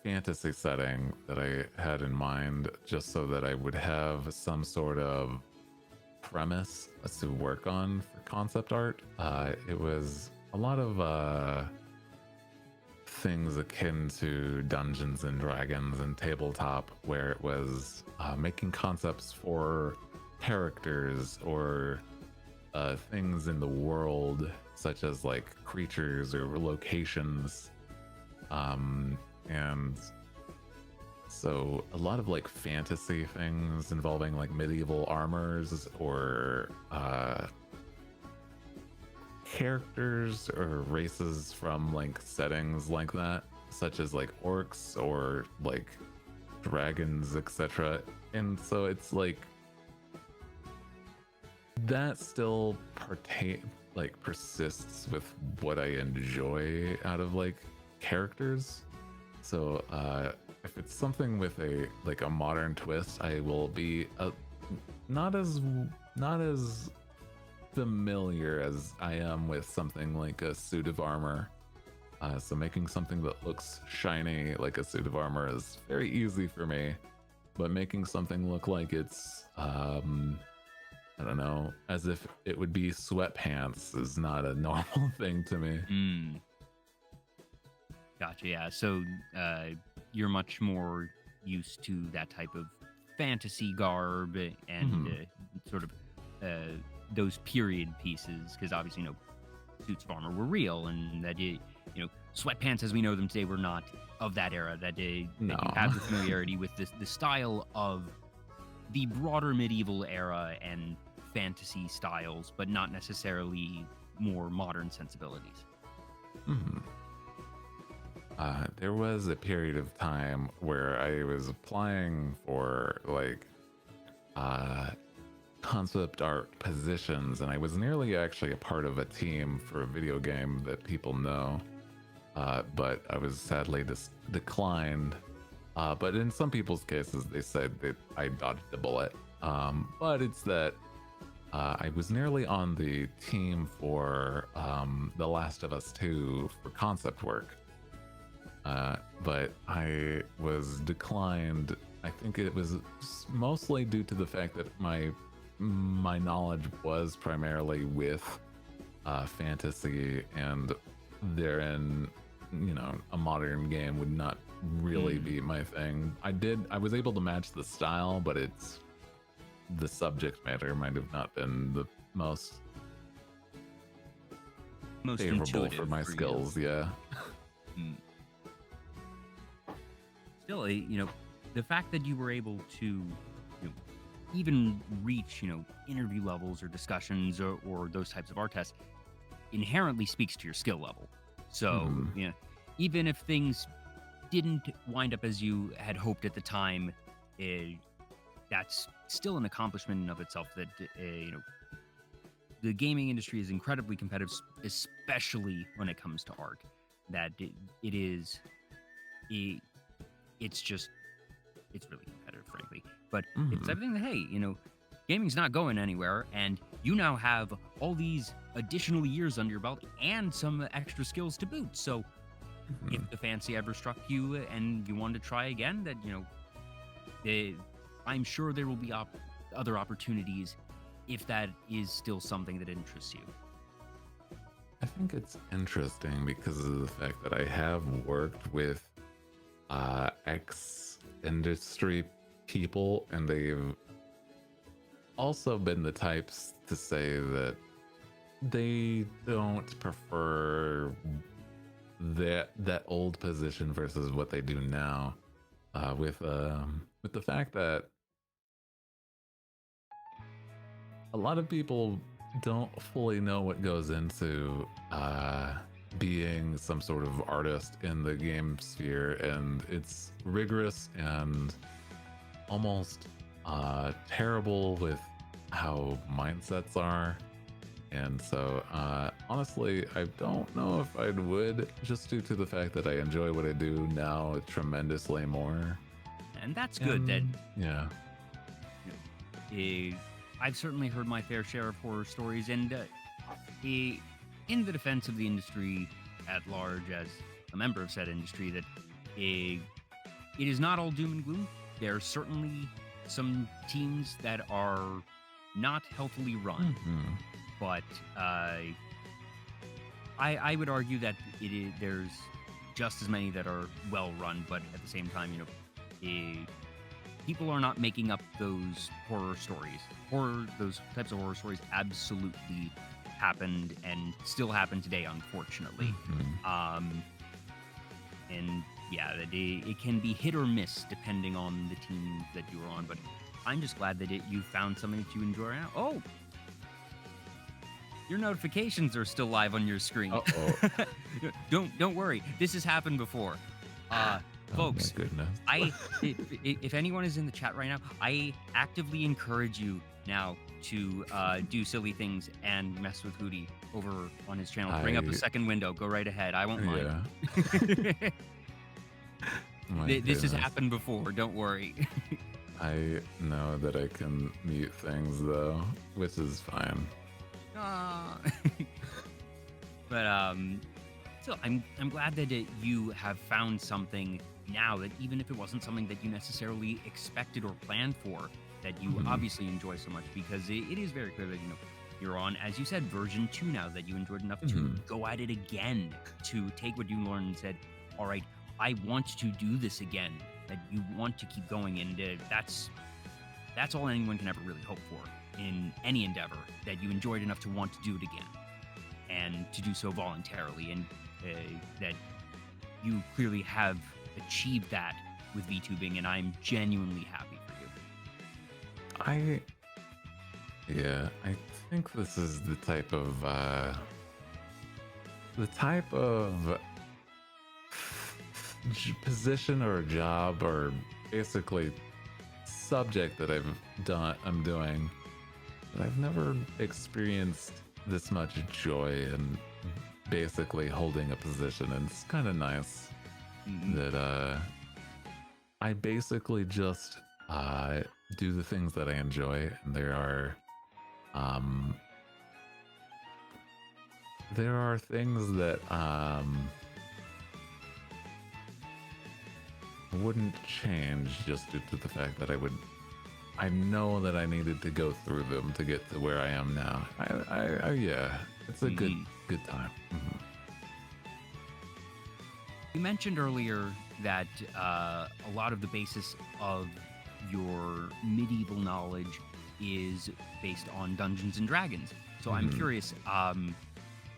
fantasy setting that I had in mind, just so that I would have some sort of premise to work on for concept art. It was a lot of things akin to Dungeons and Dragons and tabletop, where it was making concepts for characters or things in the world, such as like creatures or locations. And so a lot of like fantasy things involving like medieval armors or characters or races from like settings like that, such as like orcs or like dragons, etc. And so it's like that still persists with what I enjoy out of like characters. So if it's something with a modern twist, I will be not as familiar as I am with something like a suit of armor. So making something that looks shiny like a suit of armor is very easy for me, but making something look like it's I don't know, as if it would be sweatpants is not a normal thing to me. Gotcha. Yeah. So you're much more used to that type of fantasy garb and sort of those period pieces, because obviously, suits of armor were real, and that sweatpants as we know them today were not of that era. That you have the familiarity with the style of the broader medieval era and fantasy styles, but not necessarily more modern sensibilities. There was a period of time where I was applying for like concept art positions, and I was nearly actually a part of a team for a video game that people know, but I was sadly declined. But in some people's cases, they said that I dodged a bullet. But it's that I was nearly on the team for The Last of Us 2 for concept work. But I was declined. I think it was mostly due to the fact that my knowledge was primarily with fantasy, and therein, a modern game would not really be my thing. I was able to match the style, but the subject matter might have not been the most favorable for my skills. Yeah. Still, the fact that you were able to, even reach, interview levels or discussions or those types of art tests inherently speaks to your skill level. So, even if things didn't wind up as you had hoped at the time, that's still an accomplishment in of itself. That the gaming industry is incredibly competitive, especially when it comes to art. That it's really competitive, frankly. But it's everything that, hey, gaming's not going anywhere, and you now have all these additional years under your belt and some extra skills to boot. So if the fancy ever struck you and you wanted to try again, that I'm sure there will be other opportunities if that is still something that interests you. I think it's interesting because of the fact that I have worked with ex-industry people, and they've also been the types to say that they don't prefer that old position versus what they do now, with the fact that a lot of people don't fully know what goes into being some sort of artist in the game sphere, and it's rigorous and almost terrible with how mindsets are. And so honestly, I don't know if I would, just due to the fact that I enjoy what I do now tremendously more. And that's good. I've certainly heard my fair share of horror stories, and in the defense of the industry at large, as a member of said industry, that it is not all doom and gloom. There are certainly some teams that are not healthily run. Mhm. But I would argue that there's just as many that are well run, but at the same time, people are not making up those horror stories. Those types of horror stories absolutely happened and still happen today, unfortunately. Mhm. And yeah, it can be hit or miss depending on the team that you're on. But I'm just glad that you found something that you enjoy now. Oh, your notifications are still live on your screen. Uh-oh. Don't worry. This has happened before. Folks, oh my goodness. if anyone is in the chat right now, I actively encourage you now to do silly things and mess with Hooty over on his channel. Bring up a second window. Go right ahead. I won't mind. Yeah. This has happened before. Don't worry. I know that I can mute things though, which is fine. But so I'm glad that you have found something now that even if it wasn't something that you necessarily expected or planned for, that you obviously enjoy so much, because it is very clear that you're on, as you said, version 2 now, that you enjoyed enough to go at it again, to take what you learned and said, all right, I want to do this again, that you want to keep going, and that's all anyone can ever really hope for in any endeavor, that you enjoyed enough to want to do it again, and to do so voluntarily, and that you clearly have achieved that with VTubing, and I'm genuinely happy for you. I think this is the type of position or job or basically subject that I'm doing that I've never experienced this much joy in basically holding a position, and it's kind of nice that I basically just do the things that I enjoy, and there are things that wouldn't change just due to the fact that I know that I needed to go through them to get to where I am now. Yeah, it's a good time. You mentioned earlier that a lot of the basis of your medieval knowledge is based on Dungeons and Dragons. So I'm curious,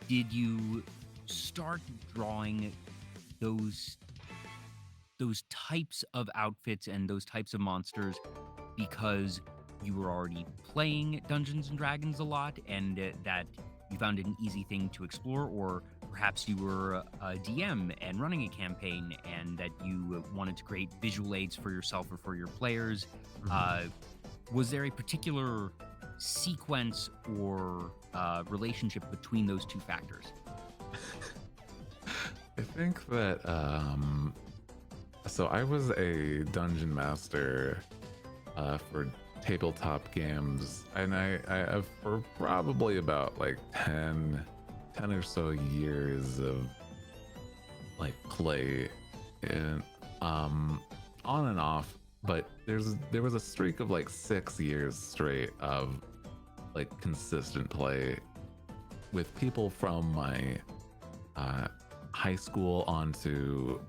did you start drawing those types of outfits and those types of monsters because you were already playing Dungeons and Dragons a lot, and that you found it an easy thing to explore, or perhaps you were a DM and running a campaign and that you wanted to create visual aids for yourself or for your players? Was there a particular sequence or relationship between those two factors? I think that so I was a dungeon master for tabletop games, and I for probably about like 10 or so years of like play, and on and off, but there was a streak of like 6 years straight of like consistent play with people from my high school onto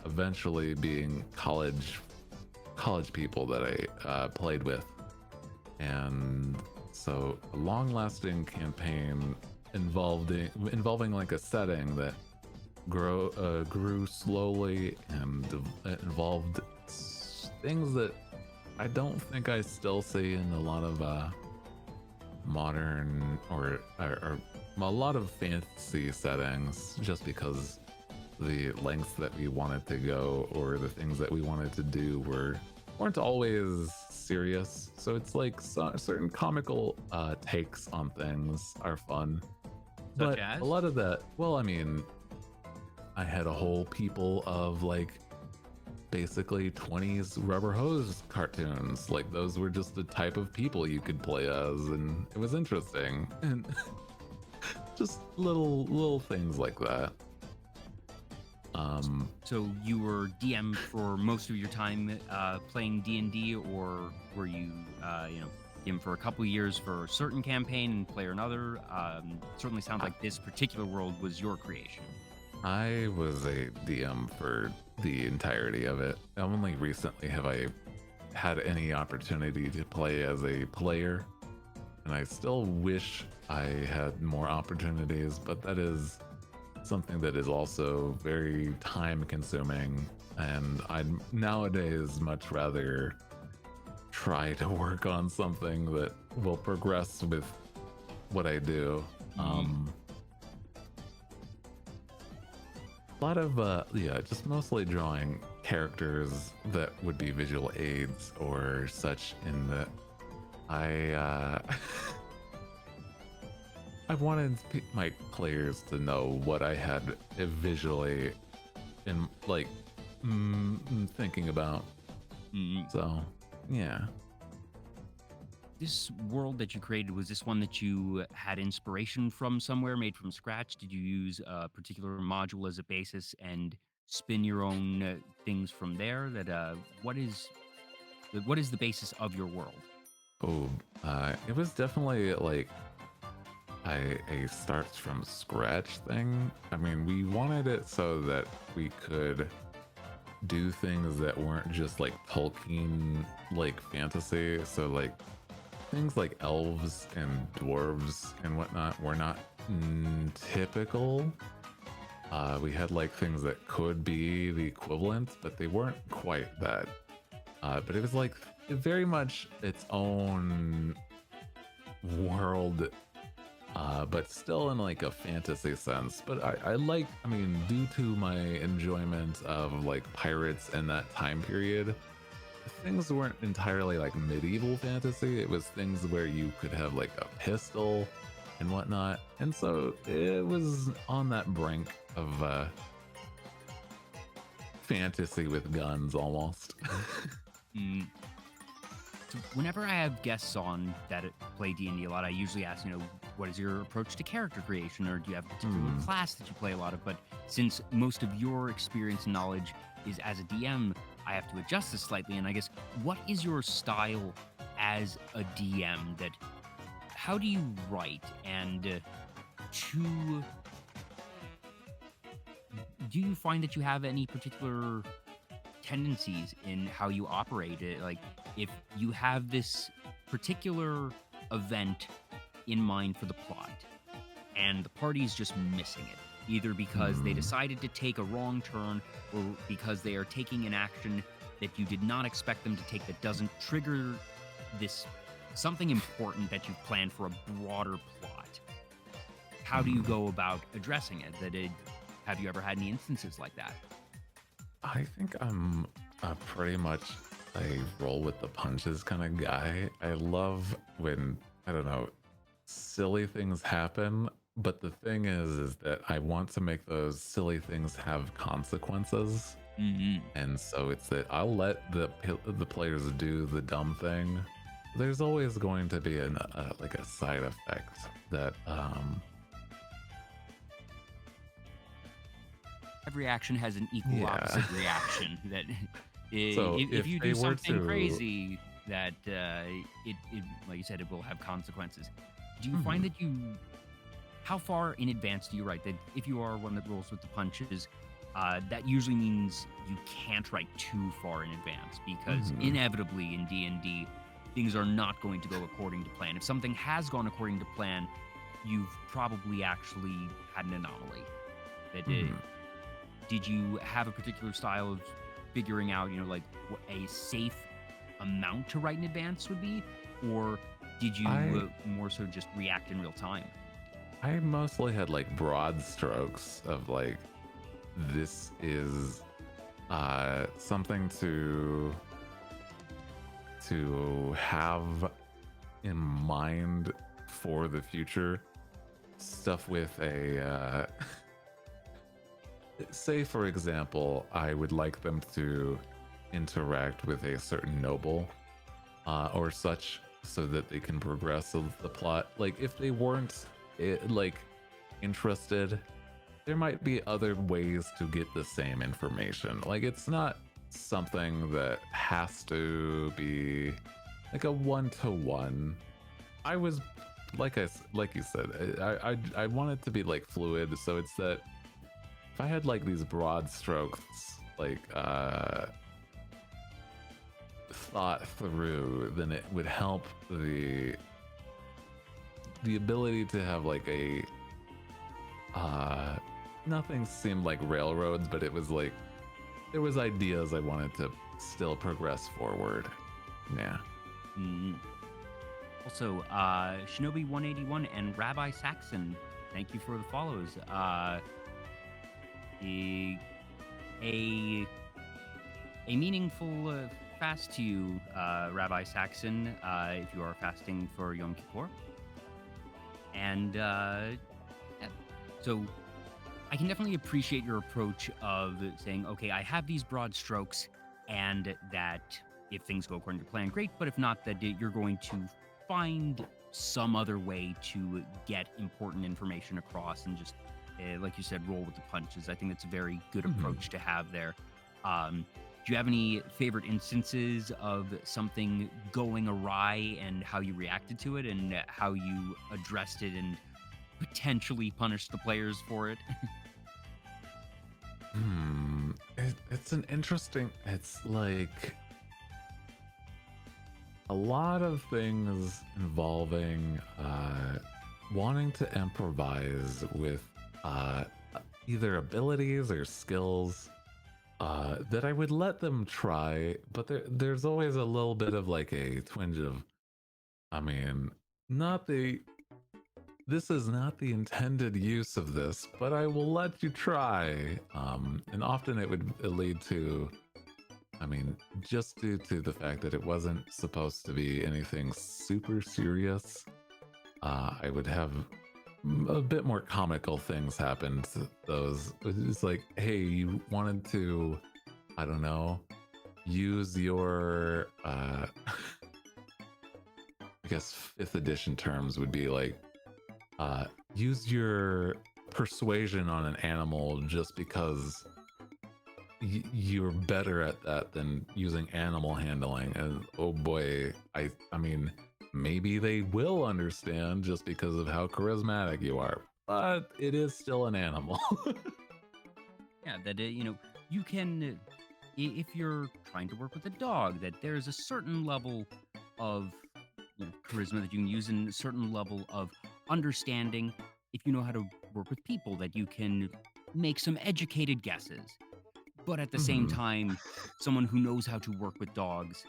eventually being college people that I played with. And so a long-lasting campaign involving like a setting that grew slowly and involved things that I don't think I still see in a lot of modern or a lot of fantasy settings, just because the lengths that we wanted to go or the things that we wanted to do weren't always serious. So it's like certain comical takes on things are fun. But a lot of that, well, I mean, I had a whole people of like basically 20s rubber hose cartoons. Like those were just the type of people you could play as, and it was interesting. And just little things like that. So you were DM for most of your time playing D&D, or were you, him for a couple of years for a certain campaign and play another. Certainly sounds like this particular world was your creation. I was a DM for the entirety of it. Only recently have I had any opportunity to play as a player, and I still wish I had more opportunities, but that is something that is also very time consuming, and I'd nowadays much rather try to work on something that will progress with what I do. A lot of just mostly drawing characters that would be visual aids or such, in that I I wanted my players to know what I had visually in, like, thinking about. So yeah. This world that you created, was this one that you had inspiration from somewhere, made from scratch? Did you use a particular module as a basis and spin your own things from there? What is the basis of your world? Oh, it was definitely like a starts from scratch thing. I mean, we wanted it so that we could do things that weren't just like Tolkien like fantasy. So like things like elves and dwarves and whatnot were not typical. We had like things that could be the equivalent, but they weren't quite that. But it was like very much its own world, but still in like a fantasy sense. But I mean, due to my enjoyment of like pirates in that time period, things weren't entirely like medieval fantasy. It was things where you could have like a pistol and whatnot. And so it was on that brink of fantasy with guns almost. So whenever I have guests on that play D&D a lot, I usually ask, what is your approach to character creation, or do you have a particular class that you play a lot of? But since most of your experience and knowledge is as a DM, I have to adjust this slightly. And I guess, what is your style as a DM? How do you write? And do you find that you have any particular tendencies in how you operate it? Like, if you have this particular event in mind for the plot and the party's just missing it, either because they decided to take a wrong turn or because they are taking an action that you did not expect them to take, that doesn't trigger this something important that you've planned for a broader plot, how do you go about addressing it? Have you ever had any instances like that? I think I'm pretty much a roll with the punches kind of guy. I love when, I don't know, silly things happen, but the thing is that I want to make those silly things have consequences. And so it's that I'll let the players do the dumb thing. There's always going to be like a side effect that every action has an equal opposite reaction. That so if you do something crazy, that it like you said, it will have consequences. Do you find that how far in advance do you write? That if you are one that rolls with the punches, that usually means you can't write too far in advance, because inevitably in D&D, things are not going to go according to plan. If something has gone according to plan, you've probably actually had an anomaly. Did you have a particular style of figuring out, like what a safe amount to write in advance would be? Or did you more so just react in real time? I mostly had like broad strokes of like, this is something to have in mind for the future. Stuff with a say, for example, I would like them to interact with a certain noble or such, so that they can progress the plot. Like, if they weren't like interested, there might be other ways to get the same information. Like, it's not something that has to be like a 1-to-1. I was like you said, I want it to be like fluid, so it's that if I had like these broad strokes, like thought through, then it would help the ability to have like a nothing seemed like railroads, but it was like there was ideas I wanted to still progress forward. Yeah. Also, Shinobi 181 and Rabbi Saxon, thank you for the follows. A meaningful fast to you, Rabbi Saxon, if you are fasting for Yom Kippur. And yeah. So I can definitely appreciate your approach of saying, okay, I have these broad strokes, and that if things go according to plan, great, but if not, that you're going to find some other way to get important information across and just, like you said, roll with the punches. I think that's a very good approach to have there. Do you have any favorite instances of something going awry and how you reacted to it and how you addressed it and potentially punished the players for it? It's an interesting, it's like a lot of things involving wanting to improvise with either abilities or skills that I would let them try, but there's always a little bit of like a twinge of, I mean, this is not the intended use of this, but I will let you try. And often it would lead to, I mean, just due to the fact that it wasn't supposed to be anything super serious, I would have a bit more comical things happen to those. It's like, hey, you wanted to, I don't know, use your, I guess 5th edition terms would be like, use your persuasion on an animal just because you're better at that than using animal handling. And oh boy, I mean, maybe they will understand just because of how charismatic you are, but it is still an animal. Yeah, that, you can, if you're trying to work with a dog, that there's a certain level of charisma that you can use and a certain level of understanding. If you know how to work with people, that you can make some educated guesses. But at the same time, someone who knows how to work with dogs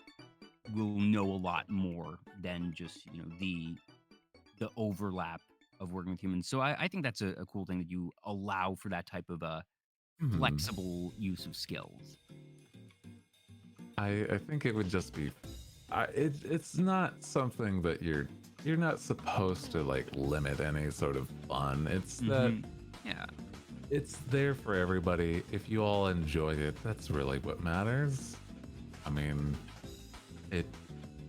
will know a lot more than just, the overlap of working with humans. So I think that's a cool thing that you allow for that type of flexible use of skills. I think it would just be, it's not something that you're not supposed to like limit any sort of fun. It's that, yeah, it's there for everybody. If you all enjoy it, that's really what matters. I mean,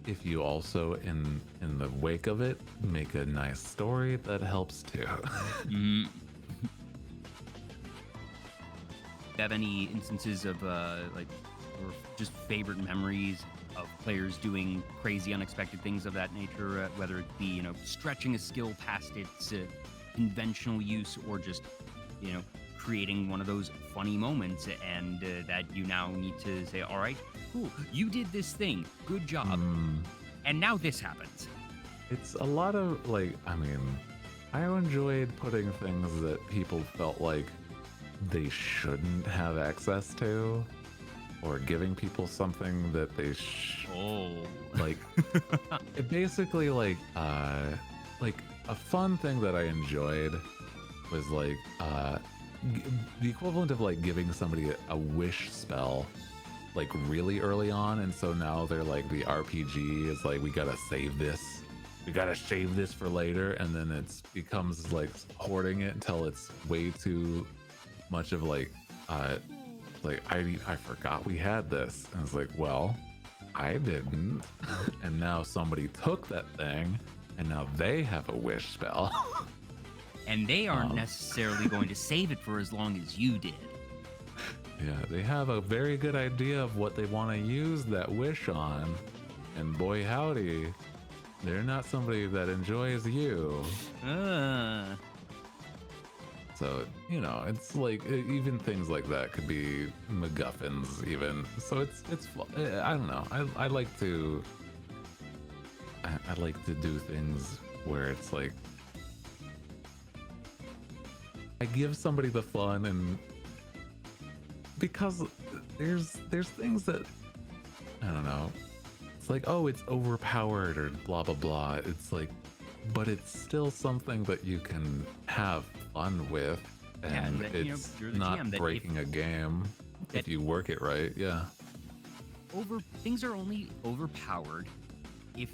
if you also in the wake of it make a nice story, that helps too. Have any instances of like, or just favorite memories of players doing crazy, unexpected things of that nature, whether it be, stretching a skill past its conventional use, or just, creating one of those funny moments and that you now need to say, all right, cool, you did this thing, good job, and now this happens. It's a lot of like, I mean, I enjoyed putting things that people felt like they shouldn't have access to, or giving people something that they like it basically like a fun thing that I enjoyed was like the equivalent of like giving somebody a wish spell like really early on, and so now they're like, the RPG is like, we gotta save this, we gotta save this for later, and then it becomes like hoarding it until it's way too much of like I forgot we had this. And it's like, well, I didn't. And now somebody took that thing, and now they have a wish spell. And they aren't necessarily going to save it for as long as you did. Yeah, they have a very good idea of what they want to use that wish on. and boy howdy, they're not somebody that enjoys you. So, you know, it's like even things like that could be MacGuffins even. So it's I don't know. I like to I like to do things where it's like I give somebody the fun, and because there's things that I don't know. It's like, oh, it's overpowered or blah blah blah. It's like, but it's still something that you can have fun with, and that, it's you're the not GM, that breaking a game if you work it right. Yeah. Things are only overpowered if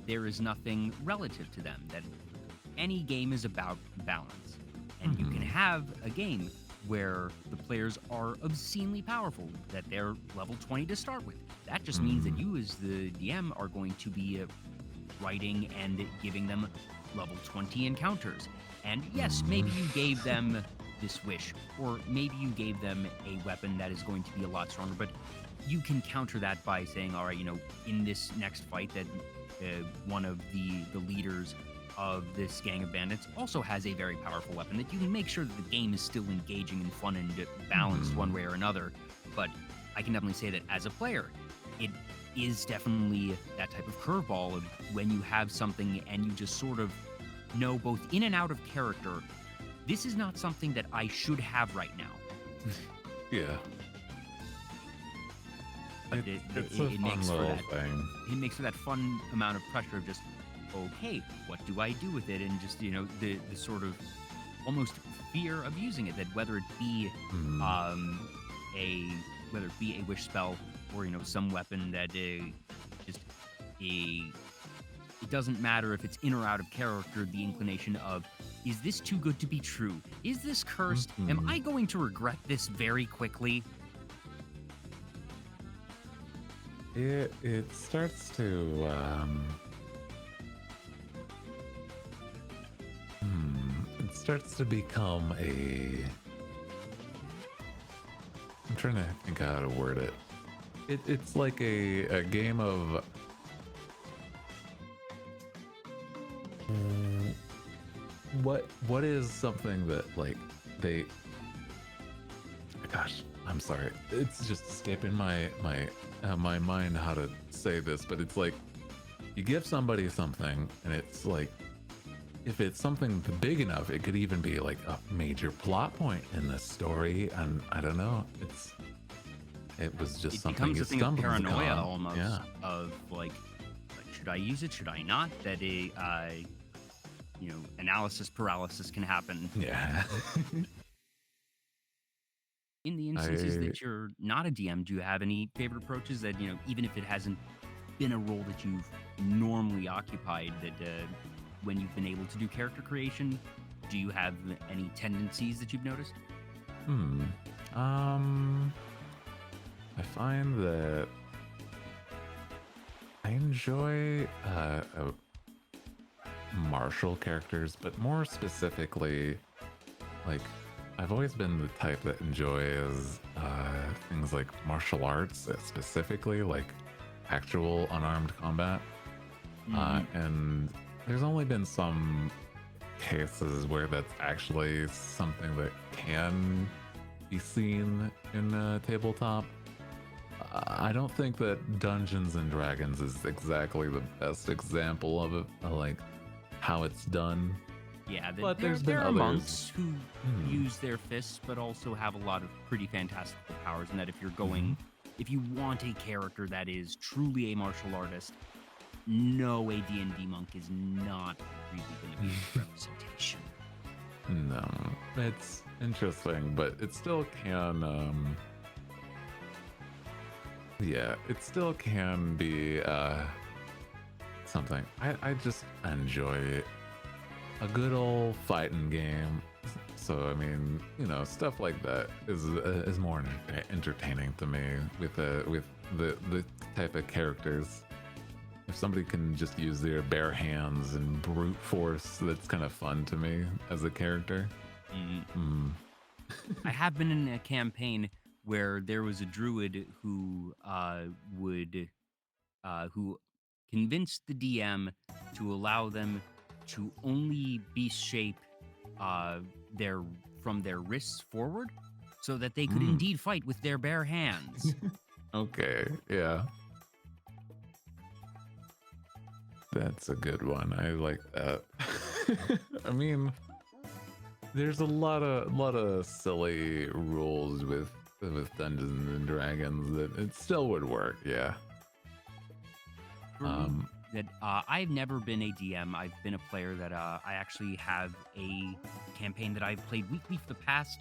there is nothing relative to them. That any game is about balance, and you can have a game where the players are obscenely powerful, that they're level 20 to start with. That just means that you as the DM are going to be writing and giving them level 20 encounters. And yes, maybe you gave them this wish, or maybe you gave them a weapon that is going to be a lot stronger, but you can counter that by saying, all right, you know, in this next fight that one of the leaders of this gang of bandits also has a very powerful weapon, that you can make sure that the game is still engaging and fun and balanced one way or another. But I can definitely say that as a player, it is definitely that type of curveball of when you have something and you just sort of know both in and out of character, this is not something that I should have right now. Yeah. But it makes for that thing. It makes for that fun amount of pressure of just, okay, what do I do with it? And just, you know, the sort of almost fear of using it, that whether it be whether it be a wish spell or, you know, some weapon that just it doesn't matter if it's in or out of character, the inclination of, is this too good to be true? Is this cursed? Am I going to regret this very quickly? It starts to it starts to become a, I'm trying to think how to word it. It's like a game of what is something that, like, they, gosh, I'm sorry, it's just escaping my mind how to say this, but it's like you give somebody something, and it's like, if it's something big enough, it could even be like a major plot point in the story, and I don't know, it was just it something becomes you a thing of stumbled paranoia upon. almost, Yeah. of like, should I use it? Should I not? That you know, analysis paralysis can happen. Yeah. In the instances that you're not a DM, do you have any favorite approaches that, you know, even if it hasn't been a role that you've normally occupied, that when you've been able to do character creation, do you have any tendencies that you've noticed? I find that I enjoy martial characters, but more specifically, like, I've always been the type that enjoys things like martial arts, specifically like actual unarmed combat. And there's only been some cases where that's actually something that can be seen in tabletop. I don't think that Dungeons and Dragons is exactly the best example of it, like how it's done. Yeah, But there there's been are others. monks who use their fists, but also have a lot of pretty fantastical powers. And that if you're going, if you want a character that is truly a martial artist, no, a D&D monk is not really going to be a representation. No, it's interesting, but it still can. Yeah, it still can be something. I just enjoy a good old fighting game. So I mean, you know, stuff like that is more entertaining to me with the type of characters. If somebody can just use their bare hands and brute force, that's kind of fun to me as a character. I have been in a campaign where there was a druid who convinced the DM to allow them to only beast shape their from their wrists forward, so that they could Mm. indeed fight with their bare hands. Okay, yeah. That's a good one. I like that. I mean, there's a lot of silly rules with Dungeons and Dragons that it still would work. Yeah. For me, that I've never been a DM. I've been a player that I actually have a campaign that I've played weekly for the past,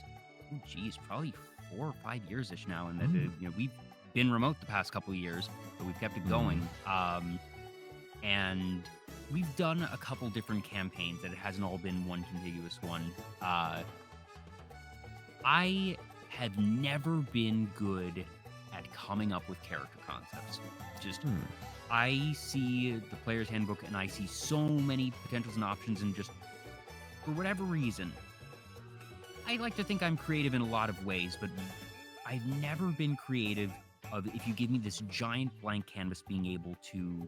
oh geez, probably 4 or 5 years-ish now, and that we've been remote the past couple of years, but we've kept it going. And we've done a couple different campaigns that it hasn't all been one contiguous one. I have never been good at coming up with character concepts. Just I see the player's handbook and I see so many potentials and options, and just for whatever reason, I like to think I'm creative in a lot of ways, but I've never been creative of, if you give me this giant blank canvas, being able to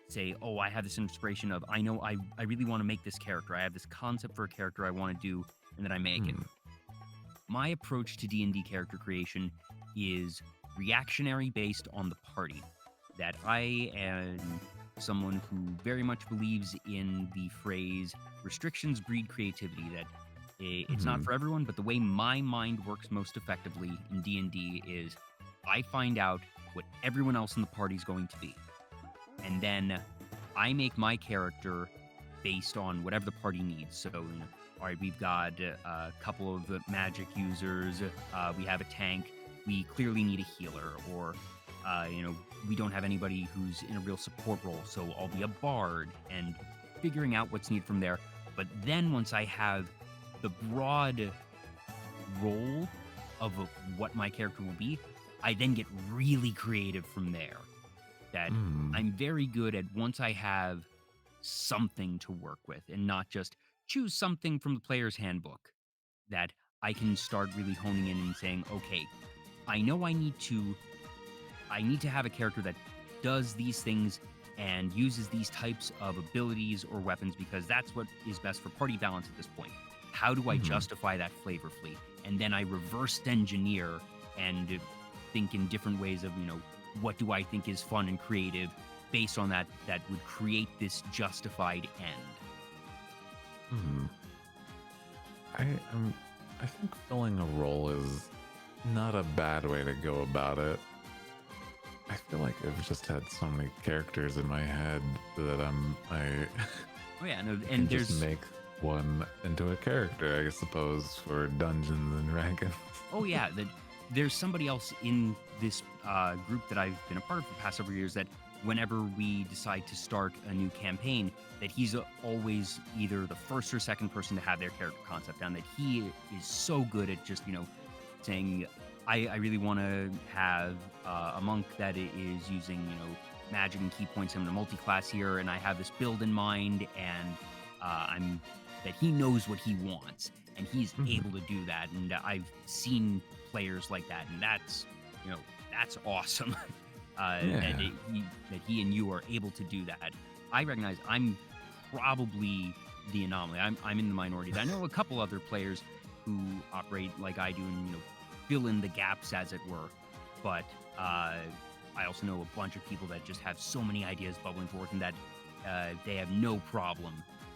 say, oh, I have this inspiration of, I know I really want to make this character. I have this concept for a character I want to do, and then I make it. My approach to D&D character creation is reactionary, based on the party. That I am someone who very much believes in the phrase, restrictions breed creativity, that it's not for everyone, but the way my mind works most effectively in D&D is I find out what everyone else in the party is going to be. And then I make my character based on whatever the party needs. So, all right, we've got a couple of magic users. We have a tank. We clearly need a healer. Or, we don't have anybody who's in a real support role. So I'll be a bard, and figuring out what's needed from there. But then once I have the broad role of what my character will be, I then get really creative from there. That I'm very good at, once I have something to work with and not just choose something from the player's handbook, that I can start really honing in and saying, okay, I know I need to have a character that does these things and uses these types of abilities or weapons, because that's what is best for party balance at this point. How do I justify that flavorfully? And then I reverse engineer and think in different ways of, what do I think is fun and creative based on that would create this justified end. I think filling a role is not a bad way to go about it. I feel like I've just had so many characters in my head that Oh yeah, no, can and just make one into a character, I suppose, for Dungeons and Dragons. Oh yeah, there's somebody else in this group that I've been a part of for the past several years, that whenever we decide to start a new campaign, that he's always either the first or second person to have their character concept down, that he is so good at just, saying, I really want to have a monk that is using, magic and key points. I'm in a multi-class here, and I have this build in mind, and that he knows what he wants, and he's able to do that. And I've seen players like that, and that's awesome. That he and you are able to do that. I recognize I'm probably the anomaly. I'm in the minority. I know a couple other players who operate like I do, and fill in the gaps, as it were. But I also know a bunch of people that just have so many ideas bubbling forth, and that they have no problem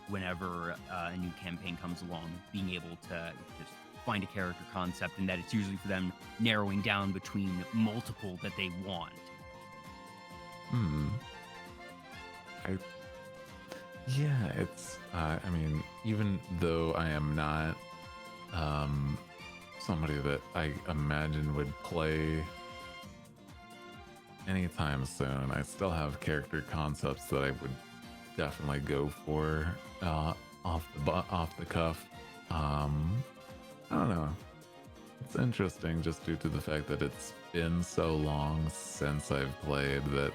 whenever a new campaign comes along, being able to just find a character concept, and that it's usually for them narrowing down between multiple that they want. It's I mean, even though I am not somebody that I imagine would play anytime soon, I still have character concepts that I would definitely go for off the cuff. I don't know. It's interesting just due to the fact that it's been so long since I've played that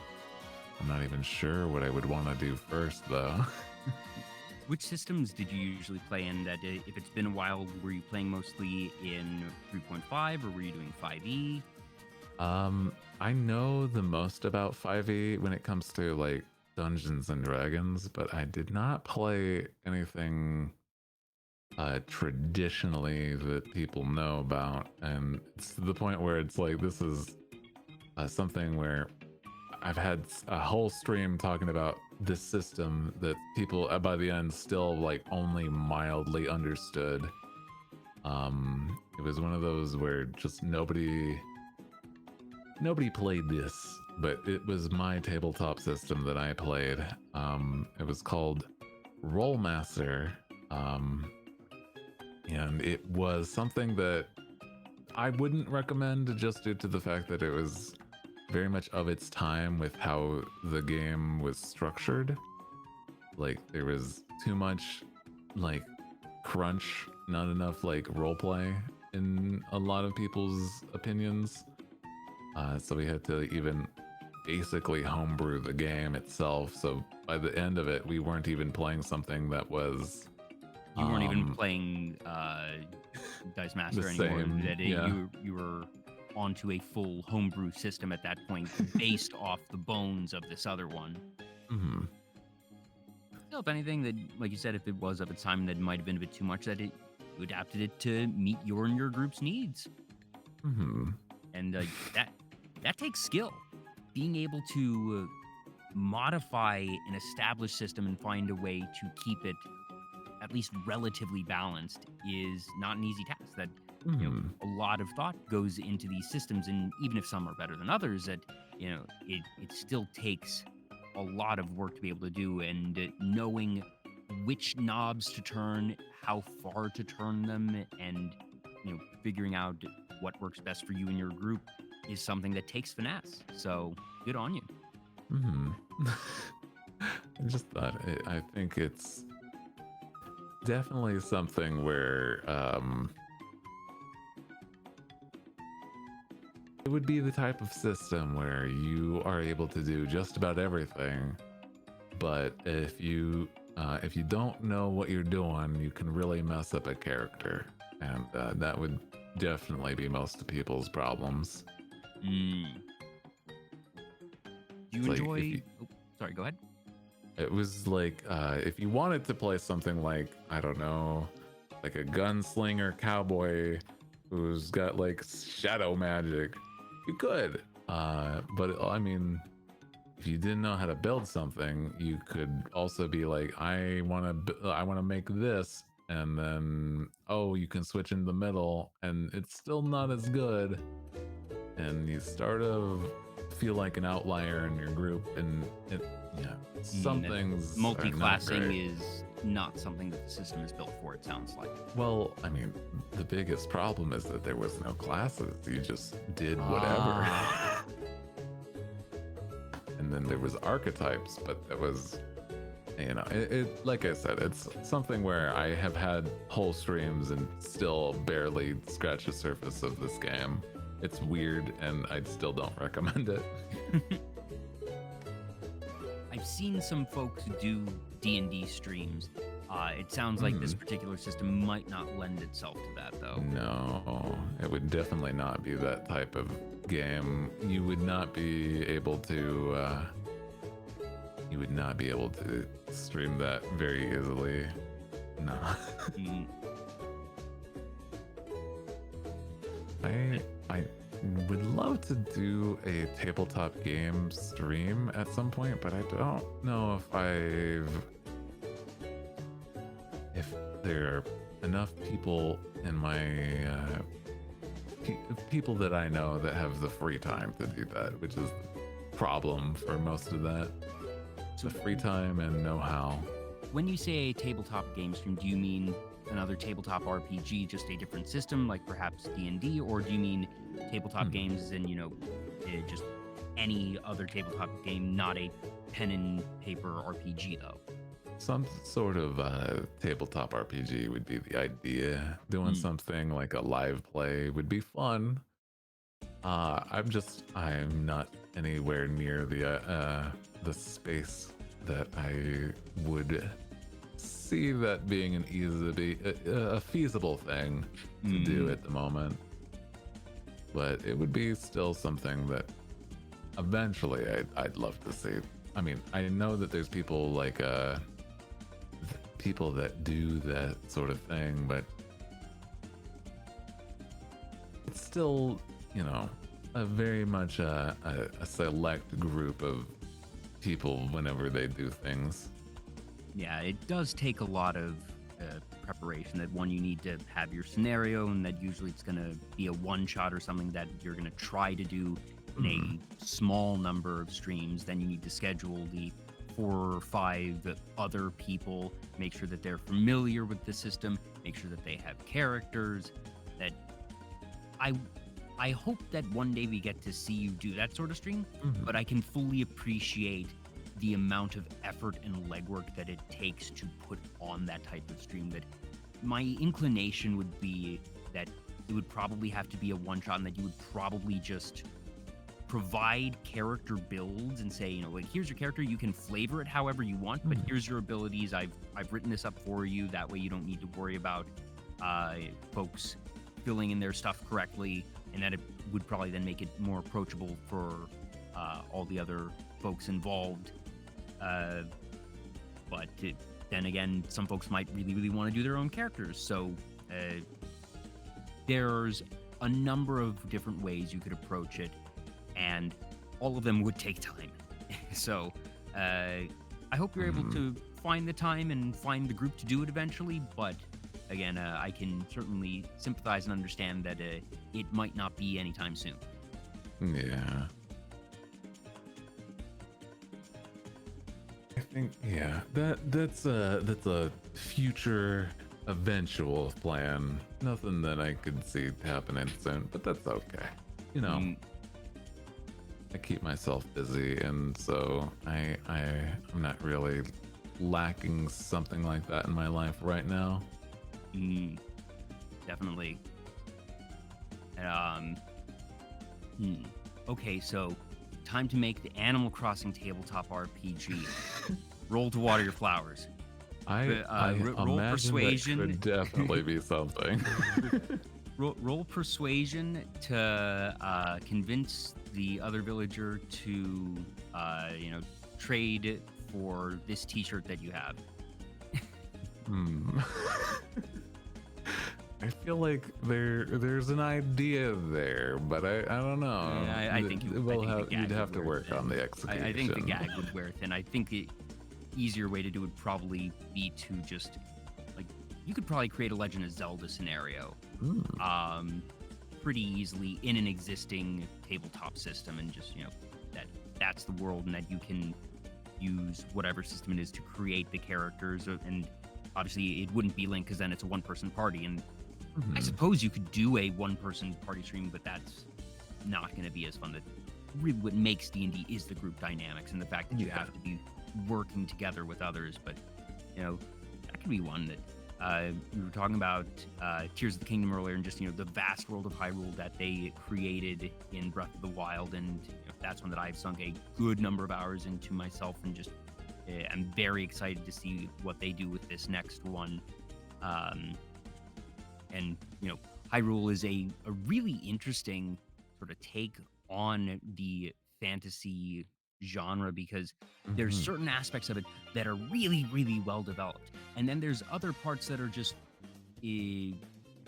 I'm not even sure what I would want to do first, though. Which systems did you usually play in? That if it's been a while, were you playing mostly in 3.5, or were you doing 5e? I know the most about 5e when it comes to like Dungeons and Dragons, but I did not play anything traditionally that people know about, and it's to the point where it's like this is something where I've had a whole stream talking about this system that people by the end still like only mildly understood. It was one of those where just nobody played this, but it was my tabletop system that I played. It was called Rollmaster, and it was something that I wouldn't recommend just due to the fact that it was very much of its time with how the game was structured. Like there was too much like crunch, not enough like roleplay in a lot of people's opinions. So we had to even basically homebrew the game itself. So by the end of it, we weren't even playing something that was You weren't even playing Dice Master anymore. You were onto a full homebrew system at that point, based off the bones of this other one. Mm-hmm. Still, if anything, that, like you said, if it was of its time, that might have been a bit too much. That you adapted it to meet your and your group's needs. Mm-hmm. And that takes skill. Being able to modify an established system and find a way to keep it at least relatively balanced is not an easy task. That a lot of thought goes into these systems, and even if some are better than others, that it still takes a lot of work to be able to do, and knowing which knobs to turn, how far to turn them, and figuring out what works best for you and your group is something that takes finesse. So good on you. I just thought I think it's definitely something where it would be the type of system where you are able to do just about everything, but if you don't know what you're doing, you can really mess up a character, and that would definitely be most of people's problems. Do you enjoy? Sorry, go ahead. It was like if you wanted to play something like, I don't know, like a gunslinger cowboy who's got like shadow magic, you could. But I mean, if you didn't know how to build something, you could also be like, I want to make this, and then you can switch in the middle, and it's still not as good, and you start to feel like an outlier in your group, and some things multi-classing is not something that the system is built for, it sounds like. Well, I mean, the biggest problem is that there was no classes. You just did whatever. And then there was archetypes, but that was, it like I said, it's something where I have had whole streams and still barely scratch the surface of this game. It's weird, and I still don't recommend it. I've seen some folks do D&D streams. It sounds like this particular system might not lend itself to that, though. No, it would definitely not be that type of game. You would not be able to. You would not be able to stream that very easily. No. I would love to do a tabletop game stream at some point, but I don't know if there are enough people in my people that I know that have the free time to do that, which is the problem for most of that. So free time and know-how. When you say a tabletop game stream, do you mean another tabletop RPG, just a different system, like perhaps D&D, or do you mean tabletop games and just any other tabletop game, not a pen and paper RPG though? Some sort of tabletop RPG would be the idea. Doing something like a live play would be fun. I'm not anywhere near the space that I would see that being a feasible thing to do at the moment. But it would be still something that eventually I'd love to see. I mean, I know that there's people like people that do that sort of thing, but it's still, you know, a very much a select group of people whenever they do things. Yeah, it does take a lot of preparation. That one, you need to have your scenario, and that usually it's going to be a one shot or something that you're going to try to do in a small number of streams. Then you need to schedule the 4 or 5 other people, make sure that they're familiar with the system, make sure that they have characters. That I hope that one day we get to see you do that sort of stream, but I can fully appreciate the amount of effort and legwork that it takes to put on that type of stream. That my inclination would be that it would probably have to be a one shot, and that you would probably just provide character builds and say, you know, like, here's your character, you can flavor it however you want, but here's your abilities. I've written this up for you. That way you don't need to worry about folks filling in their stuff correctly, and that it would probably then make it more approachable for all the other folks involved. But then again, some folks might really want to do their own characters. So there's a number of different ways you could approach it, and all of them would take time. So I hope you're able to find the time and find the group to do it eventually. But again, I can certainly sympathize and understand that it might not be anytime soon. Yeah. I think, yeah, that's a future eventual plan. Nothing that I could see happening soon, but that's okay. You know, I keep myself busy, and so I'm not really lacking something like that in my life right now. Definitely. Okay, so time to make the Animal Crossing tabletop RPG. Roll to water your flowers. I roll imagine persuasion. that could definitely be something. Roll persuasion to convince the other villager to, trade for this T-shirt that you have. I feel like there's an idea there, but I don't know. Yeah, I think you'd have to work on the execution. I think the gag would wear thin. I think the easier way to do it would probably be to just, like, you could probably create a Legend of Zelda scenario pretty easily in an existing tabletop system, and just, that's the world, and that you can use whatever system it is to create the characters. And obviously it wouldn't be Link, because then it's a one-person party, and I suppose you could do a one-person party stream, but that's not going to be as fun. That really what makes D&D is the group dynamics and the fact that you have to be working together with others. But that could be one that we were talking about Tears of the Kingdom earlier, and just the vast world of Hyrule that they created in Breath of the Wild, and that's one that I've sunk a good number of hours into myself, and just I'm very excited to see what they do with this next one. And Hyrule is a really interesting sort of take on the fantasy genre, because there's certain aspects of it that are really, really well developed, and then there's other parts that are just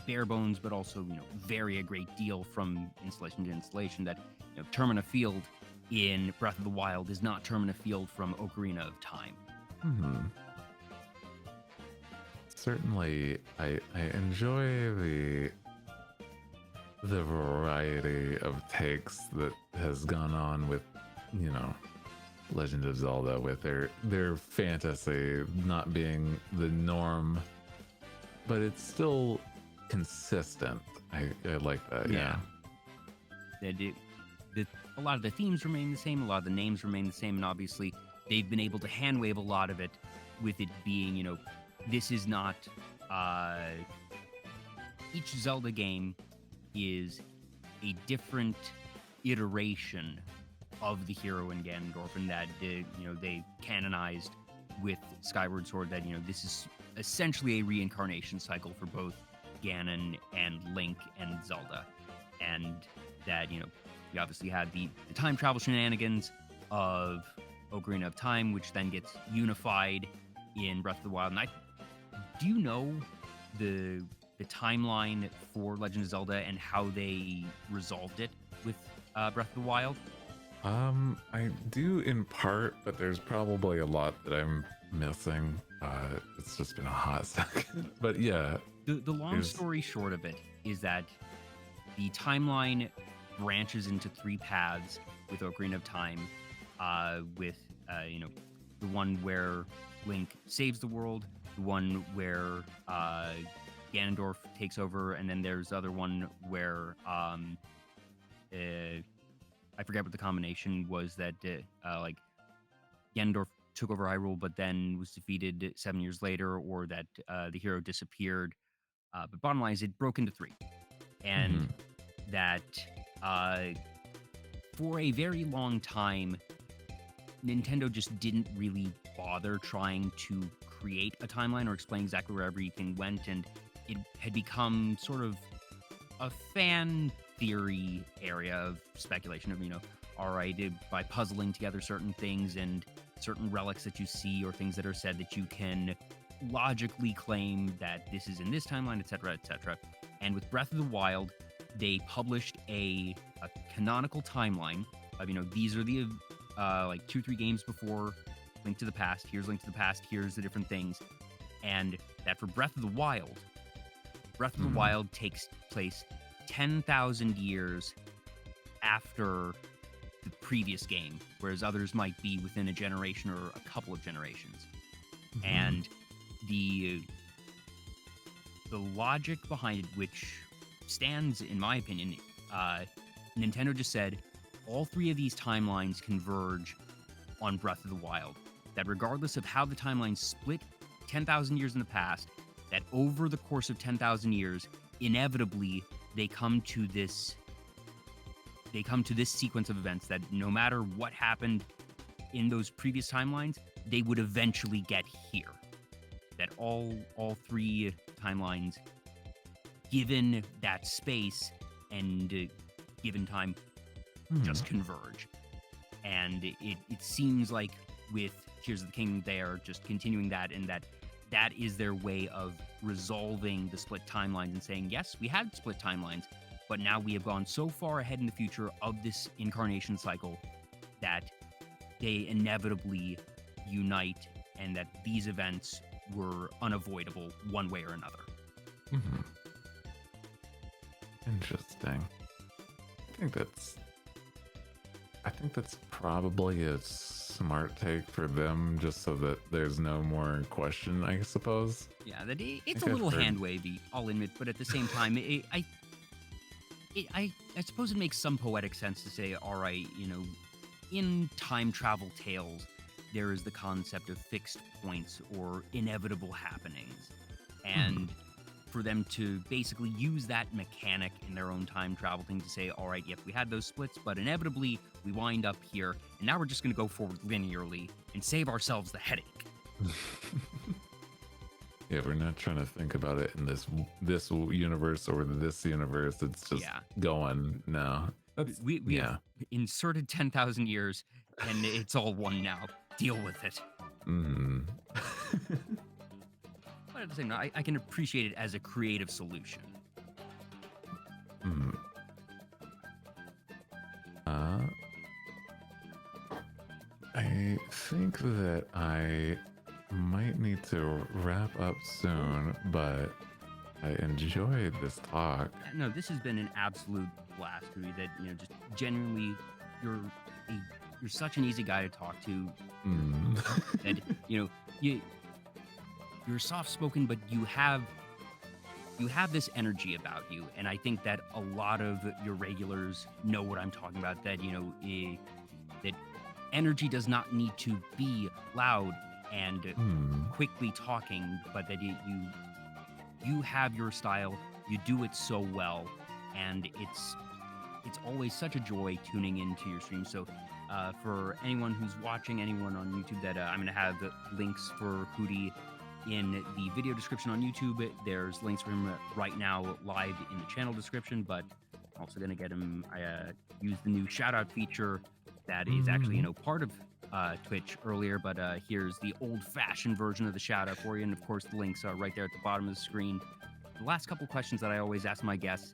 bare bones, but also vary a great deal from installation to installation. That Termina Field in Breath of the Wild is not Termina Field from Ocarina of Time. Certainly, I enjoy the variety of takes that has gone on with Legend of Zelda, with their fantasy not being the norm, but it's still consistent. I like that. Yeah. A lot of the themes remain the same, a lot of the names remain the same, and obviously they've been able to handwave a lot of it, with it being, this is not... each Zelda game is a different iteration of the hero in Ganondorf, and that they canonized with Skyward Sword that this is essentially a reincarnation cycle for both Ganon and Link and Zelda, and that we obviously had the time travel shenanigans of Ocarina of Time, which then gets unified in Breath of the Wild. And do you know the timeline for Legend of Zelda and how they resolved it with Breath of the Wild? I do in part, but there's probably a lot that I'm missing. It's just been a hot second. But yeah. The long story short of it is that the timeline branches into 3 paths with Ocarina of Time, with the one where Link saves the world, the one where Ganondorf takes over, and then there's the other one where I forget what the combination was that like Ganondorf took over Hyrule, but then was defeated 7 years later, or that the hero disappeared. But bottom line is, it broke into 3, and that for a very long time, Nintendo just didn't really bother trying to create a timeline or explain exactly where everything went, and it had become sort of a fan theory area of speculation of, all right, by puzzling together certain things and certain relics that you see or things that are said, that you can logically claim that this is in this timeline, etc., etc. And with Breath of the Wild, they published a canonical timeline of, these are the like 2-3 games before Link to the Past. Here's Link to the Past. Here's the different things. And that for Breath of the Wild takes place 10,000 years after the previous game, whereas others might be within a generation or a couple of generations. And the logic behind it, which stands, in my opinion, Nintendo just said all 3 of these timelines converge on Breath of the Wild. That regardless of how the timelines split 10,000 years in the past, that over the course of 10,000 years, inevitably they come to this sequence of events that no matter what happened in those previous timelines, they would eventually get here. That all 3 timelines, given that space and given time, just converge. And it seems like with Tears of the Kingdom, they are just continuing that, and that is their way of resolving the split timelines and saying, yes, we had split timelines, but now we have gone so far ahead in the future of this incarnation cycle that they inevitably unite, and that these events were unavoidable one way or another. Interesting. I think that's probably a smart take for them, just so that there's no more question, I suppose. Yeah, that it's a little hand wavy, I'll admit, but at the same time, I suppose it makes some poetic sense to say, all right, in time travel tales, there is the concept of fixed points or inevitable happenings. And for them to basically use that mechanic in their own time travel thing to say, all right, yep, we had those splits, but inevitably we wind up here, and now we're just going to go forward linearly and save ourselves the headache. Yeah, we're not trying to think about it in this universe or this universe. It's just going now. We have inserted 10,000 years, and it's all one now. Deal with it. But at the same time, I can appreciate it as a creative solution. I think that I might need to wrap up soon, but I enjoyed this talk. No, this has been an absolute blast, Hooty. That just genuinely, you're such an easy guy to talk to. And you're soft spoken, but you have this energy about you, and I think that a lot of your regulars know what I'm talking about. That that energy does not need to be loud and quickly talking, but that you have your style. You do it so well, and it's always such a joy tuning into your stream. So for anyone who's watching, anyone on YouTube, that I'm going to have links for Hooty in the video description on YouTube. There's links for him right now live in the channel description, but I'm also going to get him use the new shout out feature that is actually part of Twitch earlier, but here's the old-fashioned version of the shout-out for you, and of course the links are right there at the bottom of the screen. The last couple questions that I always ask my guests: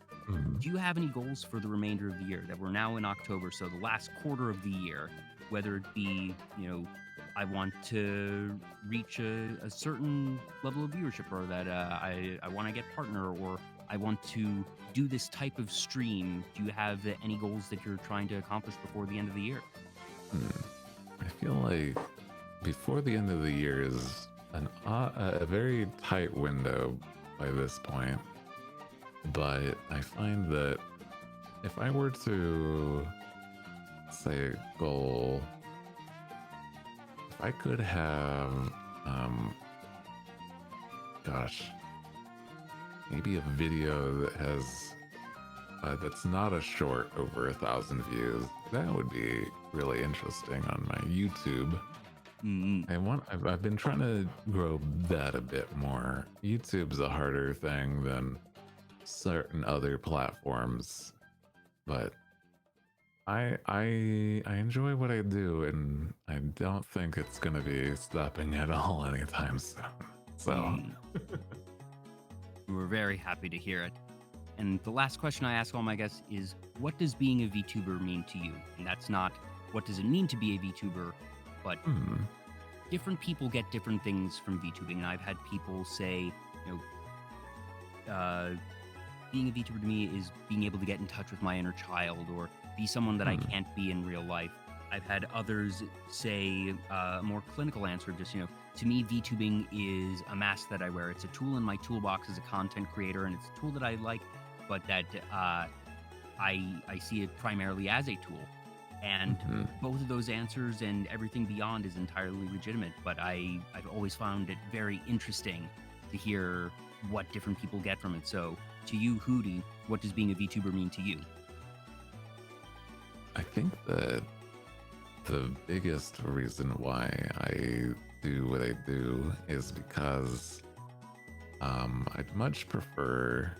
do you have any goals for the remainder of the year? That we're now in October, so the last quarter of the year, whether it be, I want to reach a certain level of viewership, or that I want to get partner, or I want to do this type of stream. Do you have any goals that you're trying to accomplish before the end of the year? I feel like before the end of the year is a very tight window by this point. But I find that if I were to say goal, if I could have, maybe a video that has, that's not a short over 1,000 views, that would be really interesting on my YouTube. I've been trying to grow that a bit more. YouTube's a harder thing than certain other platforms, but I enjoy what I do, and I don't think it's gonna be stopping at all anytime soon. So we're very happy to hear it. And the last question I ask all my guests is, what does being a VTuber mean to you? And that's not what does it mean to be a VTuber, but different people get different things from VTubing. And I've had people say, being a VTuber to me is being able to get in touch with my inner child, or be someone that I can't be in real life. I've had others say a more clinical answer, just, to me, VTubing is a mask that I wear. It's a tool in my toolbox as a content creator, and it's a tool that I like, but that I see it primarily as a tool. And both of those answers and everything beyond is entirely legitimate, but I've always found it very interesting to hear what different people get from it. So, to you, Hooty, what does being a VTuber mean to you? I think that the biggest reason why I do what I do is because I'd much prefer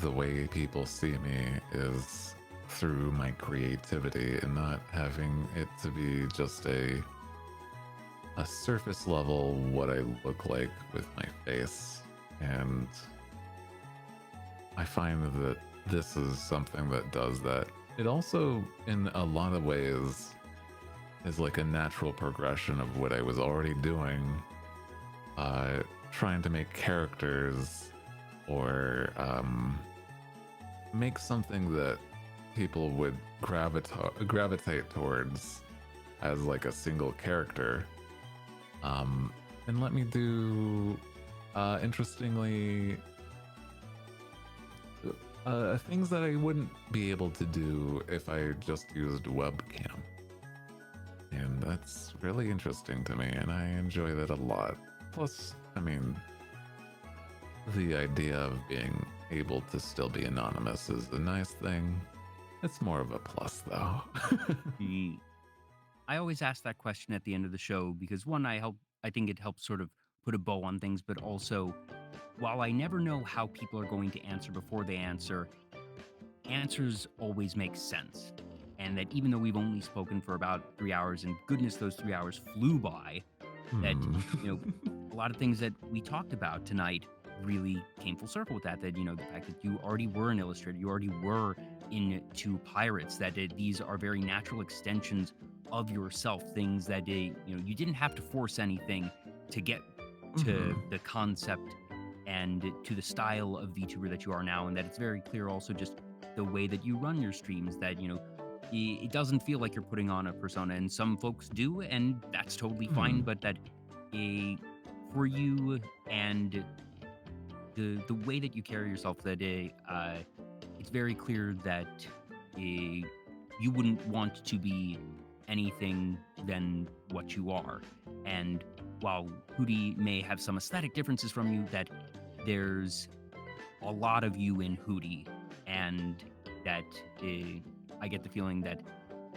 the way people see me is through my creativity, and not having it to be just a surface level what I look like with my face. And I find that this is something that does that. It also, in a lot of ways, is like a natural progression of what I was already doing, trying to make characters, or make something that people would gravitate towards as like a single character, and let me do interestingly things that I wouldn't be able to do if I just used webcam. And that's really interesting to me, and I enjoy that a lot. Plus, I mean, the idea of being able to still be anonymous is a nice thing. It's more of a plus, though. I always ask that question at the end of the show because, one, I think it helps sort of put a bow on things, but also, while I never know how people are going to answer before they answer, answers always make sense. And that even though we've only spoken for about 3 hours, and goodness, those 3 hours flew by, that, a lot of things that we talked about tonight really came full circle with that, the fact that you already were an illustrator, you already were into pirates, that these are very natural extensions of yourself, things that, you didn't have to force anything to get to the concept and to the style of VTuber that you are now, and that it's very clear also just the way that you run your streams, that, it doesn't feel like you're putting on a persona, and some folks do, and that's totally fine, but that for you and the way that you carry yourself, that it's very clear that you wouldn't want to be anything than what you are. And while Hooty may have some aesthetic differences from you, that there's a lot of you in Hooty, and that I get the feeling that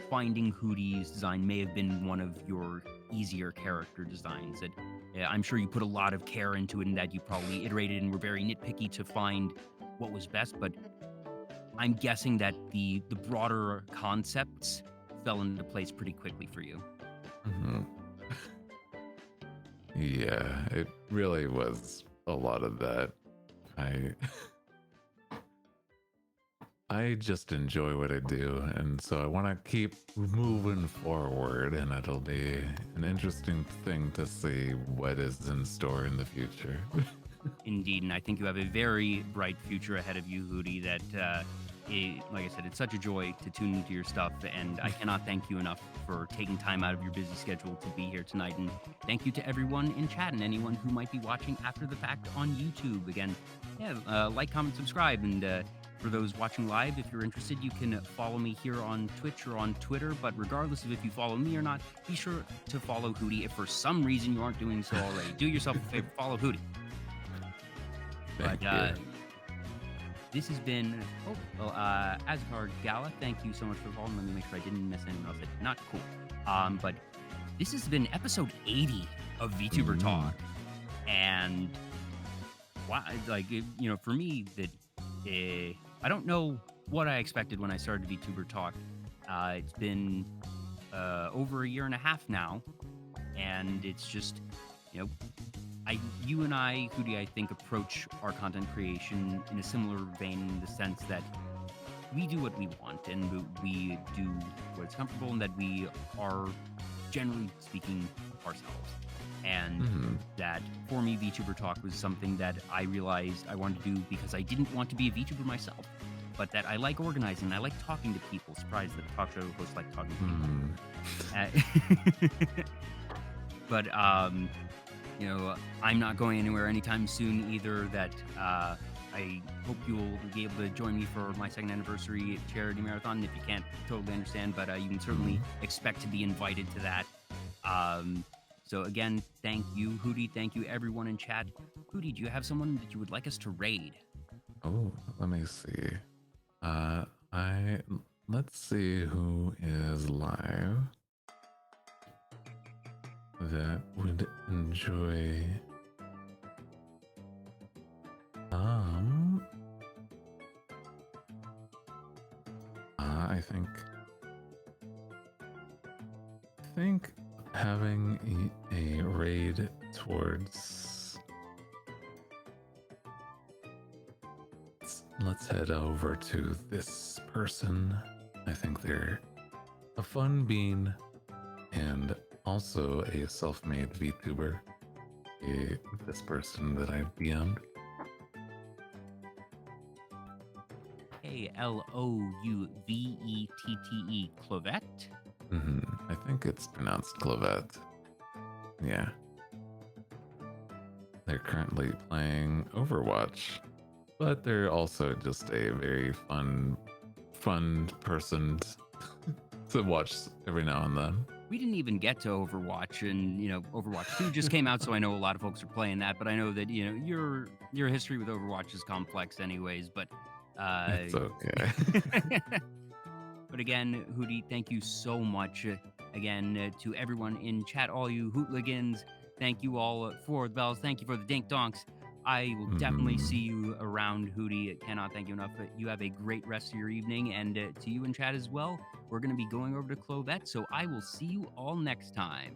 finding Hooty's design may have been one of your easier character designs. That I'm sure you put a lot of care into it, and that you probably iterated and were very nitpicky to find what was best, but I'm guessing that the broader concepts fell into place pretty quickly for you. Mhm. Yeah, it really was a lot of that. I I just enjoy what I do, and so I want to keep moving forward, and it'll be an interesting thing to see what is in store in the future. Indeed, and I think you have a very bright future ahead of you, Hooty. That, like I said, it's such a joy to tune into your stuff, and I cannot thank you enough for taking time out of your busy schedule to be here tonight. And thank you to everyone in chat and anyone who might be watching after the fact on YouTube. Again, yeah, like, comment, subscribe, and for those watching live, if you're interested, you can follow me here on Twitch or on Twitter. But regardless of if you follow me or not, be sure to follow Hooty. If for some reason you aren't doing so already, do yourself a favor, follow Hooty. Thank But you. this has been Asgard Gala. Thank you so much for following. Let me make sure I didn't miss anyone else. Not cool. But this has been episode 80 of VTuber Talk, and wow, like for me, that I don't know what I expected when I started VTuber Talk. It's been over a year and a half now, and it's just you and I, Hooty, I think, approach our content creation in a similar vein in the sense that we do what we want and we do what's comfortable, and that we are, generally speaking, ourselves. And that, for me, VTuber Talk was something that I realized I wanted to do because I didn't want to be a VTuber myself, but that I like organizing, I like talking to people. Surprised that a talk show hosts like talking to people. But I'm not going anywhere anytime soon either. That I hope you'll be able to join me for my second anniversary charity marathon. If you can't, totally understand, but you can certainly expect to be invited to that. So again, thank you, Hooty. Thank you, everyone in chat. Hooty, do you have someone that you would like us to raid? Oh, let me see. Let's see who is live that would enjoy. I think having a raid towards. Let's head over to this person. I think they're a fun bean and also a self-made VTuber. This person that I DM'd. Louvetete, Clovette. I think it's pronounced Clovette. Yeah. They're currently playing Overwatch, but they're also just a very fun person to watch every now and then. We didn't even get to Overwatch, and Overwatch 2 just came out, so I know a lot of folks are playing that. But I know that your history with Overwatch is complex, anyways. But it's okay. But again, Hooty, thank you so much. Again, to everyone in chat, all you Hootligans, thank you all for the bells. Thank you for the dink donks. I will definitely see you around, Hooty. Cannot thank you enough. You have a great rest of your evening, and to you in chat as well. We're going to be going over to Clovette, so I will see you all next time.